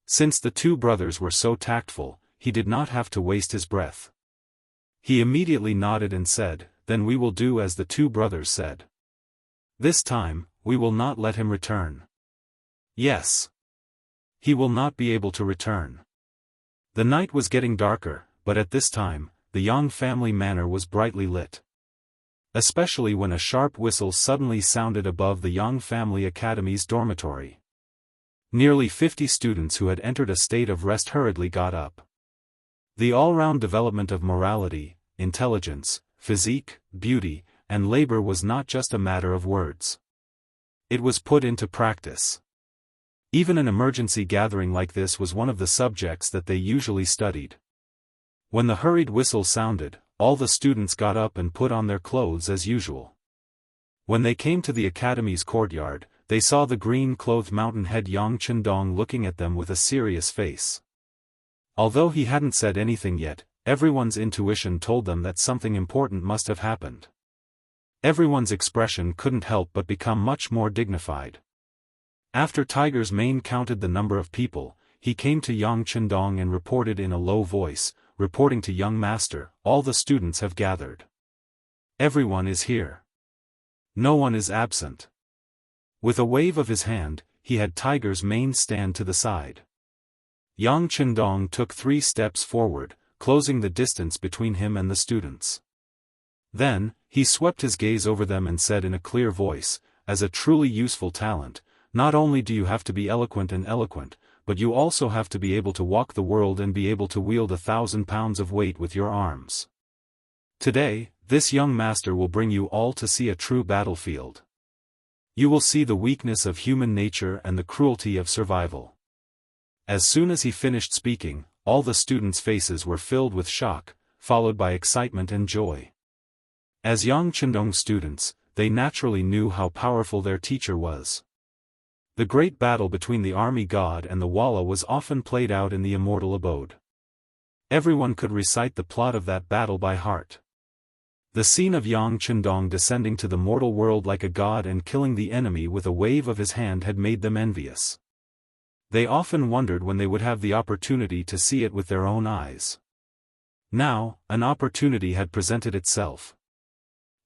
Since the 2 brothers were so tactful, he did not have to waste his breath. He immediately nodded and said, then we will do as the 2 brothers said. This time, we will not let him return. Yes. He will not be able to return. The night was getting darker, but at this time, the Yang family manor was brightly lit. Especially when a sharp whistle suddenly sounded above the Yang family academy's dormitory. Nearly 50 students who had entered a state of rest hurriedly got up. The all-round development of morality, intelligence, physique, beauty, and labor was not just a matter of words. It was put into practice. Even an emergency gathering like this was one of the subjects that they usually studied. When the hurried whistle sounded, all the students got up and put on their clothes as usual. When they came to the academy's courtyard, they saw the green-clothed mountain-head Yang Chendong looking at them with a serious face. Although he hadn't said anything yet, everyone's intuition told them that something important must have happened. Everyone's expression couldn't help but become much more dignified. After Tiger's Mane counted the number of people, he came to Yang Chendong and reported in a low voice, reporting to young master, all the students have gathered. Everyone is here. No one is absent. With a wave of his hand, he had Tiger's Mane stand to the side. Yang Chendong took 3 steps forward, closing the distance between him and the students. Then, he swept his gaze over them and said in a clear voice, as a truly useful talent, not only do you have to be eloquent, but you also have to be able to walk the world and be able to wield 1,000 pounds of weight with your arms. Today, this young master will bring you all to see a true battlefield. You will see the weakness of human nature and the cruelty of survival. As soon as he finished speaking, all the students' faces were filled with shock, followed by excitement and joy. As Yang Chendong students, they naturally knew how powerful their teacher was. The great battle between the army god and the Walla was often played out in the immortal abode. Everyone could recite the plot of that battle by heart. The scene of Yang Chendong descending to the mortal world like a god and killing the enemy with a wave of his hand had made them envious. They often wondered when they would have the opportunity to see it with their own eyes. Now, an opportunity had presented itself.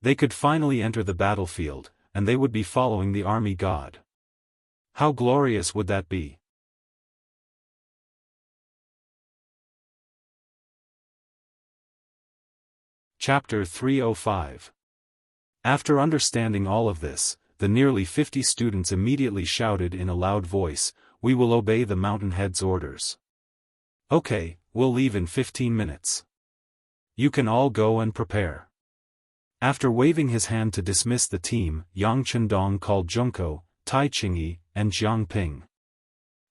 They could finally enter the battlefield, and they would be following the army god. How glorious would that be? Chapter 305. After understanding all of this, the nearly 50 students immediately shouted in a loud voice, "We will obey the Mountainhead's orders. Okay, we'll leave in 15 minutes. You can all go and prepare." After waving his hand to dismiss the team, Yang Chendong called Junko, Tai Qingyi, and Jiang Ping.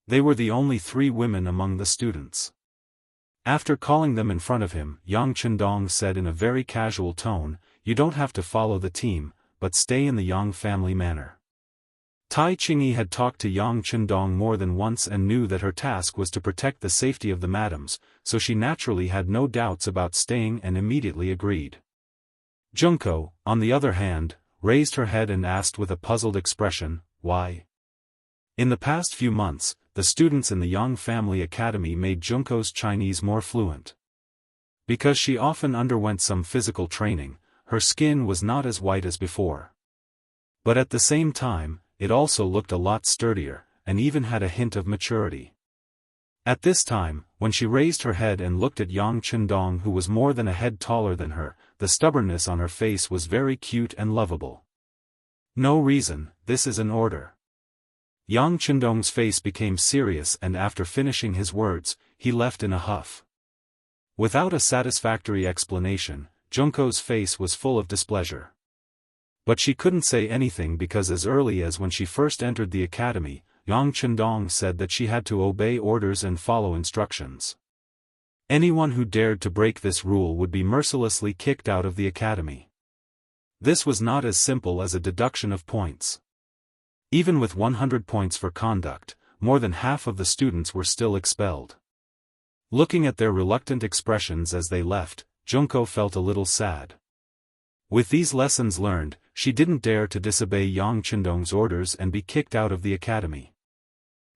They were the only 3 women among the students. After calling them in front of him, Yang Chendong said in a very casual tone, "You don't have to follow the team, but stay in the Yang family manor." Tai Qingyi had talked to Yang Chendong more than once and knew that her task was to protect the safety of the madams, so she naturally had no doubts about staying and immediately agreed. Junko, on the other hand, raised her head and asked with a puzzled expression, "Why?" In the past few months, the students in the Yang Family Academy made Junko's Chinese more fluent. Because she often underwent some physical training, her skin was not as white as before. But at the same time, it also looked a lot sturdier, and even had a hint of maturity. At this time, when she raised her head and looked at Yang Chendong, who was more than a head taller than her, the stubbornness on her face was very cute and lovable. "No reason, this is an order." Yang Chendong's face became serious, and after finishing his words, he left in a huff. Without a satisfactory explanation, Junko's face was full of displeasure. But she couldn't say anything because as early as when she first entered the academy, Yang Chendong said that she had to obey orders and follow instructions. Anyone who dared to break this rule would be mercilessly kicked out of the academy. This was not as simple as a deduction of points. Even with 100 points for conduct, more than half of the students were still expelled. Looking at their reluctant expressions as they left, Junko felt a little sad. With these lessons learned, she didn't dare to disobey Yang Chendong's orders and be kicked out of the academy.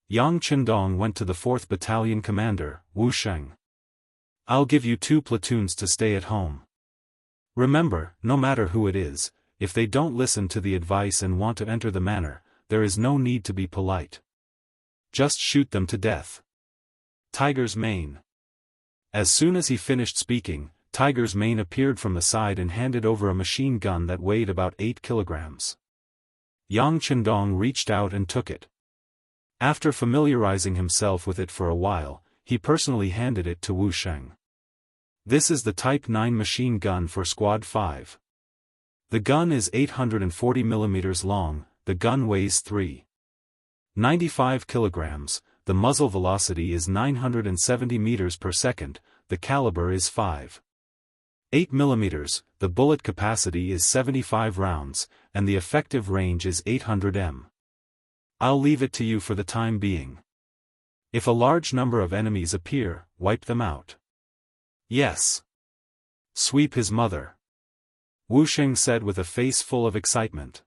Yang Chendong went to the 4th Battalion commander, Wu Sheng. "I'll give you 2 platoons to stay at home. Remember, no matter who it is, if they don't listen to the advice and want to enter the manor, there is no need to be polite. Just shoot them to death." Tiger's Mane. As soon as he finished speaking, Tiger's Mane appeared from the side and handed over a machine gun that weighed about 8 kilograms. Yang Chendong reached out and took it. After familiarizing himself with it for a while, he personally handed it to Wu Sheng. "This is the Type 9 machine gun for Squad 5. The gun is 840 mm long, the gun weighs 3.95 kilograms, the muzzle velocity is 970 meters per second, the caliber is 5.8 mm, the bullet capacity is 75 rounds, and the effective range is 800 m. I'll leave it to you for the time being. If a large number of enemies appear, wipe them out. Yes. Sweep his mother. Wuxia said with a face full of excitement.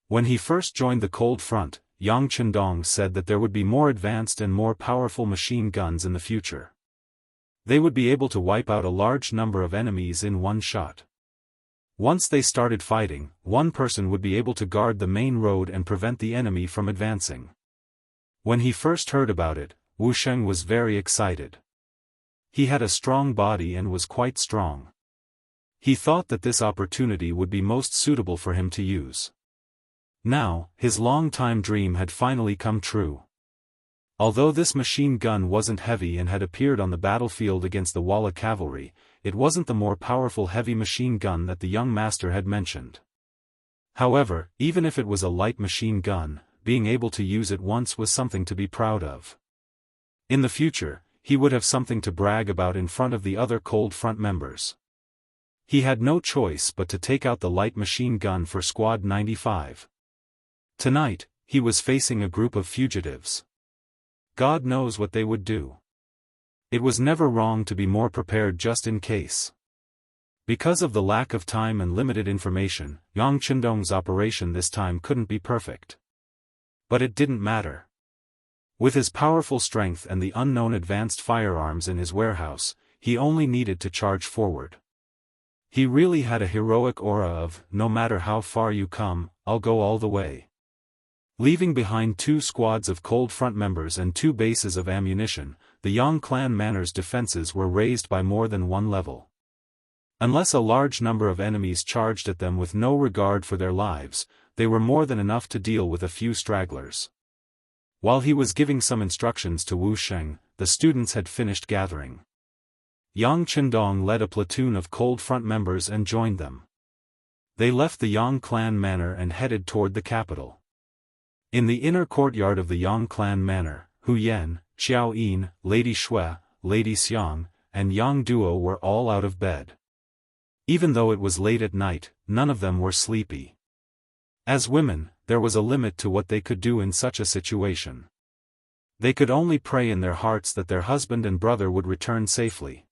When he first joined the Cold Front, Yang Chendong said that there would be more advanced and more powerful machine guns in the future. They would be able to wipe out a large number of enemies in one shot. Once they started fighting, one person would be able to guard the main road and prevent the enemy from advancing. When he first heard about it, Wuxia was very excited. He had a strong body and was quite strong. He thought that this opportunity would be most suitable for him to use. Now, his long-time dream had finally come true. Although this machine gun wasn't heavy and had appeared on the battlefield against the Walla cavalry, it wasn't the more powerful heavy machine gun that the young master had mentioned. However, even if it was a light machine gun, being able to use it once was something to be proud of. In the future, he would have something to brag about in front of the other Cold Front members. He had no choice but to take out the light machine gun for Squad 95. Tonight, he was facing a group of fugitives. God knows what they would do. It was never wrong to be more prepared just in case. Because of the lack of time and limited information, Yang Chendong's operation this time couldn't be perfect. But it didn't matter. With his powerful strength and the unknown advanced firearms in his warehouse, he only needed to charge forward. He really had a heroic aura of, no matter how far you come, I'll go all the way. Leaving behind 2 squads of Cold Front members and 2 bases of ammunition, the Yang clan manor's defenses were raised by more than 1 level. Unless a large number of enemies charged at them with no regard for their lives, they were more than enough to deal with a few stragglers. While he was giving some instructions to Wuxia, the students had finished gathering. Yang Chendong led a platoon of Cold Front members and joined them. They left the Yang clan manor and headed toward the capital. In the inner courtyard of the Yang clan manor, Hu Yan, Xiao Yin, Lady Shui, Lady Xiang, and Yang Duo were all out of bed. Even though it was late at night, none of them were sleepy. As women, there was a limit to what they could do in such a situation. They could only pray in their hearts that their husband and brother would return safely.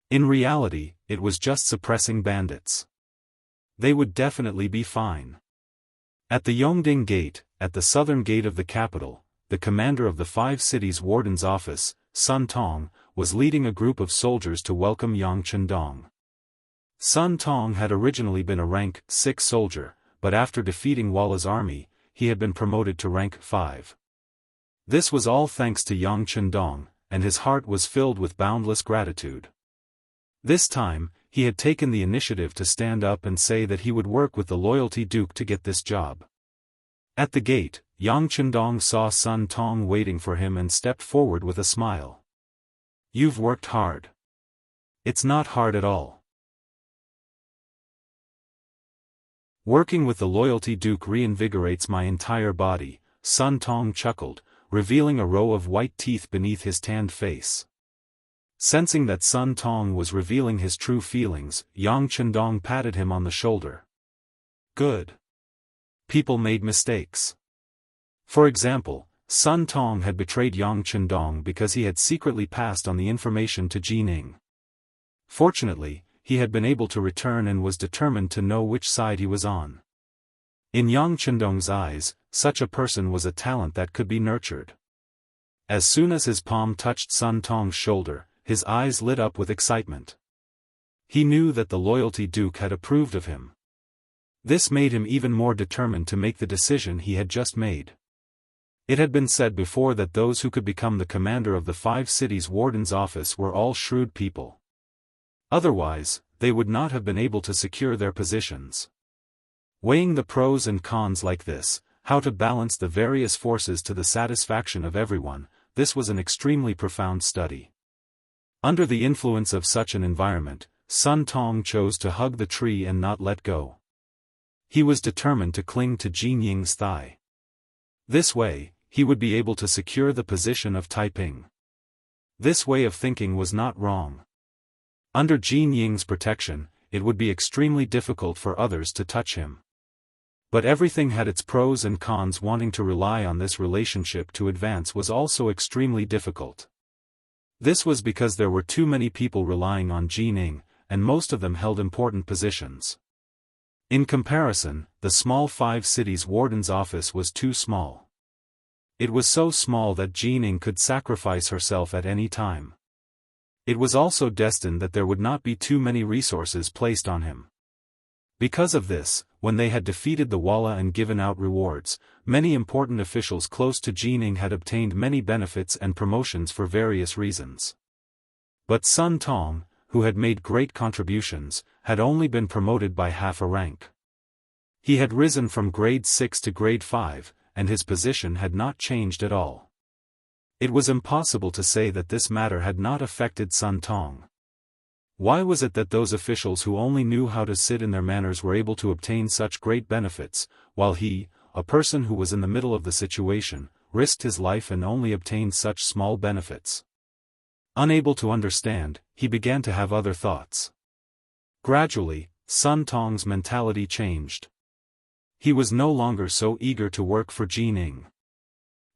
In reality, it was just suppressing bandits. They would definitely be fine. At the Yongding Gate, at the southern gate of the capital, the commander of the 5 cities' warden's office, Sun Tong, was leading a group of soldiers to welcome Yang Chendong. Sun Tong had originally been a rank 6 soldier, but after defeating Walla's army, he had been promoted to rank 5. This was all thanks to Yang Chendong, and his heart was filled with boundless gratitude. This time, he had taken the initiative to stand up and say that he would work with the loyalty duke to get this job. At the gate, Yang Chendong saw Sun Tong waiting for him and stepped forward with a smile. "You've worked hard." "It's not hard at all. Working with the loyalty duke reinvigorates my entire body," Sun Tong chuckled, revealing a row of white teeth beneath his tanned face. Sensing that Sun Tong was revealing his true feelings, Yang Chendong patted him on the shoulder. "Good. People made mistakes." For example, Sun Tong had betrayed Yang Chendong because he had secretly passed on the information to Jining. Fortunately, he had been able to return and was determined to know which side he was on. In Yang Chendong's eyes, such a person was a talent that could be nurtured. As soon as his palm touched Sun Tong's shoulder, his eyes lit up with excitement. He knew that the loyalty duke had approved of him. This made him even more determined to make the decision he had just made. It had been said before that those who could become the commander of the 5 cities' warden's office were all shrewd people. Otherwise, they would not have been able to secure their positions. Weighing the pros and cons like this, how to balance the various forces to the satisfaction of everyone, this was an extremely profound study. Under the influence of such an environment, Sun Tong chose to hug the tree and not let go. He was determined to cling to Jinying's thigh. This way, he would be able to secure the position of Taiping. This way of thinking was not wrong. Under Jinying's protection, it would be extremely difficult for others to touch him. But everything had its pros and cons. Wanting to rely on this relationship to advance was also extremely difficult. This was because there were too many people relying on Jining, and most of them held important positions. In comparison, the small 5 cities warden's office was too small. It was so small that Jining could sacrifice herself at any time. It was also destined that there would not be too many resources placed on him. Because of this, when they had defeated the Walla and given out rewards, many important officials close to Jining had obtained many benefits and promotions for various reasons. But Sun Tong, who had made great contributions, had only been promoted by half a rank. He had risen from grade 6 to grade 5, and his position had not changed at all. It was impossible to say that this matter had not affected Sun Tong. Why was it that those officials who only knew how to sit in their manners were able to obtain such great benefits, while he, a person who was in the middle of the situation, risked his life and only obtained such small benefits? Unable to understand, he began to have other thoughts. Gradually, Sun Tong's mentality changed. He was no longer so eager to work for Jining.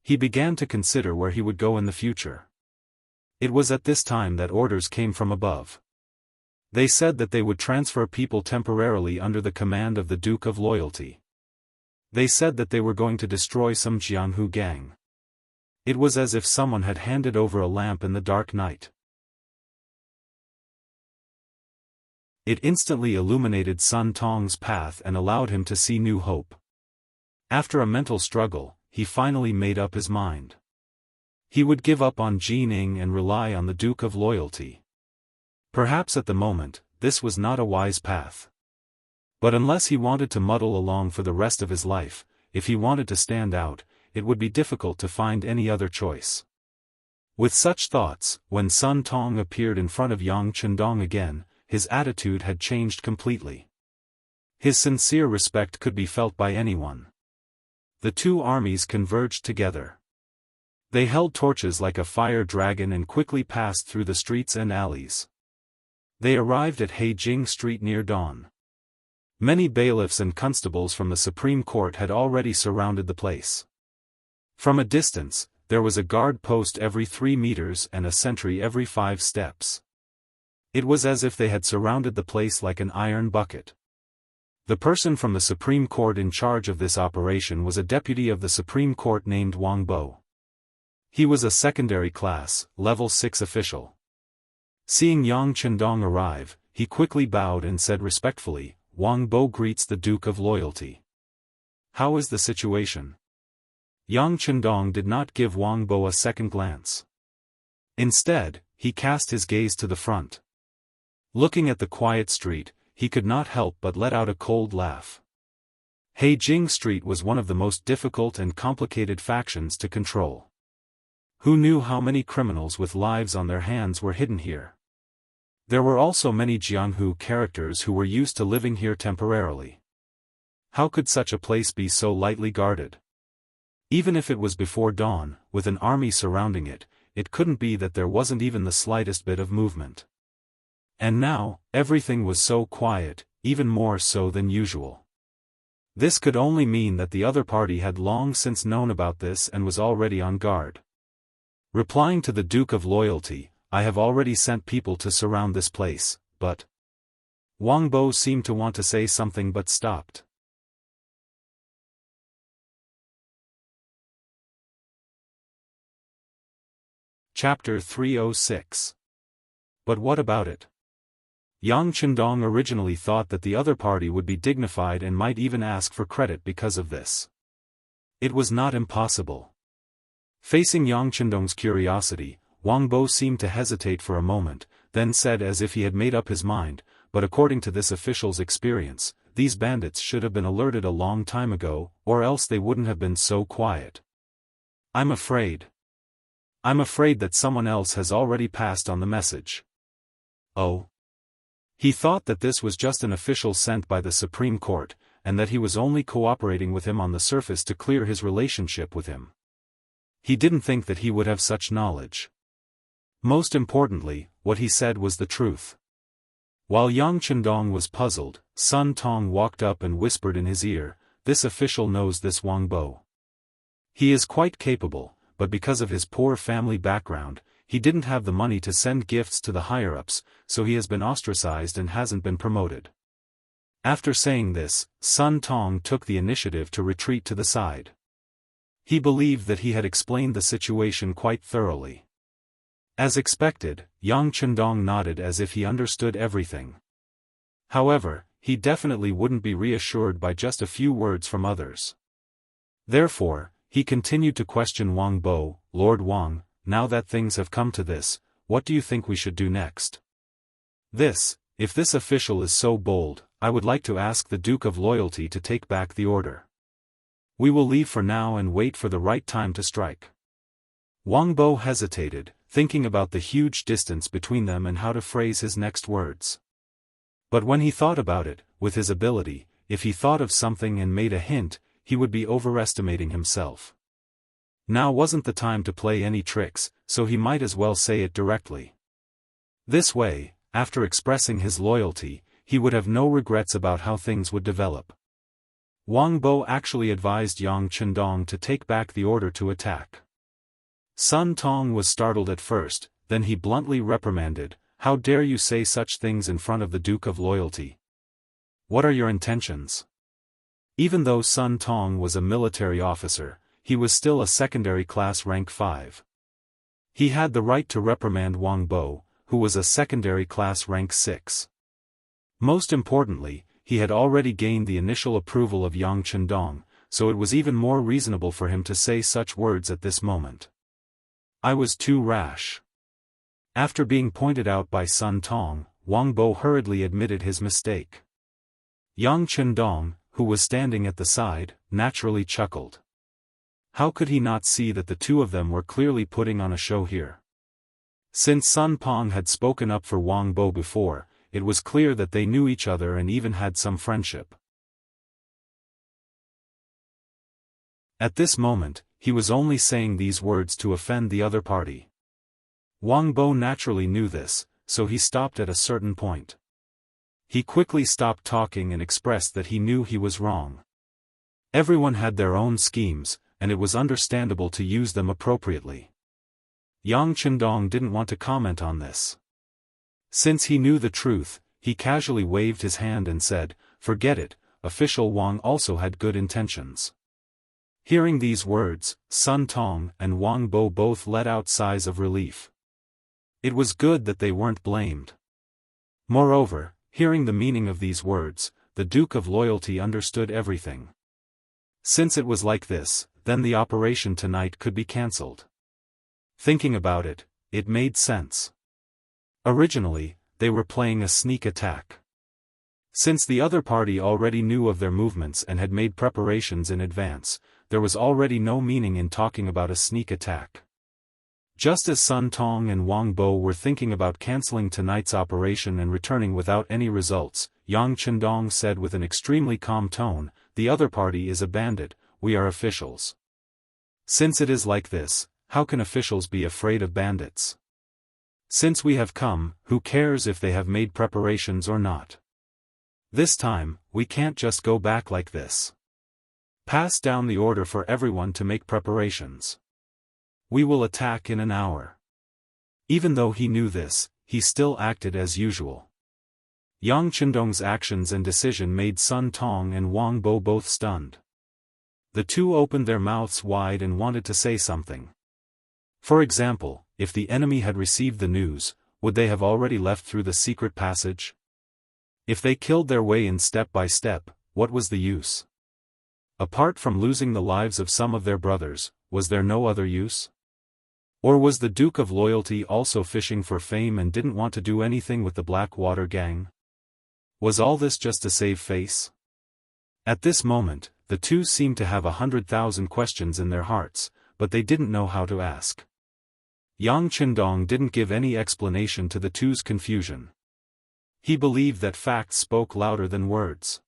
He began to consider where he would go in the future. It was at this time that orders came from above. They said that they would transfer people temporarily under the command of the Duke of Loyalty. They said that they were going to destroy some Jianghu gang. It was as if someone had handed over a lamp in the dark night. It instantly illuminated Sun Tong's path and allowed him to see new hope. After a mental struggle, he finally made up his mind. He would give up on Jining and rely on the Duke of Loyalty. Perhaps at the moment, this was not a wise path. But unless he wanted to muddle along for the rest of his life, if he wanted to stand out, it would be difficult to find any other choice. With such thoughts, when Sun Tong appeared in front of Yang Chendong again, his attitude had changed completely. His sincere respect could be felt by anyone. The two armies converged together. They held torches like a fire dragon and quickly passed through the streets and alleys. They arrived at Heijing Street near dawn. Many bailiffs and constables from the Supreme Court had already surrounded the place. From a distance, there was a guard post every 3 meters and a sentry every 5 steps. It was as if they had surrounded the place like an iron bucket. The person from the Supreme Court in charge of this operation was a deputy of the Supreme Court named Wang Bo. He was a secondary class, level 6 official. Seeing Yang Chendong arrive, he quickly bowed and said respectfully, "Wang Bo greets the Duke of Loyalty. How is the situation?" Yang Chendong did not give Wang Bo a second glance. Instead, he cast his gaze to the front. Looking at the quiet street, he could not help but let out a cold laugh. Heijing Street was one of the most difficult and complicated factions to control. Who knew how many criminals with lives on their hands were hidden here? There were also many Jianghu characters who were used to living here temporarily. How could such a place be so lightly guarded? Even if it was before dawn, with an army surrounding it, it couldn't be that there wasn't even the slightest bit of movement. And now, everything was so quiet, even more so than usual. This could only mean that the other party had long since known about this and was already on guard. Replying to the Duke of Loyalty, "I have already sent people to surround this place, but..." Wang Bo seemed to want to say something but stopped. Chapter 306. But what about it? Yang Chendong originally thought that the other party would be dignified and might even ask for credit because of this. It was not impossible. Facing Yang Chendong's curiosity, Wang Bo seemed to hesitate for a moment, then said as if he had made up his mind, "But according to this official's experience, these bandits should have been alerted a long time ago, or else they wouldn't have been so quiet. I'm afraid that someone else has already passed on the message." Oh. He thought that this was just an official sent by the Supreme Court, and that he was only cooperating with him on the surface to clear his relationship with him. He didn't think that he would have such knowledge. Most importantly, what he said was the truth. While Yang Chendong was puzzled, Sun Tong walked up and whispered in his ear, "This official knows this Wang Bo. He is quite capable, but because of his poor family background, he didn't have the money to send gifts to the higher-ups, so he has been ostracized and hasn't been promoted. After saying this, Sun Tong took the initiative to retreat to the side. He believed that he had explained the situation quite thoroughly. As expected, Yang Chendong nodded as if he understood everything. However, he definitely wouldn't be reassured by just a few words from others. Therefore, he continued to question Wang Bo. "Lord Wang, now that things have come to this, what do you think we should do next?" If this official is so bold, I would like to ask the Duke of Loyalty to take back the order. We will leave for now and wait for the right time to strike. Wang Bo hesitated, thinking about the huge distance between them and how to phrase his next words. But when he thought about it, with his ability, if he thought of something and made a hint, he would be overestimating himself. Now wasn't the time to play any tricks, so he might as well say it directly. This way, after expressing his loyalty, he would have no regrets about how things would develop. Wang Bo actually advised Yang Chendong to take back the order to attack. Sun Tong was startled at first, then he bluntly reprimanded, "How dare you say such things in front of the Duke of Loyalty? What are your intentions?" Even though Sun Tong was a military officer, he was still a secondary class rank 5. He had the right to reprimand Wang Bo, who was a secondary class rank 6. Most importantly, he had already gained the initial approval of Yang Chendong, so it was even more reasonable for him to say such words at this moment. "I was too rash." After being pointed out by Sun Tong, Wang Bo hurriedly admitted his mistake. Yang Chendong, who was standing at the side, naturally chuckled. How could he not see that the two of them were clearly putting on a show here? Since Sun Pong had spoken up for Wang Bo before, it was clear that they knew each other and even had some friendship. At this moment, he was only saying these words to offend the other party. Wang Bo naturally knew this, so he stopped at a certain point. He quickly stopped talking and expressed that he knew he was wrong. Everyone had their own schemes, and it was understandable to use them appropriately. Yang Chendong didn't want to comment on this. Since he knew the truth, he casually waved his hand and said, "Forget it, official Wang also had good intentions." Hearing these words, Sun Tong and Wang Bo both let out sighs of relief. It was good that they weren't blamed. Moreover, hearing the meaning of these words, the Duke of Loyalty understood everything. Since it was like this, then the operation tonight could be cancelled. Thinking about it, it made sense. Originally, they were playing a sneak attack. Since the other party already knew of their movements and had made preparations in advance, there was already no meaning in talking about a sneak attack. Just as Sun Tong and Wang Bo were thinking about cancelling tonight's operation and returning without any results, Yang Chendong said with an extremely calm tone, "The other party is a bandit, we are officials. Since it is like this, how can officials be afraid of bandits? Since we have come, who cares if they have made preparations or not? This time, we can't just go back like this. Pass down the order for everyone to make preparations. We will attack in an hour." Even though he knew this, he still acted as usual. Yang Chendong's actions and decision made Sun Tong and Wang Bo both stunned. The two opened their mouths wide and wanted to say something. For example, if the enemy had received the news, would they have already left through the secret passage? If they killed their way in step by step, what was the use? Apart from losing the lives of some of their brothers, was there no other use? Or was the Duke of Loyalty also fishing for fame and didn't want to do anything with the Blackwater gang? Was all this just to save face? At this moment, the two seemed to have 100,000 questions in their hearts, but they didn't know how to ask. Yang Chendong didn't give any explanation to the two's confusion. He believed that facts spoke louder than words.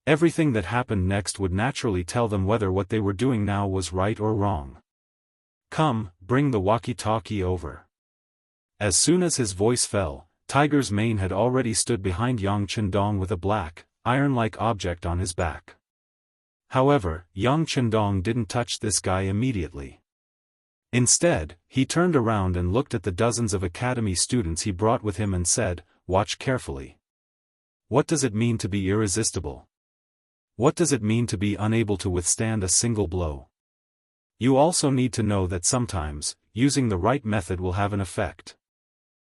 Everything that happened next would naturally tell them whether what they were doing now was right or wrong. "Come, bring the walkie-talkie over." As soon as his voice fell, Tiger's Mane had already stood behind Yang Chendong with a black, iron-like object on his back. However, Yang Chendong didn't touch this guy immediately. Instead, he turned around and looked at the dozens of academy students he brought with him and said, "Watch carefully. What does it mean to be irresistible? What does it mean to be unable to withstand a single blow? You also need to know that sometimes, using the right method will have an effect.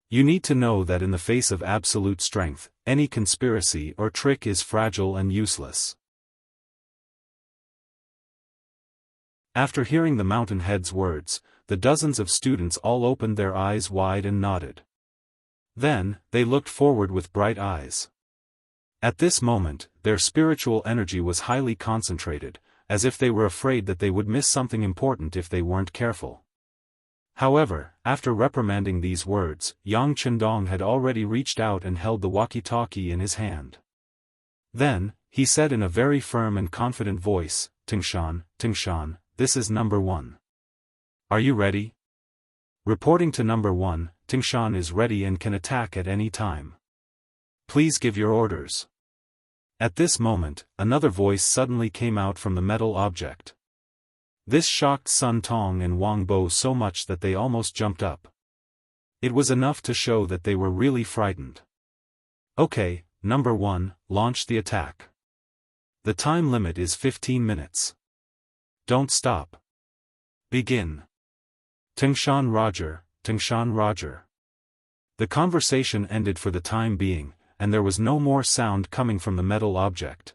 You need to know that in the face of absolute strength, any conspiracy or trick is fragile and useless." After hearing the mountain head's words, the dozens of students all opened their eyes wide and nodded. Then, they looked forward with bright eyes. At this moment, their spiritual energy was highly concentrated, as if they were afraid that they would miss something important if they weren't careful. However, after reprimanding these words, Yang Chendong had already reached out and held the walkie-talkie in his hand. Then, he said in a very firm and confident voice, Tingshan, Tingshan, this is number 1. Are you ready? Reporting to number 1, Tingshan is ready and can attack at any time. Please give your orders. At this moment, another voice suddenly came out from the metal object. This shocked Sun Tong and Wang Bo so much that they almost jumped up. It was enough to show that they were really frightened. Okay, number 1, launch the attack. The time limit is 15 minutes. Don't stop. Begin. Tingshan Roger, Tingshan Roger. The conversation ended for the time being, and there was no more sound coming from the metal object.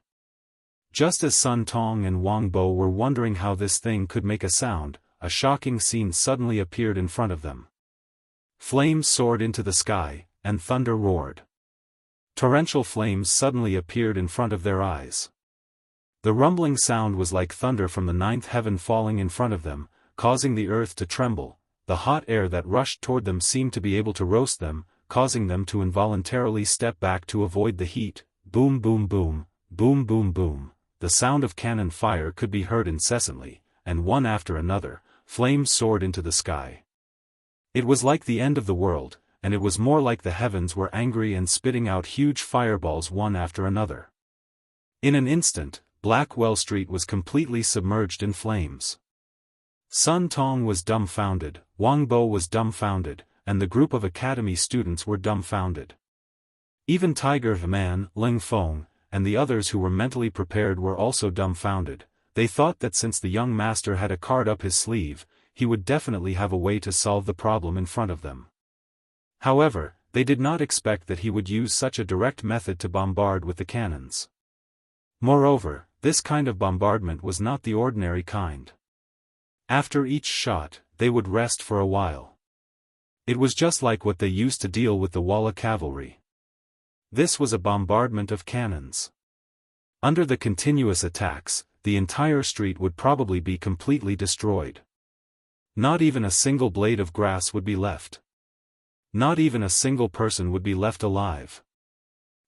Just as Sun Tong and Wang Bo were wondering how this thing could make a sound, a shocking scene suddenly appeared in front of them. Flames soared into the sky, and thunder roared. Torrential flames suddenly appeared in front of their eyes. The rumbling sound was like thunder from the 9th heaven falling in front of them, causing the earth to tremble. The hot air that rushed toward them seemed to be able to roast them, causing them to involuntarily step back to avoid the heat. Boom boom boom, boom boom boom. The sound of cannon fire could be heard incessantly, and one after another, flames soared into the sky. It was like the end of the world, and it was more like the heavens were angry and spitting out huge fireballs one after another. In an instant, Blackwell Street was completely submerged in flames. Sun Tong was dumbfounded, Wang Bo was dumbfounded, and the group of academy students were dumbfounded. Even Tiger Man, Ling Feng, and the others who were mentally prepared were also dumbfounded. They thought that since the young master had a card up his sleeve, he would definitely have a way to solve the problem in front of them. However, they did not expect that he would use such a direct method to bombard with the cannons. Moreover, this kind of bombardment was not the ordinary kind. After each shot, they would rest for a while. It was just like what they used to deal with the Walla cavalry. This was a bombardment of cannons. Under the continuous attacks, the entire street would probably be completely destroyed. Not even a single blade of grass would be left. Not even a single person would be left alive.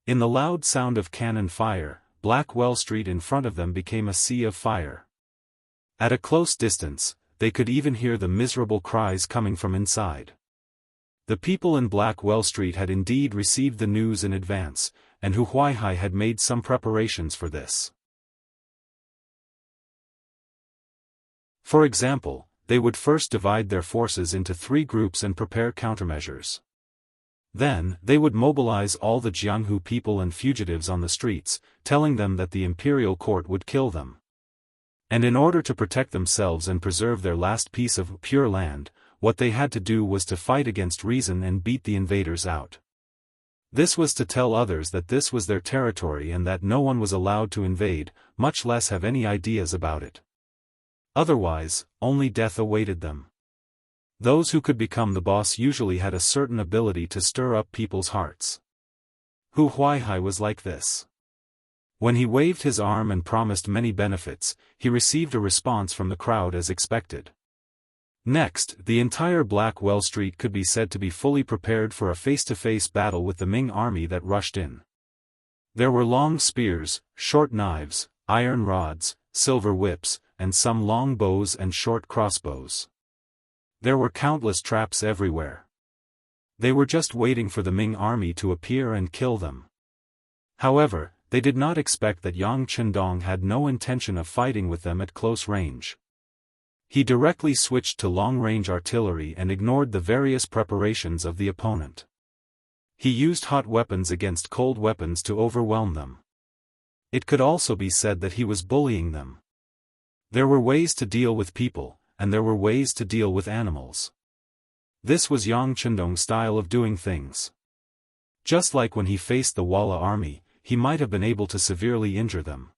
In the loud sound of cannon fire, Blackwell Street in front of them became a sea of fire. At a close distance, they could even hear the miserable cries coming from inside. The people in Blackwell Street had indeed received the news in advance, and Hu Huaihai had made some preparations for this. For example, they would first divide their forces into 3 groups and prepare countermeasures. Then, they would mobilize all the Jianghu people and fugitives on the streets, telling them that the imperial court would kill them. And in order to protect themselves and preserve their last piece of pure land, what they had to do was to fight against reason and beat the invaders out. This was to tell others that this was their territory and that no one was allowed to invade, much less have any ideas about it. Otherwise, only death awaited them. Those who could become the boss usually had a certain ability to stir up people's hearts. Hu Huaihai was like this. When he waved his arm and promised many benefits, he received a response from the crowd as expected. Next, the entire Blackwell Street could be said to be fully prepared for a face-to-face battle with the Ming army that rushed in. There were long spears, short knives, iron rods, silver whips, and some long bows and short crossbows. There were countless traps everywhere. They were just waiting for the Ming army to appear and kill them. However, they did not expect that Yang Chendong had no intention of fighting with them at close range. He directly switched to long-range artillery and ignored the various preparations of the opponent. He used hot weapons against cold weapons to overwhelm them. It could also be said that he was bullying them. There were ways to deal with people, and there were ways to deal with animals. This was Yang Chendong's style of doing things. Just like when he faced the Walla army, he might have been able to severely injure them.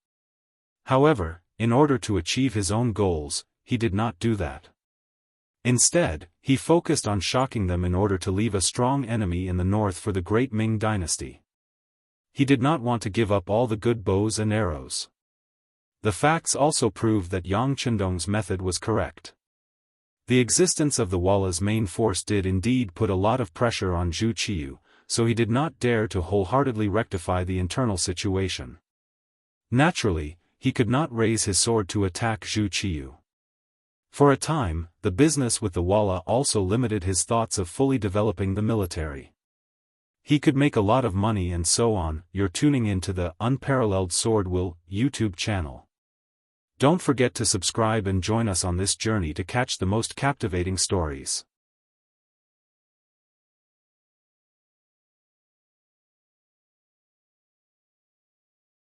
However, in order to achieve his own goals, he did not do that. Instead, he focused on shocking them in order to leave a strong enemy in the north for the great Ming dynasty. He did not want to give up all the good bows and arrows. The facts also proved that Yang Chendong's method was correct. The existence of the Walla's main force did indeed put a lot of pressure on Zhu Qiyu, so he did not dare to wholeheartedly rectify the internal situation. Naturally, he could not raise his sword to attack Zhu Qiyu. For a time, the business with the Walla also limited his thoughts of fully developing the military. He could make a lot of money and so on. You're tuning into the Unparalleled SwordWill YouTube channel. Don't forget to subscribe and join us on this journey to catch the most captivating stories.